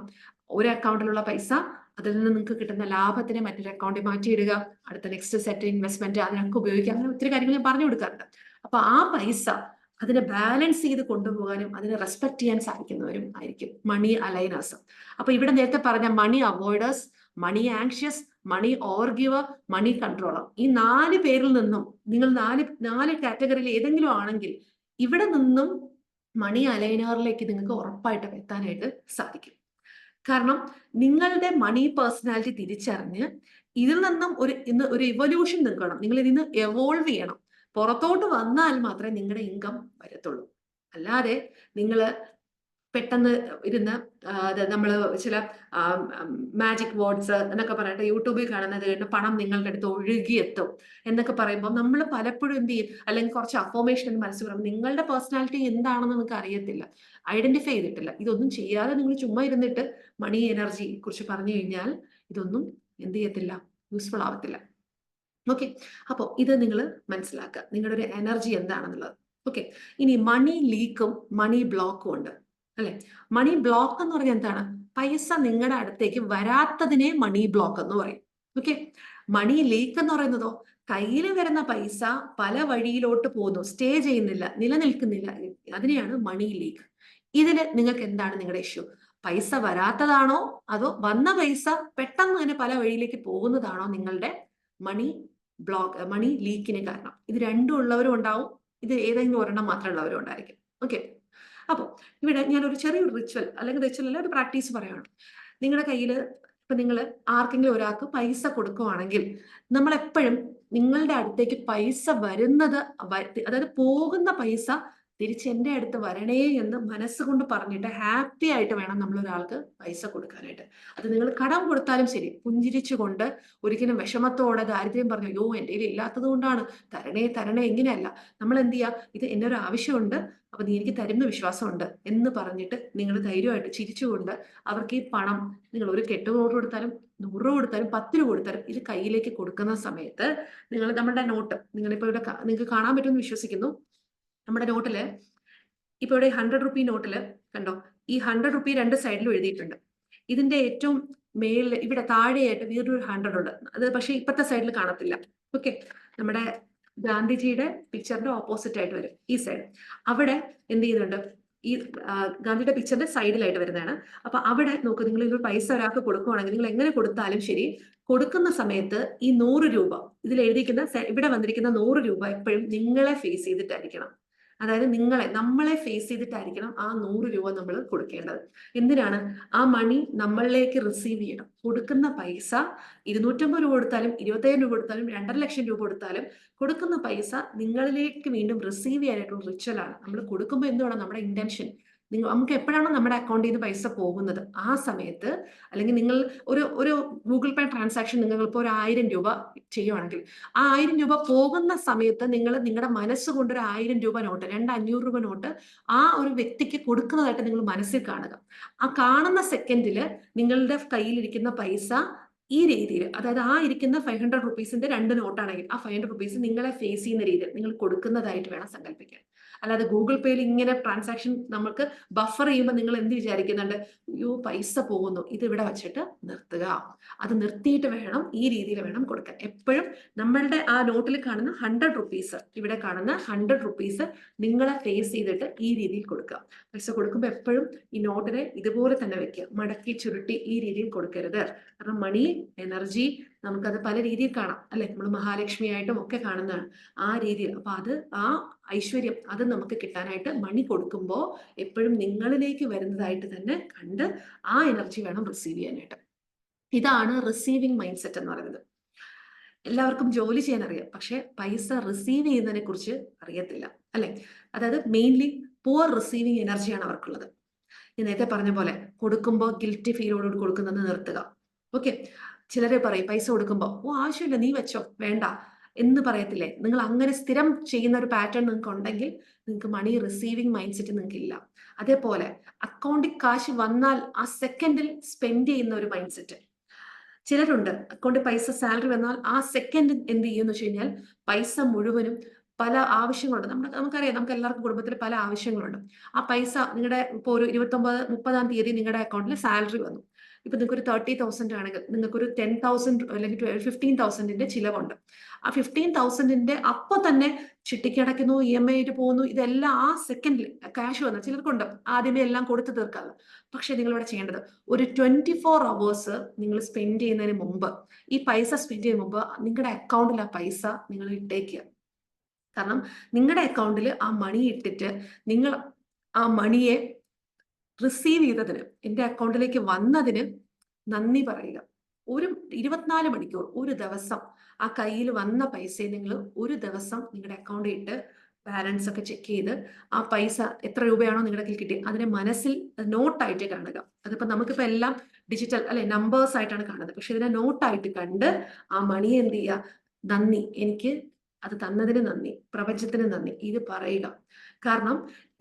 A: ഒരു അക്കൗണ്ടിലുള്ള പൈസ അതിൽ നിന്ന് നിങ്ങൾക്ക് കിട്ടുന്ന ലാഭത്തിനെ മറ്റൊരു അക്കൗണ്ടിൽ മാറ്റിയിടുക, അടുത്ത നെക്സ്റ്റ് സെറ്റ് ഇൻവെസ്റ്റ്മെന്റ് അതിനൊക്കെ ഉപയോഗിക്കുക, അങ്ങനെ ഒത്തിരി കാര്യങ്ങൾ ഞാൻ പറഞ്ഞു കൊടുക്കാറുണ്ട്. അപ്പൊ ആ പൈസ അതിനെ ബാലൻസ് ചെയ്ത് കൊണ്ടുപോകാനും അതിനെ റെസ്പെക്ട് ചെയ്യാൻ സാധിക്കുന്നവരും ആയിരിക്കും മണി അലൈനേഴ്സ്. അപ്പൊ ഇവിടെ നേരത്തെ പറഞ്ഞ മണി അവോയ്ഡേഴ്സ്, മണി ആങ്ഷ്യസ്, മണി ഓവർ ഗിവർ, മണി കൺട്രോളർ, ഈ 4 പേരിൽ നിന്നും നിങ്ങൾ നാല് കാറ്റഗറിയിൽ ഏതെങ്കിലും ആണെങ്കിൽ ഇവിടെ നിന്നും മണി അലൈനറിലേക്ക് നിങ്ങൾക്ക് ഉറപ്പായിട്ടും എത്താനായിട്ട് സാധിക്കും. കാരണം നിങ്ങളുടെ മണി പേഴ്സണാലിറ്റി തിരിച്ചറിഞ്ഞ് ഇതിൽ നിന്നും ഒരു ഇവല്യൂഷൻ നിൽക്കണം, നിങ്ങൾ ഇതിൽ നിന്ന് എവോൾവ് ചെയ്യണം. പുറത്തോട്ട് വന്നാൽ മാത്രമേ നിങ്ങളുടെ ഇൻകം വരത്തുള്ളൂ. അല്ലാതെ നിങ്ങൾ പെട്ടെന്ന് ഇരുന്ന് നമ്മൾ ചില മാജിക് വേർഡ്സ് എന്നൊക്കെ പറഞ്ഞിട്ട് യൂട്യൂബിൽ കാണുന്നത് കേട്ട് പണം നിങ്ങളുടെ അടുത്ത് ഒഴുകിയെത്തും എന്നൊക്കെ പറയുമ്പോൾ നമ്മൾ പലപ്പോഴും എന്ത് ചെയ്യും, അല്ലെങ്കിൽ കുറച്ച് അഫോർമേഷൻ എന്ന് മനസ്സിൽ പറയുമ്പോൾ നിങ്ങളുടെ പേഴ്സണാലിറ്റി എന്താണെന്ന് നിങ്ങൾക്ക് അറിയത്തില്ല, ഐഡന്റിഫൈ ചെയ്തിട്ടില്ല. ഇതൊന്നും ചെയ്യാതെ നിങ്ങൾ ചുമ്മാ ഇരുന്നിട്ട് മണി എനർജി കുറിച്ച് പറഞ്ഞു കഴിഞ്ഞാൽ ഇതൊന്നും എന്ത് ചെയ്യത്തില്ല, യൂസ്ഫുൾ ആവത്തില്ല. ഓക്കെ, അപ്പോൾ ഇത് നിങ്ങൾ മനസ്സിലാക്കുക, നിങ്ങളുടെ ഒരു എനർജി എന്താണെന്നുള്ളത്. ഓക്കെ, ഇനി മണി ലീക്കും മണി ബ്ലോക്കും ഉണ്ട് അല്ലെ. മണി ബ്ലോക്ക് എന്ന് പറഞ്ഞാൽ എന്താണ്? പൈസ നിങ്ങളുടെ അടുത്തേക്ക് വരാത്തതിനെ മണി ബ്ലോക്ക് എന്ന് പറയും. ഓക്കെ, മണി ലീക്ക് എന്ന് പറയുന്നതോ കയ്യിൽ വരുന്ന പൈസ പല വഴിയിലോട്ട് പോകുന്നു, സ്റ്റേ ചെയ്യുന്നില്ല, നിലനിൽക്കുന്നില്ല, അതിനെയാണ് മണി ലീക്ക്. ഇതില് നിങ്ങൾക്ക് എന്താണ് നിങ്ങളുടെ ഇഷ്യൂ? പൈസ വരാത്തതാണോ അതോ വന്ന പൈസ പെട്ടെന്ന് തന്നെ പല വഴിയിലേക്ക് പോകുന്നതാണോ നിങ്ങളുടെ മണി മണി ലീക്കിന് കാരണം? ഇത് രണ്ടും ഉള്ളവരും ഉണ്ടാവും, ഇത് ഏതെങ്കിലും ഒരെണ്ണം മാത്രം ഉള്ളവരും ഉണ്ടായിരിക്കും. ഓക്കെ, അപ്പോൾ ഇവിടെ ഞാൻ ഒരു ചെറിയൊരു റിച്വൽ അല്ലെങ്കിൽ അല്ല ഒരു പ്രാക്ടീസ് പറയുകയാണ്. നിങ്ങളുടെ കയ്യിൽ ഇപ്പൊ നിങ്ങൾ ആർക്കെങ്കിലും ഒരാൾക്ക് പൈസ കൊടുക്കുവാണെങ്കിൽ നമ്മൾ എപ്പോഴും നിങ്ങളുടെ അടുത്തേക്ക് പൈസ വരുന്നത്, അതായത് പോകുന്ന പൈസ തിരിച്ച് എൻ്റെ അടുത്ത് വരണേ എന്ന് മനസ്സുകൊണ്ട് പറഞ്ഞിട്ട് ഹാപ്പി ആയിട്ട് വേണം നമ്മൾ ഒരാൾക്ക് പൈസ കൊടുക്കാനായിട്ട്. അത് നിങ്ങൾ കടം കൊടുത്താലും ശരി, പുഞ്ചിരിച്ചുകൊണ്ട്, ഒരിക്കലും വിഷമത്തോടെ ദാരിദ്ര്യം പറഞ്ഞു അയ്യോ എൻ്റെ കയ്യിൽ ഇല്ലാത്തത് കൊണ്ടാണ്, തരണേ ഇങ്ങനെയല്ല. നമ്മൾ എന്ത് ചെയ്യുക, ഇത് എന്നൊരു ആവശ്യമുണ്ട്, അപ്പൊ നീ എനിക്ക് തരുന്ന വിശ്വാസമുണ്ട് എന്ന് പറഞ്ഞിട്ട് നിങ്ങൾ ധൈര്യമായിട്ട് ചിരിച്ചുകൊണ്ട് അവർക്ക് ഈ പണം നിങ്ങൾ ഒരു 800 കൊടുത്താലും 100 രൂപ കൊടുത്താലും 10 രൂപ കൊടുത്താലും ഇത് കയ്യിലേക്ക് കൊടുക്കുന്ന സമയത്ത് നമ്മുടെ നോട്ട്, നിങ്ങളിപ്പോ ഇവിടെ നിങ്ങൾക്ക് കാണാൻ പറ്റുമെന്ന് വിശ്വസിക്കുന്നു, നമ്മുടെ നോട്ടില് ഇപ്പൊ ഇവിടെ 100 റുപ്പി നോട്ടില് കണ്ടോ, ഈ 100 റുപ്പി രണ്ട് സൈഡിലും എഴുതിയിട്ടുണ്ട്. ഇതിന്റെ ഏറ്റവും മേളിൽ ഇവിടെ താഴെയായിട്ട് വേറൊരു 100 ഉണ്ട്. അത് പക്ഷെ ഇപ്പത്തെ സൈഡിൽ കാണത്തില്ല. ഓക്കെ, നമ്മുടെ ഗാന്ധിജിയുടെ പിക്ചറിന്റെ ഓപ്പോസിറ്റ് ആയിട്ട് വരും ഈ സൈഡ്. അവിടെ എന്ത് ചെയ്യുന്നുണ്ട്, ഈ ഗാന്ധിയുടെ പിക്ചറിന്റെ സൈഡിലായിട്ട് വരുന്നതാണ്. അപ്പൊ അവിടെ നോക്ക്, നിങ്ങൾ ഒരു പൈസ ഒരാൾക്ക് കൊടുക്കുവാണെങ്കിൽ നിങ്ങൾ എങ്ങനെ കൊടുത്താലും ശരി, കൊടുക്കുന്ന സമയത്ത് ഈ 100 രൂപ ഇതിൽ എഴുതിയിരിക്കുന്ന ഇവിടെ വന്നിരിക്കുന്ന 100 രൂപ എപ്പോഴും നിങ്ങളെ ഫേസ് ചെയ്തിട്ടായിരിക്കണം. അതായത് നമ്മളെ ഫേസ് ചെയ്തിട്ടായിരിക്കണം ആ 100 രൂപ നമ്മൾ കൊടുക്കേണ്ടത്. എന്തിനാണ്? ആ മണി നമ്മളിലേക്ക് റിസീവ് ചെയ്യണം. കൊടുക്കുന്ന പൈസ 250 രൂപ കൊടുത്താലും 25 രൂപ കൊടുത്താലും 2.5 ലക്ഷം രൂപ കൊടുത്താലും കൊടുക്കുന്ന പൈസ നിങ്ങളിലേക്ക് വീണ്ടും റിസീവ് ചെയ്യാനായിട്ടുള്ള റിച്വലാണ്. നമ്മൾ കൊടുക്കുമ്പോൾ എന്തുവാണ് നമ്മുടെ ഇന്റൻഷൻ? നമുക്ക് എപ്പോഴാണോ നമ്മുടെ അക്കൗണ്ടിൽ നിന്ന് പൈസ പോകുന്നത് ആ സമയത്ത്, അല്ലെങ്കിൽ നിങ്ങൾ ഒരു ഗൂഗിൾ പേ ട്രാൻസാക്ഷൻ നിങ്ങൾ ഇപ്പോൾ ഒരു 1000 രൂപ ചെയ്യുവാണെങ്കിൽ ആ 1000 രൂപ പോകുന്ന സമയത്ത് നിങ്ങൾ നിങ്ങളുടെ മനസ്സുകൊണ്ട് ഒരു 1000 രൂപ നോട്ട്, 500 രൂപ നോട്ട് ആ ഒരു വ്യക്തിക്ക് കൊടുക്കുന്നതായിട്ട് നിങ്ങൾ മനസ്സിൽ കാണുക. ആ കാണുന്ന സെക്കൻഡിൽ നിങ്ങളുടെ കയ്യിലിരിക്കുന്ന പൈസ ഈ രീതിയിൽ, അതായത് ആ ഇരിക്കുന്ന 500 റുപ്പീസിന്റെ 2 നോട്ടാണെങ്കിൽ ആ 500 റുപ്പീസ് നിങ്ങളെ ഫേസ് ചെയ്യുന്ന രീതിയിൽ നിങ്ങൾ കൊടുക്കുന്നതായിട്ട് വേണം സങ്കല്പിക്കാൻ. അല്ലാതെ ഗൂഗിൾ പേയിൽ ഇങ്ങനെ ട്രാൻസാക്ഷൻ നമുക്ക് ബഫർ ചെയ്യുമ്പോൾ നിങ്ങൾ എന്ത് വിചാരിക്കുന്നുണ്ട്? അയ്യോ പൈസ പോകുന്നു, ഇത് ഇവിടെ വെച്ചിട്ട് നിർത്തുക. അത് നിർത്തിയിട്ട് വേണം ഈ രീതിയിൽ വേണം കൊടുക്കാൻ. എപ്പോഴും നമ്മളുടെ ആ നോട്ടിൽ കാണുന്ന 100 റുപ്പീസ്, ഇവിടെ കാണുന്ന 100 റുപ്പീസ് നിങ്ങളെ ഫേസ് ചെയ്തിട്ട് ഈ രീതിയിൽ കൊടുക്കുക. പൈസ കൊടുക്കുമ്പോൾ എപ്പോഴും ഈ നോട്ടിനെ ഇതുപോലെ തന്നെ വെക്കുക, മടക്കി ചുരുട്ടി ഈ രീതിയിൽ കൊടുക്കരുത്. കാരണം മണി, എനർജി നമുക്കത് പല രീതിയിൽ കാണാം അല്ലെ, നമ്മൾ മഹാലക്ഷ്മി ആയിട്ടും ഒക്കെ കാണുന്നതാണ് ആ രീതിയിൽ. അപ്പൊ അത് ആ ഐശ്വര്യം അത് നമുക്ക് കിട്ടാനായിട്ട് മണി കൊടുക്കുമ്പോൾ എപ്പോഴും നിങ്ങളിലേക്ക് വരുന്നതായിട്ട് തന്നെ കണ്ട് ആ എനർജി വേണം റിസീവ് ചെയ്യാനായിട്ട്. ഇതാണ് റിസീവിങ് മൈൻഡ് സെറ്റ് എന്ന് പറയുന്നത്. എല്ലാവർക്കും ജോലി ചെയ്യാൻ അറിയാം, പക്ഷെ പൈസ റിസീവ് ചെയ്യുന്നതിനെ കുറിച്ച് അറിയത്തില്ല അല്ലെ. അതായത് മെയിൻലി പുവർ റിസീവിങ് എനർജിയാണ് അവർക്കുള്ളത്. ഞാൻ നേരത്തെ പറഞ്ഞ പോലെ കൊടുക്കുമ്പോൾ ഗിൽറ്റി ഫീലോടുകൂടി കൊടുക്കുന്നത് നിർത്തുക. ഓക്കെ, ചിലരെ പറയും പൈസ കൊടുക്കുമ്പോൾ ഓ ആവശ്യമില്ല നീ വെച്ചോ വേണ്ട എന്ന് പറയത്തില്ലേ. നിങ്ങൾ അങ്ങനെ സ്ഥിരം ചെയ്യുന്ന ഒരു പാറ്റേൺ നിങ്ങൾക്ക് ഉണ്ടെങ്കിൽ നിങ്ങൾക്ക് മണി റിസീവിങ് മൈൻഡ് സെറ്റ് നിങ്ങൾക്ക് ഇല്ല. അതേപോലെ അക്കൗണ്ടിൽ കാശ് വന്നാൽ ആ സെക്കൻഡിൽ സ്പെൻഡ് ചെയ്യുന്ന ഒരു മൈൻഡ് സെറ്റ് ചിലരുണ്ട്. അക്കൗണ്ടിൽ പൈസ സാലറി വന്നാൽ ആ സെക്കൻഡ് എന്ത് ചെയ്യുമെന്ന് വെച്ച് കഴിഞ്ഞാൽ പൈസ മുഴുവനും പല ആവശ്യങ്ങളുണ്ട്. നമുക്കറിയാം, നമുക്ക് എല്ലാവർക്കും കുടുംബത്തിൽ പല ആവശ്യങ്ങളുണ്ട്. ആ പൈസ നിങ്ങളുടെ ഇപ്പോൾ ഒരു 29-30 തീയതി നിങ്ങളുടെ അക്കൗണ്ടിൽ സാലറി വന്നു. ഇപ്പൊ നിങ്ങൾക്ക് ഒരു 30,000 ആണെങ്കിൽ നിങ്ങൾക്ക് ഒരു 10,000 അല്ലെങ്കിൽ 15,000ന്റെ ചിലവുണ്ട്. ആ 15,000ന്റെ അപ്പൊ തന്നെ ചിട്ടിക്കടയ്ക്കുന്നു, EMI ആയിട്ട് പോകുന്നു. ഇതെല്ലാം ആ സെക്കൻഡിൽ ക്യാഷ് വന്നു. ചിലർക്കുണ്ട് ആദ്യമേ എല്ലാം കൊടുത്തു തീർക്കാതെ. പക്ഷെ നിങ്ങൾ ഇവിടെ ചെയ്യേണ്ടത് ഒരു 24 അവേഴ്സ് നിങ്ങൾ സ്പെൻഡ് ചെയ്യുന്നതിന് മുമ്പ്, ഈ പൈസ സ്പെൻഡ് ചെയ്യുന്നതിന് മുമ്പ് നിങ്ങളുടെ അക്കൗണ്ടിൽ ആ പൈസ നിങ്ങൾ ഇട്ടേക്കുക. കാരണം നിങ്ങളുടെ അക്കൗണ്ടിൽ ആ മണി ഇട്ടിട്ട് നിങ്ങൾ ആ മണിയെ റിസീവ് ചെയ്തതിന്, എൻ്റെ അക്കൗണ്ടിലേക്ക് വന്നതിന് നന്ദി പറയുക. ഒരു 24 മണിക്കൂർ, ഒരു ദിവസം ആ കയ്യിൽ വന്ന പൈസയെ നിങ്ങൾ ഒരു ദിവസം നിങ്ങളുടെ അക്കൗണ്ടിൽ ഇട്ട് ബാലൻസ് ഒക്കെ ചെക്ക് ചെയ്ത് ആ പൈസ എത്ര രൂപയാണോ നിങ്ങളുടെ കയ്യിൽ കിട്ടി അതിനെ മനസ്സിൽ നോട്ടായിട്ട് കാണുക. അതിപ്പോ നമുക്കിപ്പോ എല്ലാം ഡിജിറ്റൽ അല്ലെ, നമ്പേഴ്സ് ആയിട്ടാണ് കാണുന്നത്. പക്ഷെ ഇതിനെ നോട്ടായിട്ട് കണ്ട് ആ മണിയെ എന്ത് ചെയ്യുക, നന്ദി, എനിക്ക് അത് തന്നതിന് നന്ദി, പ്രപഞ്ചത്തിന് നന്ദി, ഇത് പറയുക. കാരണം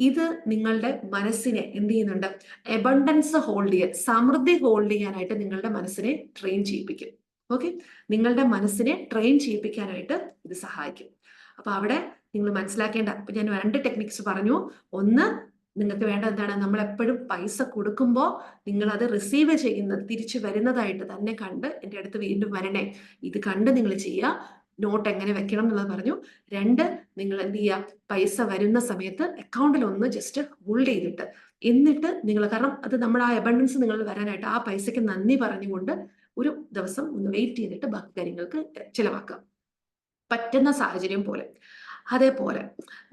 A: ഇത് നിങ്ങളുടെ മനസ്സിനെ എന്ത് ചെയ്യുന്നുണ്ട്, എബണ്ടൻസ് ഹോൾഡ് ചെയ്യാൻ, സമൃദ്ധി ഹോൾഡ് ചെയ്യാനായിട്ട് നിങ്ങളുടെ മനസ്സിനെ ട്രെയിൻ ചെയ്യിപ്പിക്കും. ഓക്കെ, നിങ്ങളുടെ മനസ്സിനെ ട്രെയിൻ ചെയ്യിപ്പിക്കാനായിട്ട് ഇത് സഹായിക്കും. അപ്പൊ അവിടെ നിങ്ങൾ മനസ്സിലാക്കേണ്ട, ഇപ്പൊ ഞാൻ 2 ടെക്നിക്സ് പറഞ്ഞു. ഒന്ന്, നിങ്ങൾക്ക് വേണ്ട എന്താണ്, നമ്മൾ എപ്പോഴും പൈസ കൊടുക്കുമ്പോൾ നിങ്ങൾ അത് റിസീവ് ചെയ്യുന്നത് തിരിച്ചു വരുന്നതായിട്ട് തന്നെ കണ്ട് എൻ്റെ അടുത്ത് വീണ്ടും വരണേ, ഇത് കണ്ട് നിങ്ങൾ ചെയ്യുക. നോട്ട് എങ്ങനെ വെക്കണം എന്നുള്ളത് പറഞ്ഞു. 2, നിങ്ങൾ എന്ത് ചെയ്യുക, പൈസ വരുന്ന സമയത്ത് അക്കൗണ്ടിൽ ഒന്ന് ജസ്റ്റ് ഹോൾഡ് ചെയ്തിട്ട്, എന്നിട്ട് നിങ്ങൾ, കാരണം അത് നമ്മുടെ ആ അബണ്ടൻസ് നിങ്ങൾ വരാനായിട്ട് ആ പൈസയ്ക്ക് നന്ദി പറഞ്ഞുകൊണ്ട് ഒരു ദിവസം ഒന്ന് വെയിറ്റ് ചെയ്തിട്ട് ബാക്കി കാര്യങ്ങൾക്ക് ചിലവാക്കുക, പറ്റുന്ന സാഹചര്യം പോലെ. അതേപോലെ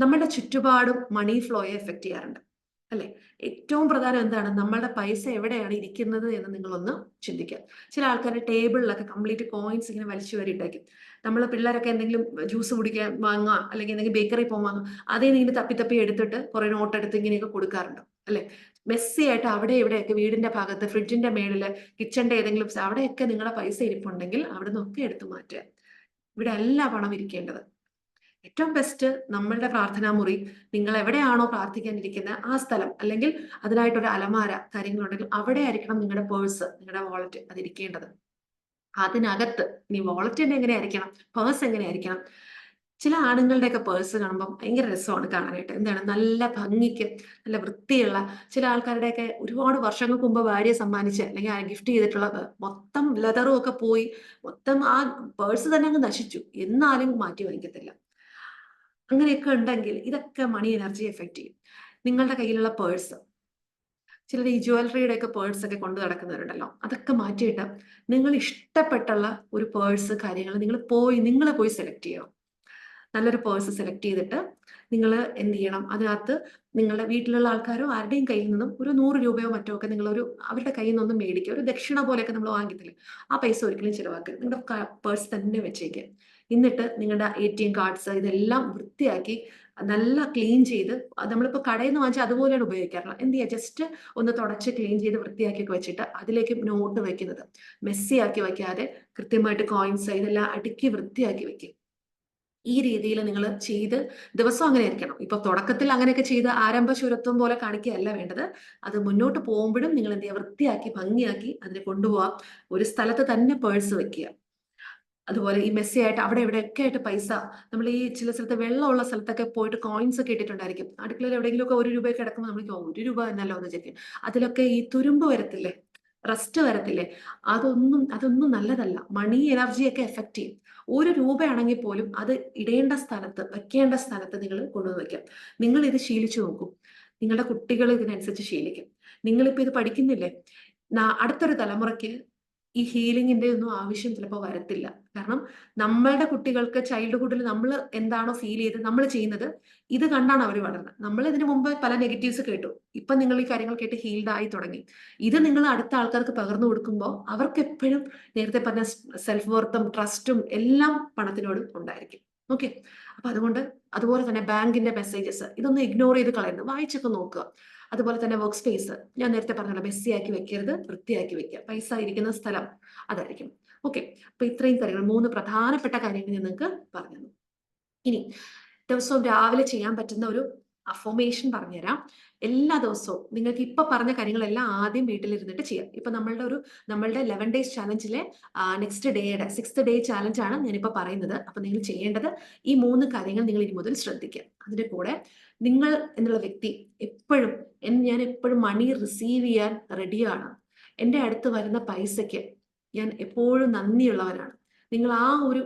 A: നമ്മുടെ ചുറ്റുപാടും മണി ഫ്ലോയെ എഫക്ട് ചെയ്യാറുണ്ട് അല്ലെ. ഏറ്റവും പ്രധാനം എന്താണ്, നമ്മളുടെ പൈസ എവിടെയാണ് ഇരിക്കുന്നത് എന്ന് നിങ്ങളൊന്ന് ചിന്തിക്കുക. ചില ആൾക്കാർ ടേബിളിലൊക്കെ കംപ്ലീറ്റ് കോയിൻസ് ഇങ്ങനെ വലിച്ചു വരിയിട്ടേക്കും. നമ്മൾ പിള്ളേരൊക്കെ എന്തെങ്കിലും ജ്യൂസ് കുടിക്കാൻ വാങ്ങുക അല്ലെങ്കിൽ എന്തെങ്കിലും ബേക്കറി പോകാൻ വാങ്ങുക, അതേ നീങ്ങി തപ്പി തപ്പി എടുത്തിട്ട് കുറെ നോട്ട് എടുത്ത് ഇങ്ങനെയൊക്കെ കൊടുക്കാറുണ്ട് അല്ലെ. മെസ്സി ആയിട്ട് അവിടെ ഇവിടെയൊക്കെ വീടിന്റെ ഭാഗത്ത്, ഫ്രിഡ്ജിന്റെ മേളില്, കിച്ചന്റെ ഏതെങ്കിലും അവിടെയൊക്കെ നിങ്ങളുടെ പൈസ ഇരിപ്പുണ്ടെങ്കിൽ അവിടെ നിന്നൊക്കെ എടുത്തു മാറ്റുക. ഇവിടെ അല്ല പണം ഇരിക്കേണ്ടത്. ഏറ്റവും ബെസ്റ്റ് നമ്മളുടെ പ്രാർത്ഥനാ മുറി, നിങ്ങൾ എവിടെയാണോ പ്രാർത്ഥിക്കാനിരിക്കുന്നത് ആ സ്ഥലം, അല്ലെങ്കിൽ അതിനായിട്ടൊരു അലമാര കാര്യങ്ങളുണ്ടെങ്കിൽ അവിടെ ആയിരിക്കണം നിങ്ങളുടെ പേഴ്സ്, നിങ്ങളുടെ വാളറ്റ് അതിരിക്കേണ്ടത്. അതിനകത്ത് ഇനി വാളറ്റ് എങ്ങനെ ആയിരിക്കണം, പേഴ്സ് എങ്ങനെ ആയിരിക്കണം, ചില ആണുങ്ങളുടെയൊക്കെ പേഴ്സ് കാണുമ്പോൾ ഭയങ്കര രസമാണ് കാണാനായിട്ട്. എന്താണ്, നല്ല ഭംഗിക്ക് നല്ല വൃത്തിയുള്ള, ചില ആൾക്കാരുടെയൊക്കെ ഒരുപാട് വർഷങ്ങൾക്ക് മുമ്പ് ഭാര്യയെ സമ്മാനിച്ച് അല്ലെങ്കിൽ ഗിഫ്റ്റ് ചെയ്തിട്ടുള്ള മൊത്തം ലെതറും ഒക്കെ പോയി, മൊത്തം ആ പേഴ്സ് തന്നെ അങ്ങ് നശിച്ചു, എന്നാലും മാറ്റി വാങ്ങിക്കത്തില്ല. അങ്ങനെയൊക്കെ ഉണ്ടെങ്കിൽ ഇതൊക്കെ മണി എനർജി എഫക്റ്റ് ചെയ്യും. നിങ്ങളുടെ കയ്യിലുള്ള പേഴ്സ്, ചിലർ ഈ ജ്വല്ലറിയുടെ ഒക്കെ പേഴ്സ് ഒക്കെ കൊണ്ടു നടക്കുന്നവരുണ്ടല്ലോ, അതൊക്കെ മാറ്റിയിട്ട് നിങ്ങൾ ഇഷ്ടപ്പെട്ടുള്ള ഒരു പേഴ്സ് കാര്യങ്ങൾ നിങ്ങൾ പോയി സെലക്ട് ചെയ്യണം. നല്ലൊരു പേഴ്സ് സെലക്ട് ചെയ്തിട്ട് നിങ്ങൾ എന്ത് ചെയ്യണം, അതിനകത്ത് നിങ്ങളുടെ വീട്ടിലുള്ള ആൾക്കാരോ ആരുടെയും കയ്യിൽ നിന്നും ഒരു 100 രൂപയോ മറ്റോ ഒക്കെ നിങ്ങളൊരു അവരുടെ കയ്യിൽ നിന്നൊന്നും മേടിക്കുക. ഒരു ദക്ഷിണ പോലെയൊക്കെ നമ്മൾ വാങ്ങിത്തില്ലേ, ആ പൈസ ഒരിക്കലും ചിലവാക്കുക. നിങ്ങളുടെ പേഴ്സ് തന്നെ വെച്ചേക്കുക. എന്നിട്ട് നിങ്ങളുടെ ATM കാർഡ്സ് ഇതെല്ലാം വൃത്തിയാക്കി നല്ല ക്ലീൻ ചെയ്ത്, നമ്മളിപ്പോൾ കടയിൽ നിന്ന് വാങ്ങിച്ചാൽ അതുപോലെയാണ് ഉപയോഗിക്കാറുള്ളത്. എന്ത് ചെയ്യുക, ജസ്റ്റ് ഒന്ന് തുടച്ച് ക്ലീൻ ചെയ്ത് വൃത്തിയാക്കി വെച്ചിട്ട് അതിലേക്ക് നോട്ട് വെക്കുന്നത് മെസ്സി ആക്കി വെക്കാതെ കൃത്യമായിട്ട് കോയിൻസ് ഇതെല്ലാം അടുക്കി വൃത്തിയാക്കി വെക്കും. ഈ രീതിയിൽ നിങ്ങൾ ചെയ്ത് ദിവസം അങ്ങനെ ആയിരിക്കണം. ഇപ്പൊ തുടക്കത്തിൽ അങ്ങനെയൊക്കെ ചെയ്ത് ആരംഭശൂരത്വം പോലെ കാണിക്കുകയല്ല വേണ്ടത്. അത് മുന്നോട്ട് പോകുമ്പോഴും നിങ്ങൾ എന്ത് ചെയ്യുക, വൃത്തിയാക്കി ഭംഗിയാക്കി അതിനെ കൊണ്ടുപോകാം. ഒരു സ്ഥലത്ത് തന്നെ പേഴ്സ് വെക്കുക. അതുപോലെ ഈ മെസ്സി ആയിട്ട് അവിടെ ഇവിടെയൊക്കെ ആയിട്ട് പൈസ, നമ്മൾ ഈ ചില സ്ഥലത്ത് വെള്ളമുള്ള സ്ഥലത്തൊക്കെ പോയിട്ട് കോയിൻസ് ഒക്കെ ഇട്ടിട്ടുണ്ടായിരിക്കും. അടുക്കളയിൽ എവിടെയെങ്കിലും ഒക്കെ 1 രൂപയൊക്കെ കിടക്കുമ്പോൾ നമ്മൾ 1 രൂപ എന്നല്ലോ എന്ന് വിചാരിക്കും. അതിലൊക്കെ ഈ തുരുമ്പ് വരത്തില്ലേ, റസ്റ്റ് വരത്തില്ലേ, അതൊന്നും നല്ലതല്ല. മണി എനർജിയൊക്കെ എഫക്റ്റ് ചെയ്യും. 1 രൂപയാണെങ്കിൽ പോലും അത് ഇടേണ്ട സ്ഥലത്ത്, വെക്കേണ്ട സ്ഥലത്ത് നിങ്ങൾ കൊണ്ടുവന്ന് വെക്കാം. നിങ്ങൾ ഇത് ശീലിച്ചു നോക്കൂ. നിങ്ങളുടെ കുട്ടികൾ ഇതിനനുസരിച്ച് ശീലിക്കും. നിങ്ങളിപ്പോ ഇത് പഠിക്കുന്നില്ലേ, അടുത്തൊരു തലമുറയ്ക്ക് ഈ ഹീലിംഗിന്റെ ഒന്നും ആവശ്യം ചിലപ്പോൾ വരത്തില്ല. കാരണം നമ്മളുടെ കുട്ടികൾക്ക് ചൈൽഡ്ഹുഡിൽ നമ്മൾ എന്താണോ ഫീൽ ചെയ്ത് നമ്മൾ ചെയ്യുന്നത്, ഇത് കണ്ടാണ് അവർ വളർന്നത്. നമ്മൾ ഇതിനു മുമ്പ് പല നെഗറ്റീവ്സ് കേട്ടു, ഇപ്പൊ നിങ്ങൾ ഈ കാര്യങ്ങൾ കേട്ട് ഹീൽഡ് ആയി തുടങ്ങി. ഇത് നിങ്ങൾ അടുത്ത ആൾക്കാർക്ക് പകർന്നു കൊടുക്കുമ്പോൾ അവർക്ക് എപ്പോഴും നേരത്തെ പറഞ്ഞ സെൽഫ് വർത്തും ട്രസ്റ്റും എല്ലാം പണത്തിനോട് ഉണ്ടായിരിക്കും. ഓക്കെ, അപ്പൊ അതുപോലെ തന്നെ ബാങ്കിന്റെ മെസ്സേജസ് ഇതൊന്നും ഇഗ്നോർ ചെയ്ത് കളയരുത്, വായിച്ചൊക്കെ നോക്കുക. അതുപോലെ തന്നെ വർക്ക് സ്പേസ് ഞാൻ നേരത്തെ പറഞ്ഞല്ലോ, മെസ്സിയാക്കി വെക്കരുത്, വൃത്തിയാക്കി വെക്കുക. പൈസ ഇരിക്കുന്ന സ്ഥലം അതായിരിക്കും. ഓക്കെ, അപ്പൊ ഇത്രയും കാര്യങ്ങൾ 3 പ്രധാനപ്പെട്ട കാര്യങ്ങൾ ഞാൻ നിങ്ങൾക്ക് പറഞ്ഞു. ഇനി ദിവസവും രാവിലെ ചെയ്യാൻ പറ്റുന്ന ഒരു അഫോമേഷൻ പറഞ്ഞുതരാം. എല്ലാ ദിവസവും നിങ്ങൾക്ക് ഇപ്പൊ പറഞ്ഞ കാര്യങ്ങളെല്ലാം ആദ്യം വീട്ടിലിരുന്നിട്ട് ചെയ്യാം. ഇപ്പൊ നമ്മളുടെ 11 ഡേയ്സ് ചാലഞ്ചിലെ നെക്സ്റ്റ് ഡേയുടെ 6th ഡേ ചാലഞ്ച് ആണ് ഞാനിപ്പോ പറയുന്നത്. അപ്പൊ നിങ്ങൾ ചെയ്യേണ്ടത് ഈ 3 കാര്യങ്ങൾ നിങ്ങൾ ഇനി മുതൽ ശ്രദ്ധിക്കുക. അതിന്റെ കൂടെ നിങ്ങൾ എന്നുള്ള വ്യക്തി ഞാൻ എപ്പോഴും മണി റിസീവ് ചെയ്യാൻ റെഡിയാണ്. എൻ്റെ അടുത്ത് വരുന്ന പൈസയ്ക്ക് ഞാൻ എപ്പോഴും നന്ദിയുള്ളവനാണ്. നിങ്ങൾ ആ ഒരു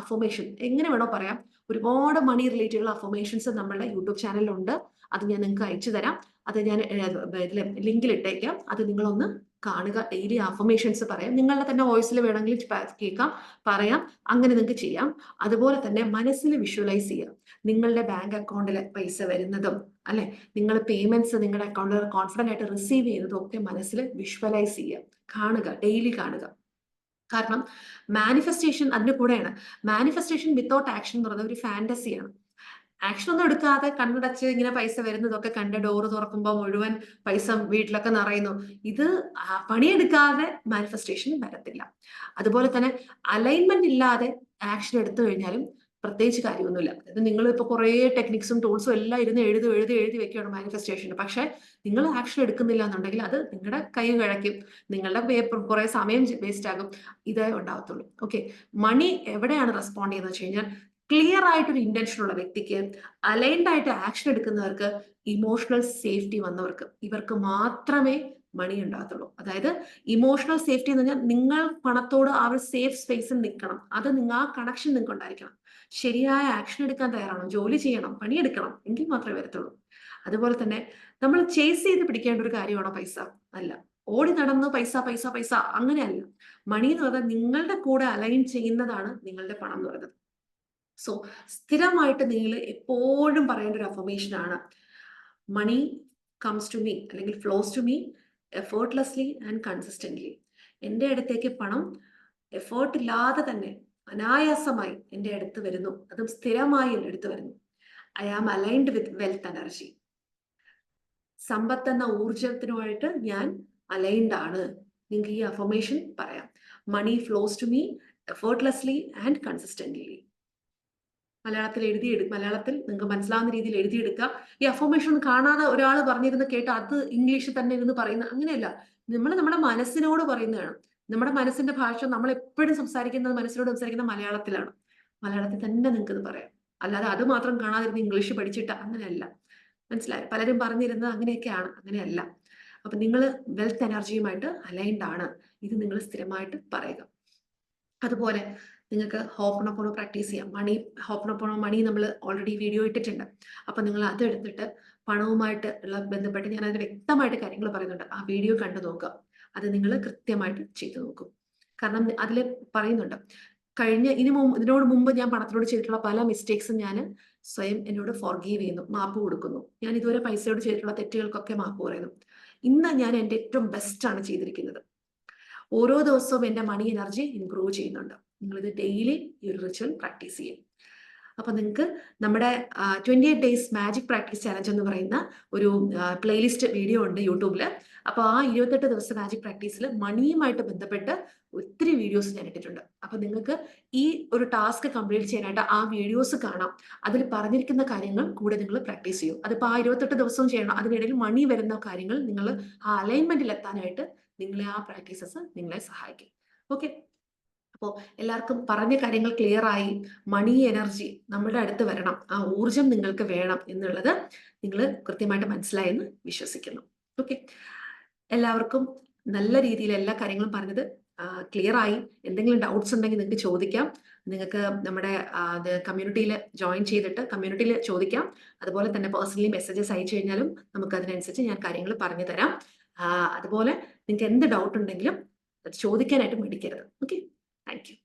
A: അഫോമേഷൻ എങ്ങനെ വേണോ പറയാം. ഒരുപാട് മണി റിലേറ്റഡ് അഫോമേഷൻസ് നമ്മുടെ യൂട്യൂബ് ചാനലിലുണ്ട്. അത് ഞാൻ നിങ്ങൾക്ക് അയച്ചു തരാം. അത് ഞാൻ ലിങ്കിൽ ഇട്ടേക്കാം. അത് നിങ്ങളൊന്ന് കാണുക. ഡെയിലി അഫോമേഷൻസ് പറയാം. നിങ്ങളുടെ തന്നെ വോയിസിൽ വേണമെങ്കിൽ കേൾക്കാം, പറയാം. അങ്ങനെ നിങ്ങൾക്ക് ചെയ്യാം. അതുപോലെ തന്നെ മനസ്സിൽ വിഷ്വലൈസ് ചെയ്യാം. നിങ്ങളുടെ ബാങ്ക് അക്കൗണ്ടിൽ പൈസ വരുന്നതും അല്ലെ, നിങ്ങൾ പേയ്മെന്റ്സ് നിങ്ങളുടെ അക്കൗണ്ടിൽ കോൺഫിഡന്റ് ആയിട്ട് റിസീവ് ചെയ്യുന്നതും ഒക്കെ മനസ്സിൽ വിഷ്വലൈസ് ചെയ്യുക, കാണുക, ഡെയിലി കാണുക. കാരണം മാനിഫെസ്റ്റേഷൻ അതിന്റെ കൂടെയാണ്. മാനിഫെസ്റ്റേഷൻ വിത്തൗട്ട് ആക്ഷൻ എന്ന് പറയുന്നത് ഒരു ഫാന്റസിയാണ്. ആക്ഷൻ ഒന്നും എടുക്കാതെ കണ്ണടച്ച് ഇങ്ങനെ പൈസ വരുന്നതൊക്കെ കണ്ട് ഡോറ് തുറക്കുമ്പോൾ മുഴുവൻ പൈസ വീട്ടിലൊക്കെ നിറയുന്നു, ഇത് പണിയെടുക്കാതെ മാനിഫെസ്റ്റേഷൻ വരത്തില്ല. അതുപോലെ തന്നെ അലൈൻമെന്റ് ഇല്ലാതെ ആക്ഷൻ എടുത്തു കഴിഞ്ഞാലും പ്രത്യേകിച്ച് കാര്യമൊന്നുമില്ല. അതായത് നിങ്ങൾ ഇപ്പൊ കുറെ ടെക്നിക്സും ടൂൾസും എല്ലാം ഇരുന്ന് എഴുതി വെക്കുകയാണ് മാനിഫെസ്റ്റേഷന്. പക്ഷെ നിങ്ങൾ ആക്ഷൻ എടുക്കുന്നില്ല എന്നുണ്ടെങ്കിൽ അത് നിങ്ങളുടെ കൈ കഴക്കും, നിങ്ങളുടെ കുറെ സമയം വേസ്റ്റ് ആകും, ഇതേ ഉണ്ടാവത്തുള്ളൂ. ഓക്കെ, മണി എവിടെയാണ് റെസ്പോണ്ട് ചെയ്യുന്നത് വെച്ച് കഴിഞ്ഞാൽ, ക്ലിയർ ആയിട്ടൊരു ഇന്റൻഷൻ ഉള്ള വ്യക്തിക്ക്, അലൈൻഡ് ആയിട്ട് ആക്ഷൻ എടുക്കുന്നവർക്ക്, ഇമോഷണൽ സേഫ്റ്റി വന്നവർക്ക്, ഇവർക്ക് മാത്രമേ മണി ഉണ്ടാകത്തുള്ളൂ. അതായത് ഇമോഷണൽ സേഫ്റ്റി എന്ന് പറഞ്ഞാൽ നിങ്ങൾ പണത്തോട് ആ ഒരു സേഫ് സ്പേസിൽ നിൽക്കണം. അത് ആ കണക്ഷൻ നിങ്ങൾക്ക് ഉണ്ടായിരിക്കണം. ശരിയായ ആക്ഷൻ എടുക്കാൻ തയ്യാറാണോ, ജോലി ചെയ്യണം, പണിയെടുക്കണം, എങ്കിൽ മാത്രമേ വരത്തുള്ളൂ. അതുപോലെ തന്നെ നമ്മൾ ചേസ് ചെയ്ത് പിടിക്കേണ്ട ഒരു കാര്യമാണോ പൈസ? അല്ല. ഓടി നടന്ന് പൈസ പൈസ പൈസ അങ്ങനെയല്ല. മണി എന്ന് പറഞ്ഞാൽ നിങ്ങളുടെ കൂടെ അലൈൻ ചെയ്യുന്നതാണ് നിങ്ങളുടെ പണം എന്ന് പറയുന്നത്. സോ സ്ഥിരമായിട്ട് നിങ്ങൾ എപ്പോഴും പറയേണ്ട ഒരു അഫർമേഷൻ ആണ്, മണി കംസ് ടു മീ അല്ലെങ്കിൽ flows to me effortlessly and consistently. എൻ്റെ അടുത്തേക്ക് പണം എഫേർട്ട് ഇല്ലാതെ തന്നെ അനായാസമായി എൻ്റെ അടുത്ത് വരുന്നു, അതും സ്ഥിരമായി എൻ്റെ അടുത്ത് വരുന്നു. I am aligned with wealth energy. സമ്പത്ത് എന്ന ഊർജത്തിനുമായിട്ട് ഞാൻ അലൈൻഡ് ആണ്. നിങ്ങൾക്ക് ഈ അഫർമേഷൻ പറയാം. Money flows to me effortlessly and consistently. മലയാളത്തിൽ നിങ്ങൾക്ക് മനസ്സിലാവുന്ന രീതിയിൽ എഴുതിയെടുക്കുക. ഈ അഫർമേഷൻ കാണാതെ ഒരാൾ പറഞ്ഞിരുന്ന് കേട്ട് അത് ഇംഗ്ലീഷിൽ തന്നെ ഇരുന്ന് പറയുന്ന അങ്ങനെയല്ല. നമ്മുടെ മനസ്സിനോട് പറയുന്നതാണ്. നമ്മുടെ മനസ്സിന്റെ ഭാഷ നമ്മൾ എപ്പോഴും മനസ്സിനോട് സംസാരിക്കുന്ന മലയാളത്തിലാണ്. മലയാളത്തിൽ തന്നെ നിങ്ങൾക്ക് ഇത് പറയാം. അല്ലാതെ അത് മാത്രം കാണാതിരുന്ന് ഇംഗ്ലീഷ് പഠിച്ചിട്ട് അങ്ങനെയല്ല. മനസ്സിലായോ? പലരും പറഞ്ഞിരുന്നത് അങ്ങനെയൊക്കെയാണ്. അങ്ങനെയല്ല. അപ്പൊ നിങ്ങൾ വെൽത്ത് എനർജിയുമായിട്ട് അലൈൻഡ് ആണ്. ഇത് നിങ്ങൾ സ്ഥിരമായിട്ട് പറയുക. അതുപോലെ നിങ്ങൾക്ക് ഹോപ്പണോപോണോ പ്രാക്ടീസ് ചെയ്യാം. ഹോപ്പണോപോണോ മണി നമ്മൾ ഓൾറെഡി വീഡിയോ ഇട്ടിട്ടുണ്ട്. അപ്പൊ നിങ്ങൾ അതെടുത്തിട്ട് പണവുമായിട്ട് ഉള്ള ബന്ധപ്പെട്ട് ഞാൻ അതിന് വ്യക്തമായിട്ട് കാര്യങ്ങൾ പറയുന്നുണ്ട്. ആ വീഡിയോ കണ്ടു നോക്കുക. അത് നിങ്ങൾ കൃത്യമായിട്ട് ചെയ്തു നോക്കും. കാരണം അതിൽ പറയുന്നുണ്ട്, ഇതിനോട് മുമ്പ് ഞാൻ പണത്തിനോട് ചെയ്തിട്ടുള്ള പല മിസ്റ്റേക്സും ഞാൻ സ്വയം എന്നോട് ഫോർഗീവ് ചെയ്യുന്നു, മാപ്പ് കൊടുക്കുന്നു. ഞാൻ ഇതുവരെ പൈസയോട് ചെയ്തിട്ടുള്ള തെറ്റുകൾക്കൊക്കെ മാപ്പ് പറയുന്നു. ഇന്ന് ഞാൻ എൻ്റെ ഏറ്റവും ബെസ്റ്റ് ആണ് ചെയ്തിരിക്കുന്നത്. ഓരോ ദിവസവും എൻ്റെ മണി എനർജി ഇംപ്രൂവ് ചെയ്യുന്നുണ്ട്. നിങ്ങളിത് ഡെയിലി ഈ ഒരു റിച്വൽ പ്രാക്ടീസ് ചെയ്യും. അപ്പൊ നിങ്ങൾക്ക് നമ്മുടെ 28 ഡേയ്സ് മാജിക് പ്രാക്ടീസ് ചാലഞ്ച് എന്ന് പറയുന്ന ഒരു പ്ലേലിസ്റ്റ് വീഡിയോ ഉണ്ട് യൂട്യൂബിൽ. അപ്പോൾ ആ 28 ദിവസം മാജിക് പ്രാക്ടീസിൽ മണിയുമായിട്ട് ബന്ധപ്പെട്ട് ഒത്തിരി വീഡിയോസ് ഞാൻ ഇട്ടിട്ടുണ്ട്. അപ്പൊ നിങ്ങൾക്ക് ഈ ഒരു ടാസ്ക് കംപ്ലീറ്റ് ചെയ്യാനായിട്ട് ആ വീഡിയോസ് കാണാം. അതിൽ പറഞ്ഞിരിക്കുന്ന കാര്യങ്ങൾ കൂടെ നിങ്ങൾ പ്രാക്ടീസ് ചെയ്യും. അതിപ്പോൾ ആ 28 ദിവസവും ചെയ്യണം. അതിനിടയിൽ മണി വരുന്ന കാര്യങ്ങൾ നിങ്ങൾ ആ അലൈൻമെന്റിൽ എത്താനായിട്ട് നിങ്ങളെ ആ പ്രാക്ടീസസ് നിങ്ങളെ സഹായിക്കും. ഓക്കെ, അപ്പോൾ എല്ലാവർക്കും പറഞ്ഞ കാര്യങ്ങൾ ക്ലിയർ ആയി. മണി എനർജി നമ്മുടെ അടുത്ത് വരണം, ആ ഊർജം നിങ്ങൾക്ക് വേണം എന്നുള്ളത് നിങ്ങൾ കൃത്യമായിട്ട് മനസ്സിലായെന്ന് വിശ്വസിക്കുന്നു. ഓക്കെ, എല്ലാവർക്കും നല്ല രീതിയിൽ എല്ലാ കാര്യങ്ങളും പറഞ്ഞത് ക്ലിയർ ആയി. എന്തെങ്കിലും ഡൗട്ട്സ് ഉണ്ടെങ്കിൽ നിങ്ങൾക്ക് ചോദിക്കാം. നിങ്ങൾക്ക് നമ്മുടെ കമ്മ്യൂണിറ്റിയിൽ ജോയിൻ ചെയ്തിട്ട് കമ്മ്യൂണിറ്റിയിൽ ചോദിക്കാം. അതുപോലെ തന്നെ പേഴ്സണലി മെസ്സേജസ് അയച്ചു കഴിഞ്ഞാലും നമുക്ക് അതിനനുസരിച്ച് ഞാൻ കാര്യങ്ങൾ പറഞ്ഞു തരാം. അതുപോലെ നിങ്ങൾക്ക് എന്ത് ഡൗട്ട് ഉണ്ടെങ്കിലും അത് ചോദിക്കാനായിട്ട് മടിക്കരുത്. Okay, thank U.